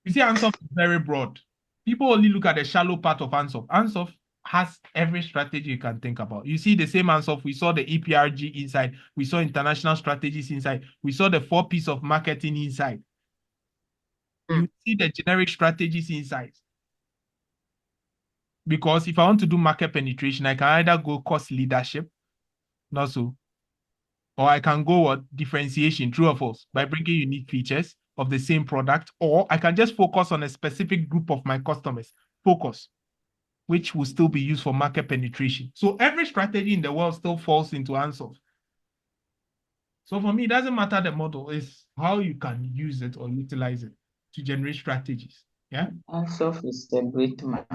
You see, Ansoff is very broad. People only look at the shallow part of Ansoff. Ansoff has every strategy you can think about. You see the same Ansoff. We saw the EPRG inside. We saw international strategies inside. We saw the 4 P's of marketing inside. You see the generic strategies inside. Because if I want to do market penetration, I can either go cost leadership, not so, or I can go what? Differentiation, true or false, by bringing unique features of the same product, or I can just focus on a specific group of my customers, focus, which will still be used for market penetration. So every strategy in the world still falls into Ansoff. So for me, it doesn't matter the model, it's how you can use it or utilize it to generate strategies. Yeah. Ansoff is a great man.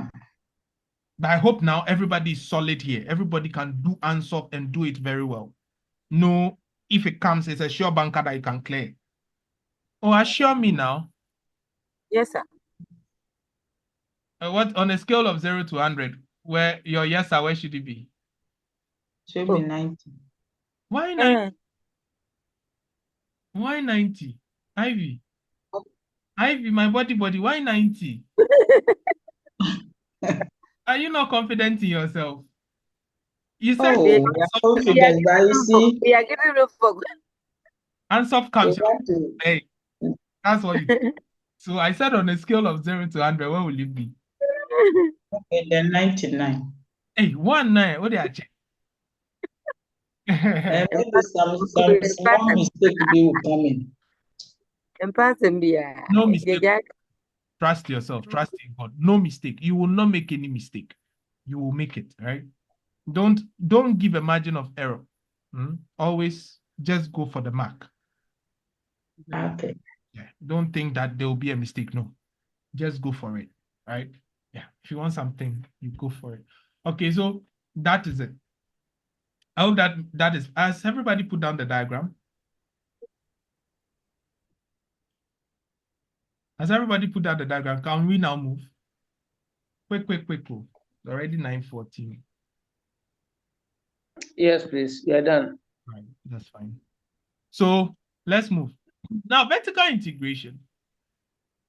But I hope now everybody is solid here. Everybody can do Ansoff and do it very well. No, if it comes, it's a sure banker that you can clear. Oh, assure me now. Yes, sir. What on a scale of 0 to 100, where your yes sir, where should it be? Should Oh. be 90. Why 90? Why 90? Ivy. Ivy, my body, why 90? Are you not confident in yourself? You said Oh, we are confident, but you see, we are giving room for Ansoff we comes. want to. Hey, that's what you. So I said on a scale of 0 to 100, where will it be? Okay, then 99. Hey, 19. What did I check? And maybe some small mistake will come in. No mistake. Trust yourself. Trust in God. No mistake. You will not make any mistake. You will make it, right? Don't give a margin of error. Always just go for the mark. Okay. Yeah. Don't think that there will be a mistake. No. Just go for it, right? Yeah. If you want something, you go for it. Okay, so that is it. I hope that is. Has everybody put down the diagram? Has everybody put down the diagram? Can we now move? Quick. It's already 9:14. Yes, please. We are done. Right, that's fine. So let's move. Now, vertical integration.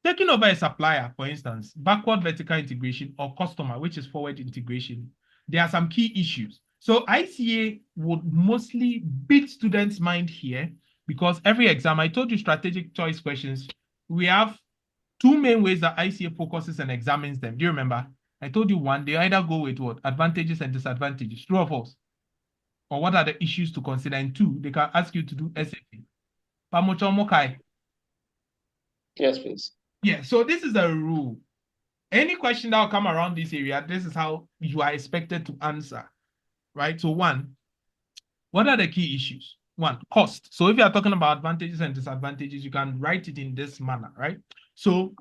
Taking over a supplier, for instance, backward vertical integration, or customer, which is forward integration, there are some key issues. So ICA would mostly beat students' mind here because every exam, I told you strategic choice questions, we have 2 main ways that ICA focuses and examines them. Do you remember? I told you one, they either go with what? Advantages and disadvantages, true or false? Or what are the issues to consider? And 2, they can ask you to do SAP. Yes, please. Yeah, so this is a rule. Any question that will come around this area, this is how you are expected to answer, right? So 1, what are the key issues? 1, cost. So if you are talking about advantages and disadvantages, you can write it in this manner, right? So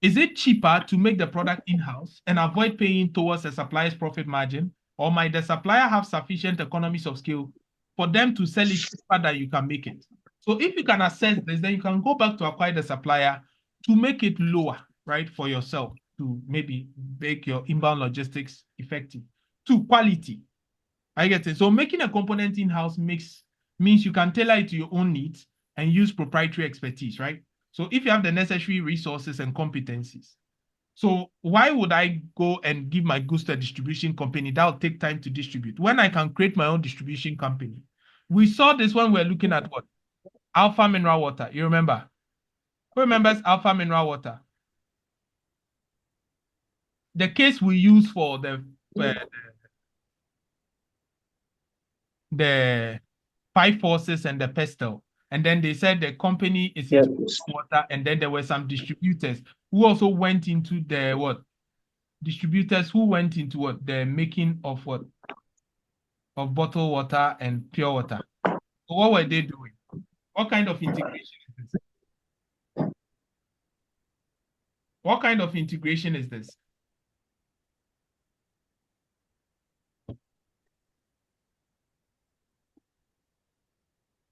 is it cheaper to make the product in-house and avoid paying towards a supplier's profit margin? Or might the supplier have sufficient economies of scale for them to sell it cheaper than you can make it? So if you can assess this, then you can go back to acquire the supplier to make it lower, right, for yourself to maybe make your inbound logistics effective. 2, quality. I get it. So making a component in-house means you can tailor it to your own needs and use proprietary expertise, right? So if you have the necessary resources and competencies. So why would I go and give my goods to a distribution company that will take time to distribute when I can create my own distribution company? We saw this when we're looking at what? Alpha mineral water. You remember? Who remembers Alpha mineral water? The case we use for the five forces and the pestle. And then they said the company is Yes, into please. water, and then there were some distributors who also went into the what? Distributors who went into what? The making of what? Of bottled water and pure water. So what were they doing? What kind of integration is this? What kind of integration is this?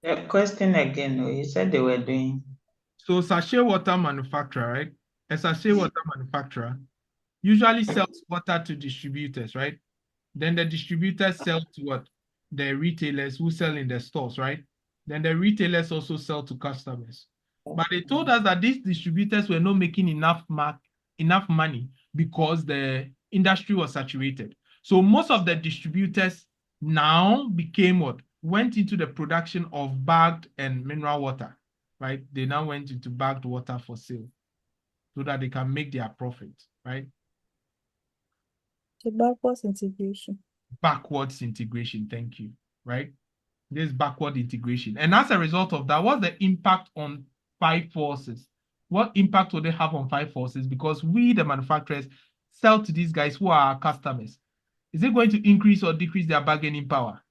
The question again, you said they were doing. So sachet water manufacturer, right? A sachet water manufacturer usually sells water to distributors, right? Then the distributors sell to what? The retailers who sell in the stores, right? Then the retailers also sell to customers. But they told us that these distributors were not making enough money because the industry was saturated. So most of the distributors now became what? Went into the production of bagged and mineral water, right? They now went into bagged water for sale so that they can make their profit, right? The backwards integration. Backwards integration, thank you, right? This backward integration. And as a result of that, what's the impact on five forces? What impact will they have on five forces? Because we, the manufacturers, sell to these guys who are our customers. Is it going to increase or decrease their bargaining power?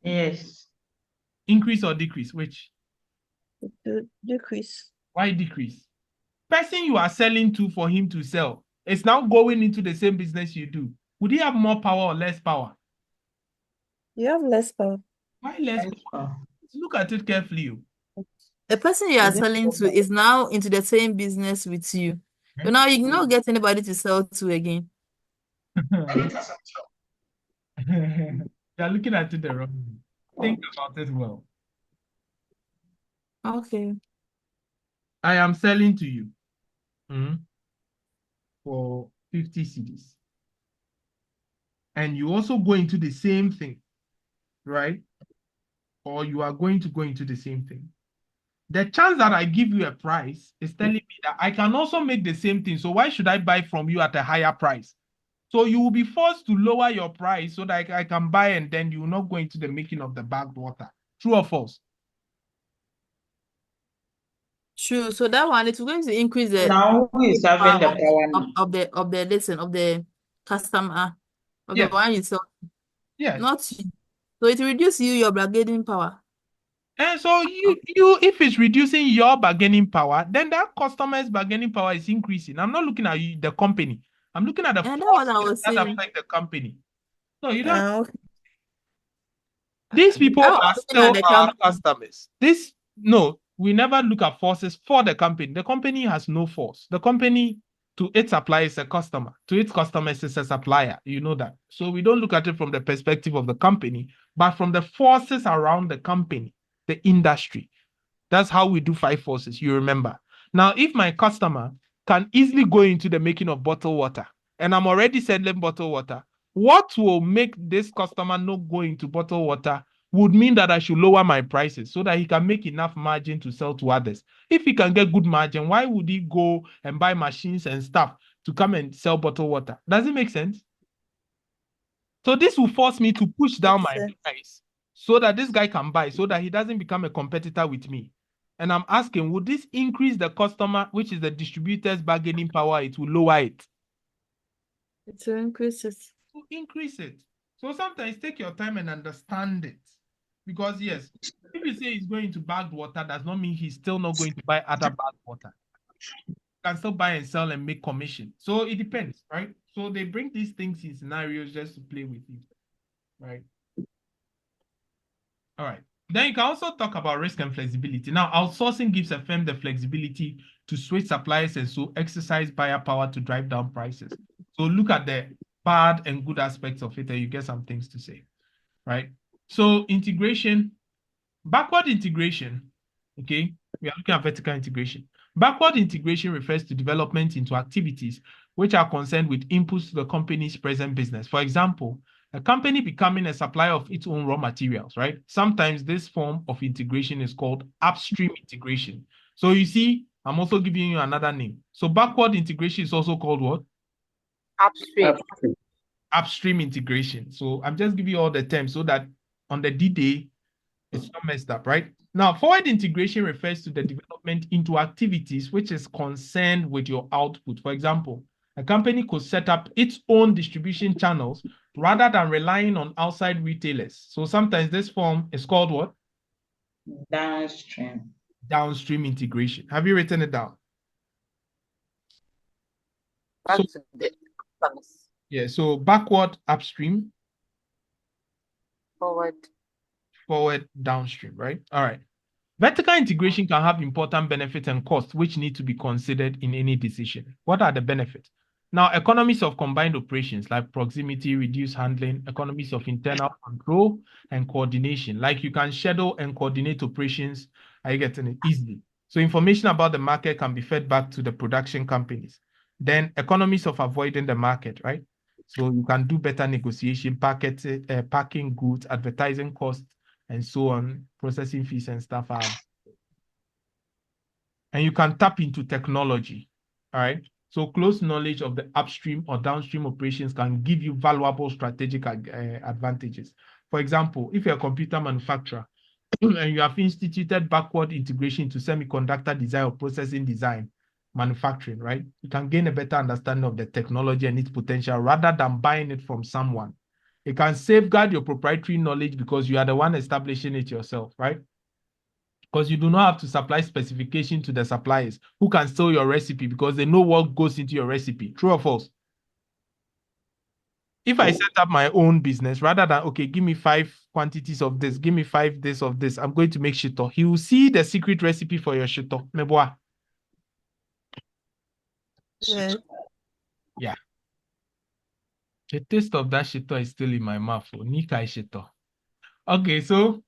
Yes. Increase or decrease? Which? Decrease. Why decrease? Person you are selling to for him to sell is now going into the same business you do. Would he have more power or less power? You have less power. Why less power? Look at it carefully. The person you are selling to is now into the same business with you. So now you cannot get anybody to sell to again. You're looking at it the wrong way. Think about it well. Okay. I am selling to you for 50 cedis. And you also go into the same thing, right? Or you are going to go into the same thing. The chance that I give you a price is telling me that I can also make the same thing. So why should I buy from you at a higher price? So you will be forced to lower your price so that I can buy, and then you will not go into the making of the bagged water. True or false? True. So that one it's going to increase the Now who is having the power now? of the customer of the Yes. one you sell, Yes. not you. So it reduces your bargaining power. And so you if it's reducing your bargaining power, then that customer's bargaining power is increasing. I'm not looking at you, the company. I'm looking at the And that's what I forces was that saying. affect the company. No, you don't. Okay. These people I was are looking at still the our company. customers. We never look at forces for the company. The company has no force. The company, to its supplier, is a customer. To its customers is a supplier. You know that. So we don't look at it from the perspective of the company, but from the forces around the company, the industry. That's how we do five forces, you remember. Now, if my customer can easily go into the making of bottled water, and I'm already selling bottled water, what will make this customer not go into bottled water would mean that I should lower my prices so that he can make enough margin to sell to others. If he can get good margin, why would he go and buy machines and stuff to come and sell bottled water? Does it make sense? So this will force me to push down my price so that this guy can buy, so that he doesn't become a competitor with me. And I'm asking, would this increase the customer, which is the distributor's bargaining power? It will lower it. It will increase it. To increase it. So sometimes take your time and understand it. Because yes, if you say he's going to bagged water, does not mean he's still not going to buy other bagged water. He can still buy and sell and make commission. So it depends, right? So they bring these things in scenarios just to play with you, right? All right. Then you can also talk about risk and flexibility. Now, outsourcing gives a firm the flexibility to switch suppliers and so exercise buyer power to drive down prices. So look at the bad and good aspects of it, and you get some things to say, right? So integration, backward integration, okay? We are looking at vertical integration. Backward integration refers to development into activities which are concerned with inputs to the company's present business. For example, A company becoming a supplier of its own raw materials, right? Sometimes this form of integration is called upstream integration. So you see, I'm also giving you another name. So backward integration is also called what? Upstream. Upstream integration. So I'm just giving you all the terms so that on the D-Day, it's not messed up, right? Now, forward integration refers to the development into activities which is concerned with your output. For example, a company could set up its own distribution channels rather than relying on outside retailers. So sometimes this form is called what? Downstream. Downstream integration. Have you written it down? Back So, to the customers. yeah, so backward upstream, forward downstream, right? All right. Vertical integration can have important benefits and costs which need to be considered in any decision. What are the benefits? Now, economies of combined operations like proximity, reduced handling, economies of internal control and coordination. Like you can schedule and coordinate operations, are you getting it easily? So information about the market can be fed back to the production companies. Then economies of avoiding the market, right? So you can do better negotiation, packing goods, advertising costs, and so on, processing fees and stuff. And you can tap into technology, all right? So close knowledge of the upstream or downstream operations can give you valuable strategic advantages. For example, if you're a computer manufacturer and you have instituted backward integration into semiconductor design or processing design, manufacturing, right? You can gain a better understanding of the technology and its potential rather than buying it from someone. It can safeguard your proprietary knowledge because you are the one establishing it yourself, right? Because you do not have to supply specification to the suppliers who can steal your recipe because they know what goes into your recipe. True or false? If I set up my own business, rather than, okay, give me 5 quantities of this, give me 5 this of this, I'm going to make shito. He will see the secret recipe for your shito. Meboa. Yes. Yeah. The taste of that shito is still in my mouth. Nika shito. Okay, so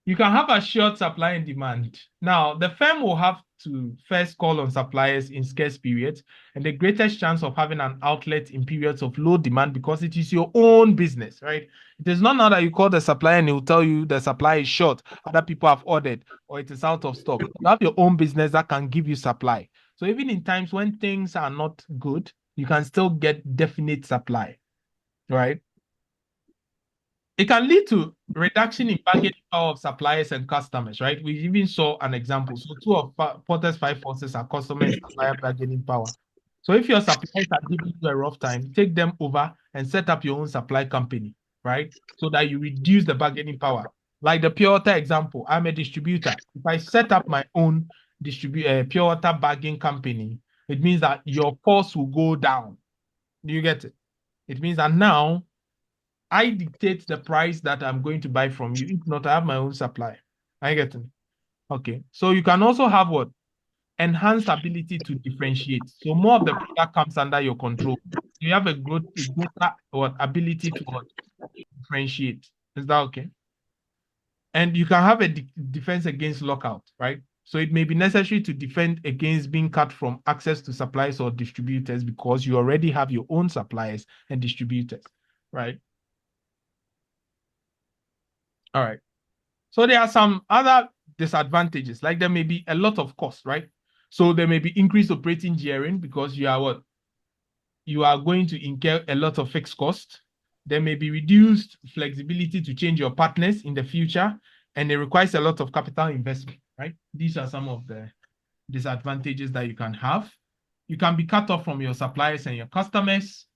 you can have a short supply and demand. Now, the firm will have to first call on suppliers in scarce periods and the greatest chance of having an outlet in periods of low demand because it is your own business, right? It is not now that you call the supplier and he will tell you the supply is short, other people have ordered, or it is out of stock. You have your own business that can give you supply. So even in times when things are not good, you can still get definite supply, right? It can lead to reduction in bargaining power of suppliers and customers, right? We even saw an example. So two of Porter's 5 forces are customer and supplier bargaining power. So if your suppliers are giving you a rough time, take them over and set up your own supply company, right? So that you reduce the bargaining power. Like the pure water example, I'm a distributor. If I set up my own pure water bagging company, it means that your costs will go down. Do you get it? It means that now I dictate the price that I'm going to buy from you. If not, I have my own supply. I get it. Okay. So you can also have what? Enhanced ability to differentiate. So more of the product comes under your control. You have a greater ability to what? Differentiate. Is that okay? And you can have a defense against lockout, right? So it may be necessary to defend against being cut from access to suppliers or distributors because you already have your own suppliers and distributors, right? All right. So there are some other disadvantages, like there may be a lot of cost, right? So there may be increased operating gearing because you are what? You are going to incur a lot of fixed cost. There may be reduced flexibility to change your partners in the future, and it requires a lot of capital investment, right? These are some of the disadvantages that you can have. You can be cut off from your suppliers and your customers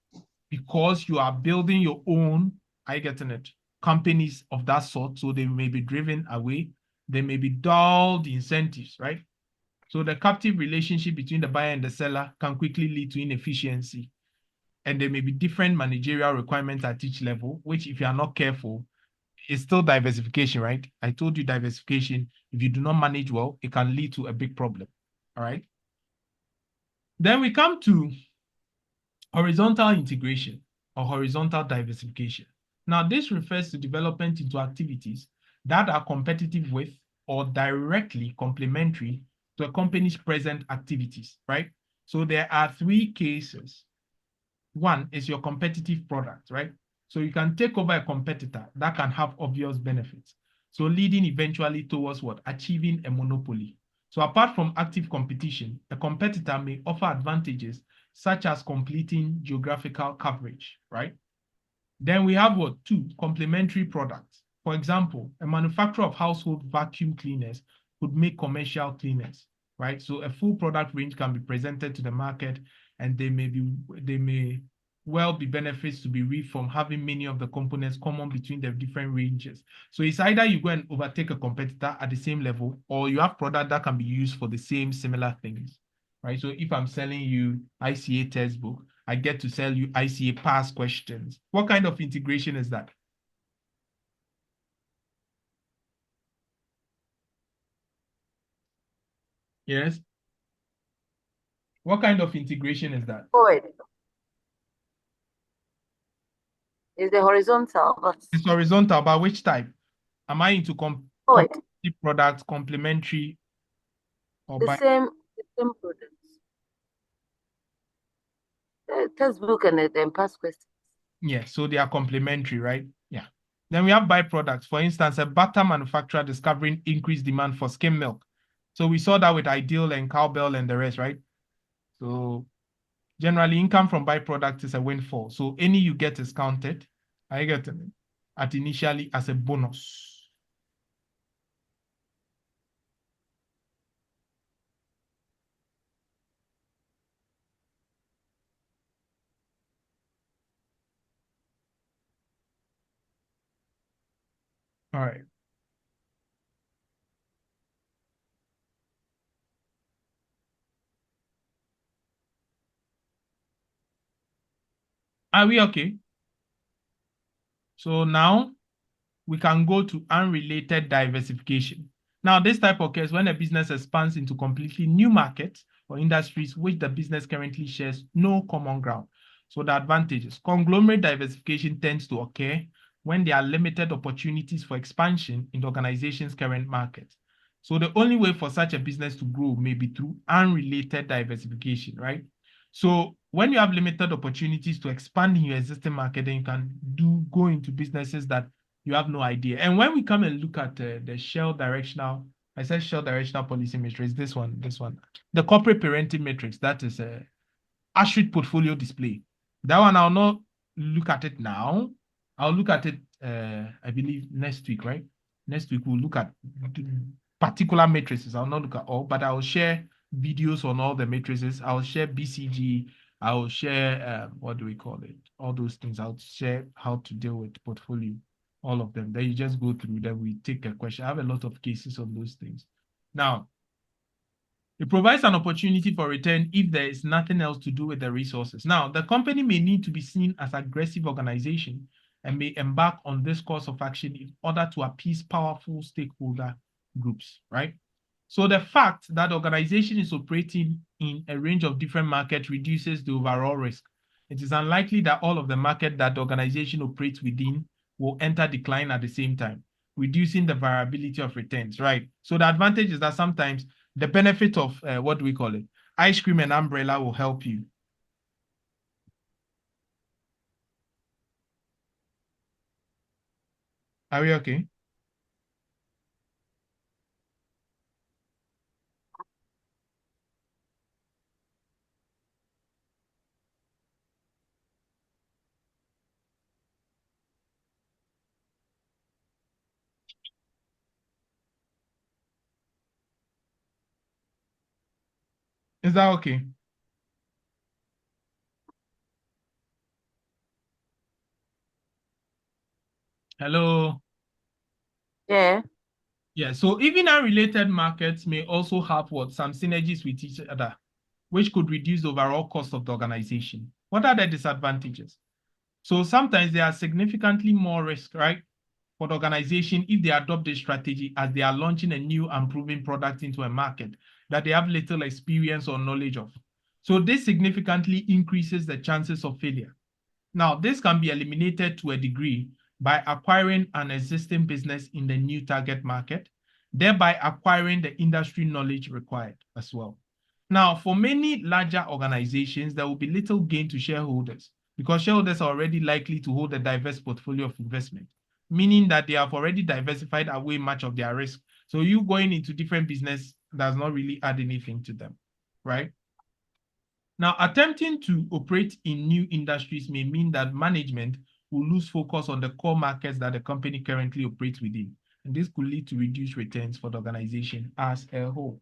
because you are building your own, are you getting it? Companies of that sort, so they may be driven away. They may be dulled incentives, right? So the captive relationship between the buyer and the seller can quickly lead to inefficiency. And there may be different managerial requirements at each level, which if you are not careful, is still diversification, right? I told you diversification, if you do not manage well, it can lead to a big problem, all right? Then we come to horizontal integration or horizontal diversification. Now, this refers to development into activities that are competitive with or directly complementary to a company's present activities, right? So there are 3 cases. One is your competitive product, right? So you can take over a competitor that can have obvious benefits. So leading eventually towards what? Achieving a monopoly. So apart from active competition, a competitor may offer advantages such as completing geographical coverage, right? Then we have what? 2, complementary products. For example, a manufacturer of household vacuum cleaners could make commercial cleaners, right? So a full product range can be presented to the market, and they may well be benefits to be reaped from having many of the components common between the different ranges. So it's either you go and overtake a competitor at the same level, or you have product that can be used for the same similar things, right? So if I'm selling you ICA textbook, I get to sell you ICA past questions. What kind of integration is that? Yes. What kind of integration is that? Forward. Is the horizontal, but It's horizontal, but which type? Am I into forward. competitive products, complementary, or by? The same products. Textbook and then past questions. Yeah, so they are complementary, right? Yeah. Then we have byproducts. For instance, a butter manufacturer discovering increased demand for skim milk. So we saw that with Ideal and Cowbell and the rest, right? So generally, income from byproducts is a windfall. So any you get is counted. I get it at initially as a bonus. All right. Are we okay? So now we can go to unrelated diversification. Now, this type occurs when a business expands into completely new markets or industries which the business currently shares no common ground. So the advantages, conglomerate diversification tends to occur when there are limited opportunities for expansion in the organization's current market. So the only way for such a business to grow may be through unrelated diversification, right? So when you have limited opportunities to expand in your existing market, then you can go into businesses that you have no idea. And when we come and look at the shell directional, I said shell directional policy matrix, this one, the corporate parenting matrix, that is a Ashrid portfolio display. That one, I'll not look at it now. I'll look at it, I believe, next week, right? Next week, we'll look at particular matrices. I'll not look at all, but I'll share videos on all the matrices. I'll share BCG. I'll share, what do we call it? All those things. I'll share how to deal with portfolio, all of them. Then you just go through, then we take a question. I have a lot of cases on those things. Now, it provides an opportunity for return if there is nothing else to do with the resources. Now, the company may need to be seen as an aggressive organization and may embark on this course of action in order to appease powerful stakeholder groups, right? So the fact that the organization is operating in a range of different markets reduces the overall risk. It is unlikely that all of the market that the organization operates within will enter decline at the same time, reducing the variability of returns, right? So the advantage is that sometimes the benefit of, what do we call it? Ice cream and umbrella will help you. Are we okay? Is that okay? Hello? Yeah. Yeah, so even unrelated markets may also have what? Some synergies with each other, which could reduce the overall cost of the organization. What are the disadvantages? So sometimes there are significantly more risk, right, for the organization if they adopt this strategy as they are launching a new and proven product into a market that they have little experience or knowledge of. So this significantly increases the chances of failure. Now, this can be eliminated to a degree by acquiring an existing business in the new target market, thereby acquiring the industry knowledge required as well. Now, for many larger organizations, there will be little gain to shareholders because shareholders are already likely to hold a diverse portfolio of investment, meaning that they have already diversified away much of their risk. So you going into different business does not really add anything to them, right? Now, attempting to operate in new industries may mean that management will lose focus on the core markets that the company currently operates within, and this could lead to reduced returns for the organization as a whole.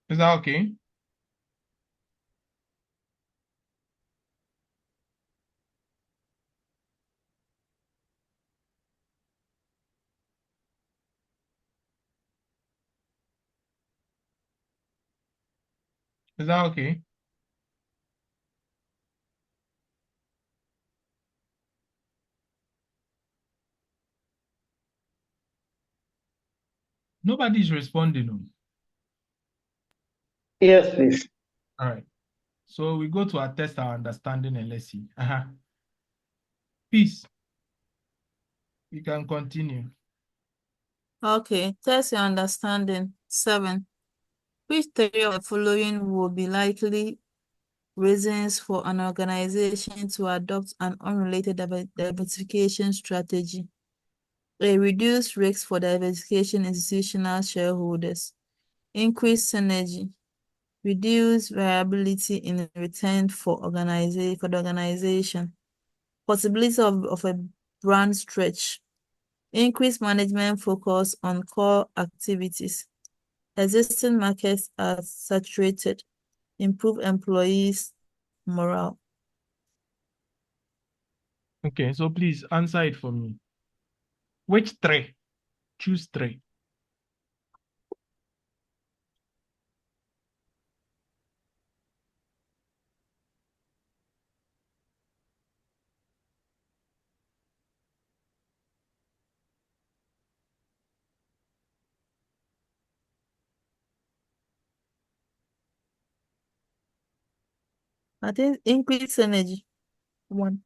Is that okay? Is that okay? Nobody's responding. Yes, please. All right. So we go to test our understanding and let's see. Peace. You can continue. Okay, test your understanding. 7. Which three of the following will be likely reasons for an organization to adopt an unrelated diversification strategy? A. Reduce risks for diversification institutional shareholders. Increase synergy. Reduce variability in return for the organization. Possibility of a brand stretch. Increase management focus on core activities. Existing markets are saturated. Improve employees' morale. Okay, so please answer it for me. Which three? Choose three. I think increase synergy. 1.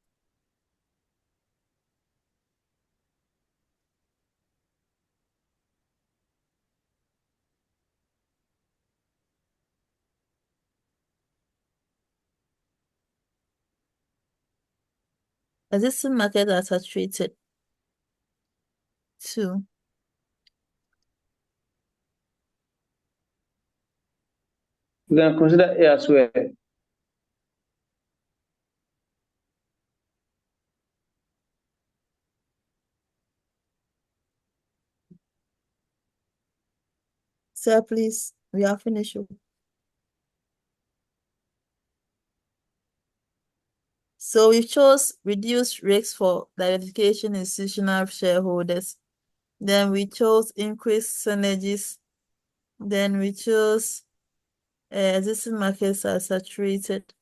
Existing markets are saturated. 2. You can consider A as well. Sir, please, we are finished. So we chose reduce risks for diversification institutional shareholders. Then we chose increased synergies. Then we chose existing markets are saturated.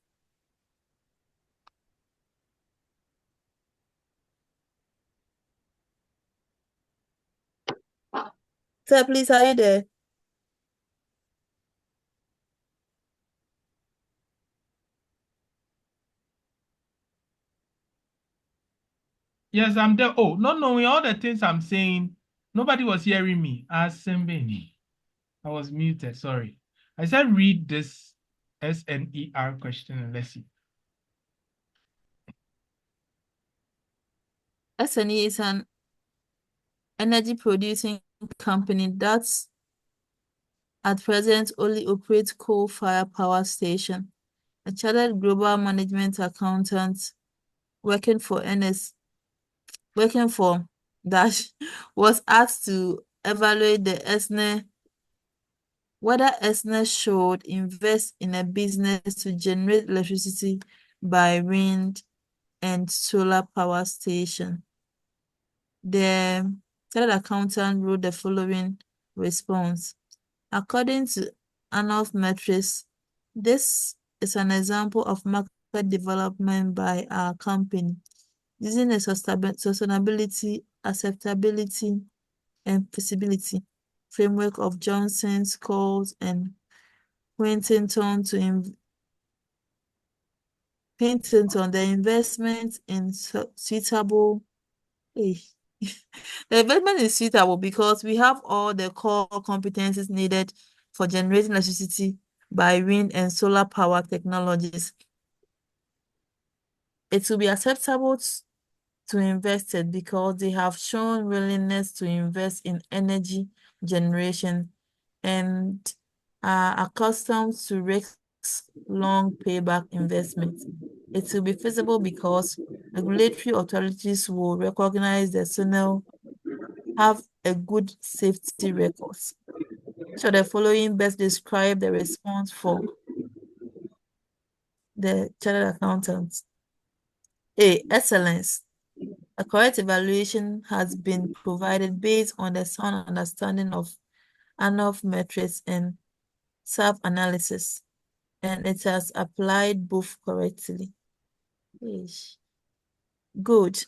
Sir, please, are you there? Yes, I'm there. Oh, not knowing all the things I'm saying, nobody was hearing me. I was muted, sorry. I said read this SNER question and let's see. SNE is an energy producing company that's at present only operates coal-fired power station. A chartered global management accountant working for Dash was asked to evaluate the whether ESNE should invest in a business to generate electricity by wind and solar power station. The chartered accountant wrote the following response. According to Ansoff metrics, this is an example of market development by our company using a sustainability, acceptability, and feasibility framework of Johnson's, Coles, and Huntington the investment in suitable The investment is suitable because we have all the core competencies needed for generating electricity by wind and solar power technologies. It will be acceptable to investors because they have shown willingness to invest in energy generation and are accustomed to long payback investments. It will be feasible because regulatory authorities will recognize the signal have a good safety records. So the following best describe the response for the chartered accountants. A. Excellence. A correct evaluation has been provided based on the sound understanding of Ansoff metrics and self-analysis, and it has applied both correctly. Good.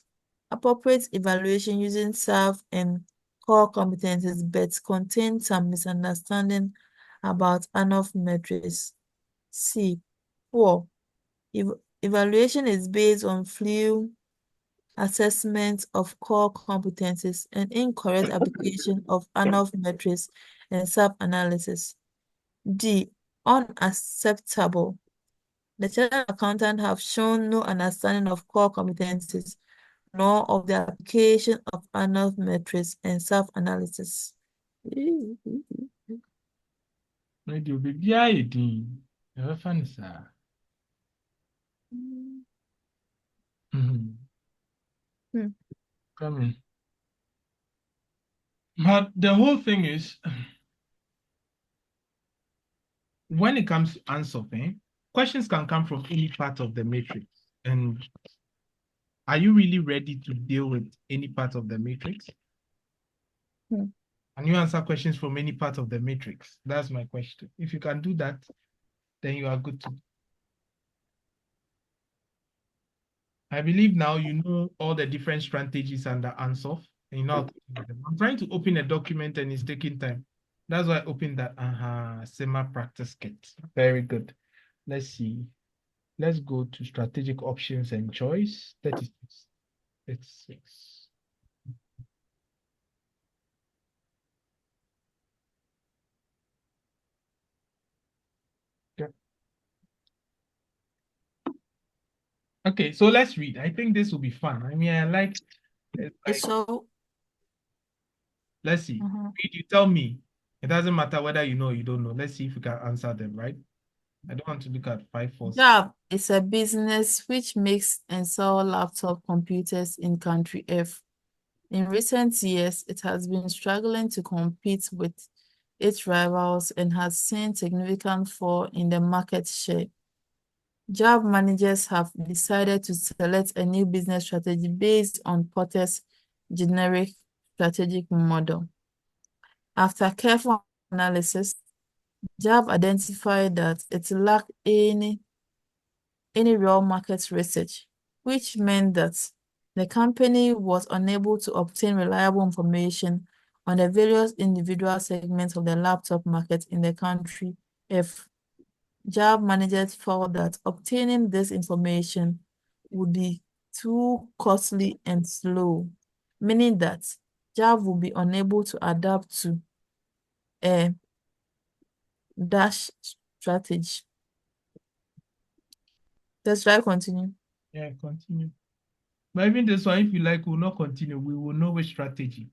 Appropriate evaluation using self and core competencies but contains some misunderstanding about Ansoff metrics. C. Poor. Evaluation is based on few assessment of core competencies and incorrect application of Ansoff metrics and self-analysis. D. Unacceptable. The chartered accountant have shown no understanding of core competencies nor of the application of Ansoff metrics and self-analysis. Radio baby, I did. Never funny, sir. Come in. But the whole thing is, when it comes to Ansoff, questions can come from any part of the matrix. And are you really ready to deal with any part of the matrix? Can you answer questions from any part of the matrix? That's my question. If you can do that, then you are good to. I believe now you know all the different strategies under Ansoff. And you know how to deal with them. I'm trying to open a document and it's taking time. That's why I opened that SEMA practice kit. Very good. Let's see. Let's go to strategic options and choice. 36. 36. Okay, so let's read. I think this will be fun. I mean, I like So let's see. Read, you tell me. It doesn't matter whether you know or you don't know. Let's see if we can answer them, right? I don't want to look at 5, 4, 6. Job is a business which makes and sells laptop computers in country F. In recent years, it has been struggling to compete with its rivals and has seen significant fall in the market share. Job managers have decided to select a new business strategy based on Porter's generic strategic model. After careful analysis, Job identified that it lacked any real market research, which meant that the company was unable to obtain reliable information on the various individual segments of the laptop market in the country F. Job managers felt that obtaining this information would be too costly and slow, meaning that Job would be unable to adapt to a dash strategy. Let's try continue. Yeah, continue. But even this one, if you like, we'll not continue. We will know which strategy.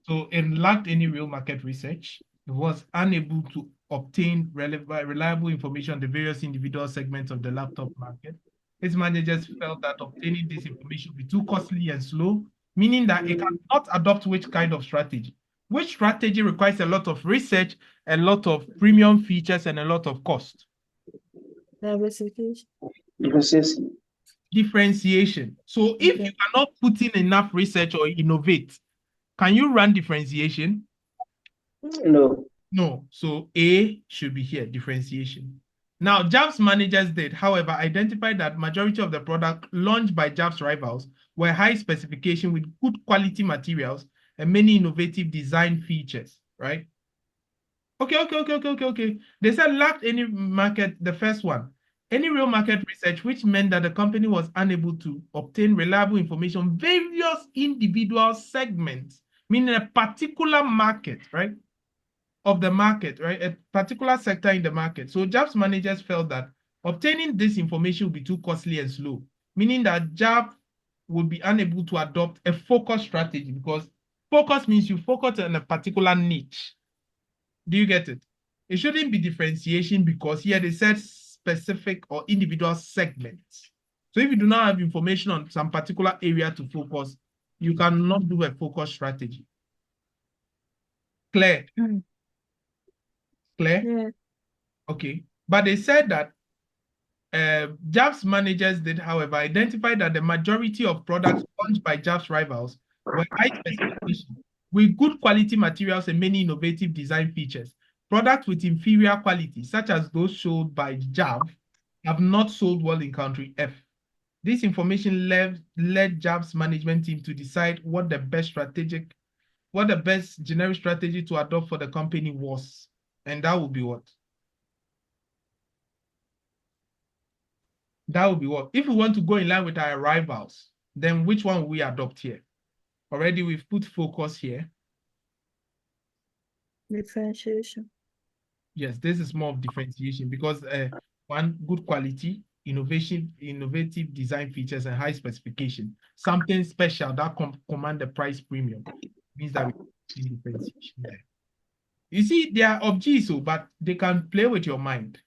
So it lacked any real market research. It was unable to obtain reliable information on the various individual segments of the laptop market. Its managers felt that obtaining this information would be too costly and slow, meaning that it cannot adopt which kind of strategy. Which strategy requires a lot of research, a lot of premium features, and a lot of cost? Diversification. Differentiation. So if you cannot put in enough research or innovate, can you run differentiation? No. No. So A should be here, differentiation. Now, Jobs managers did, however, identify that majority of the product launched by Jobs rivals were high specification with good quality materials and many innovative design features, right? Okay. They said lacked any market, the first one. Any real market research, which meant that the company was unable to obtain reliable information on various individual segments, meaning a particular market, right? Of the market, right? A particular sector in the market. So JAB's managers felt that obtaining this information would be too costly and slow, meaning that JAB would be unable to adopt a focus strategy, because focus means you focus on a particular niche. Do you get it? It shouldn't be differentiation, because here they said specific or individual segments. So if you do not have information on some particular area to focus, you cannot do a focus strategy. Clear? Clear? Yeah. Okay. But they said that JAB's managers did, however, identify that the majority of products launched by JAB's rivals were high specification, with good quality materials and many innovative design features. Products with inferior quality, such as those sold by JAB, have not sold well in country F. This information led JAB's management team to decide what the best generic strategy to adopt for the company was. And that would be what? That would be what? If we want to go in line with our rivals, then which one will we adopt here? Already we've put focus here. Differentiation. Yes, this is more of differentiation, because one, good quality, innovative design features, and high specification. Something special that command the price premium means that we see differentiation there. You see, they are objects, but they can play with your mind.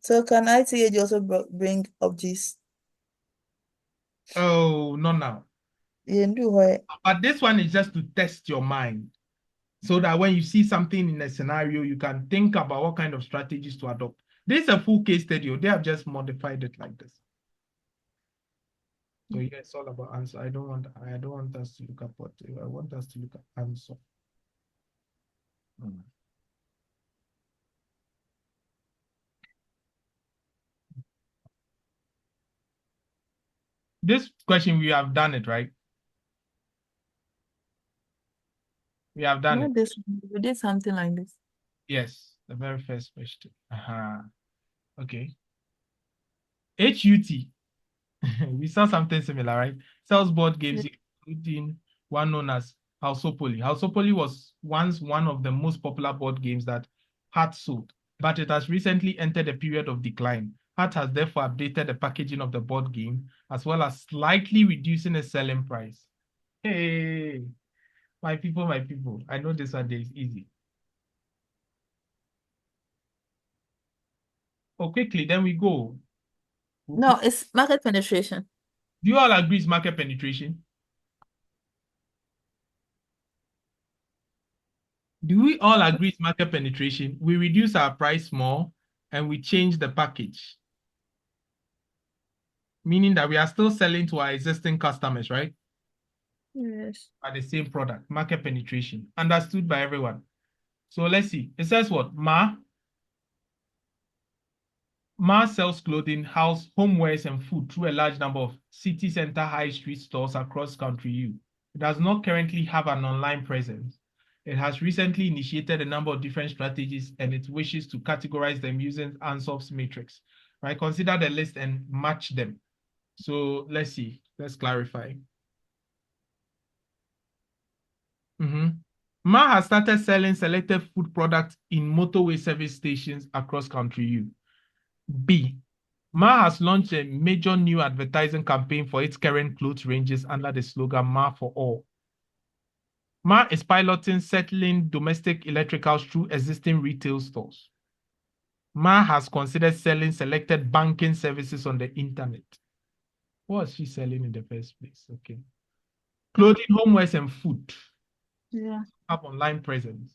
So can ITH also bring objects? Oh, not now. You do what? But this one is just to test your mind, so that when you see something in a scenario, you can think about what kind of strategies to adopt. This is a full case study. They have just modified it like this. So yeah, it's all about answer. I don't want us to look at what I want us to look at answer. This question, we have done it, right? We have done Not it. this one. We did something like this. Yes, the very first question. Okay. HUT. We saw something similar, right? Sells board games, including one known as Houseopoly. Houseopoly was once one of the most popular board games that Hut sold, but it has recently entered a period of decline. Hut has therefore updated the packaging of the board game, as well as slightly reducing the selling price. Hey, my people, I know this one is easy. Oh, quickly, then we go. No, it's market penetration. Do you all agree it's market penetration? Do we all agree it's market penetration? We reduce our price more and we change the package, meaning that we are still selling to our existing customers, right? Yes. At the same product, market penetration, understood by everyone. So let's see. It says what? Ma sells clothing, house, homewares, and food through a large number of city center high street stores across country U. It does not currently have an online presence. It has recently initiated a number of different strategies, and it wishes to categorize them using Ansoff's matrix. Right? Consider the list and match them. So let's see. Let's clarify. Ma has started selling selected food products in motorway service stations across country U. B. Ma has launched a major new advertising campaign for its current clothes ranges under the slogan Ma for All. Ma is piloting settling domestic electricals through existing retail stores. Ma has considered selling selected banking services on the internet. What was she selling in the first place? Okay. Clothing, homewares, and food. Yeah. Have online presence.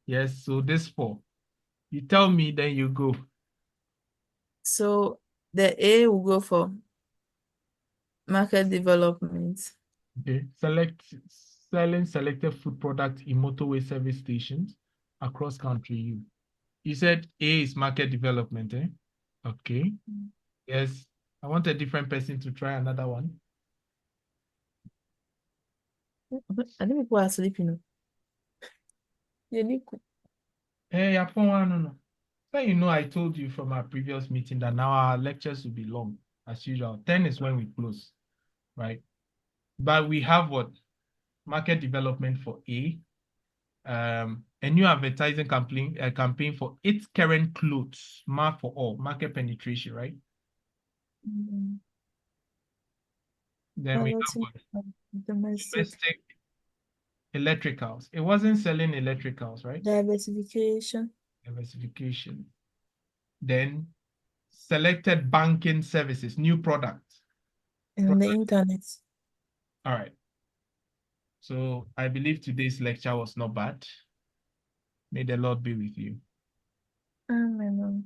Yes, so this 4. You tell me, then you go. So the A will go for market development. Okay. Selling selected food products in motorway service stations across country U. You said A is market development, eh? Okay. Yes. I want a different person to try another one. I think people are sleeping. You need Hey, no. So you know, I told you from our previous meeting that now our lectures will be long, as usual. 10 is when we close, right? But we have what? Market development for A. A new advertising campaign for its current clothes, mark for all, market penetration, right? Mhm. Then we have Piloting what? of domestic Domestic electricals. It wasn't selling electricals, right? diversification Diversification. Then selected banking services, new products. in the internet. All right. So I believe today's lecture was not bad. May the Lord be with you. Amen.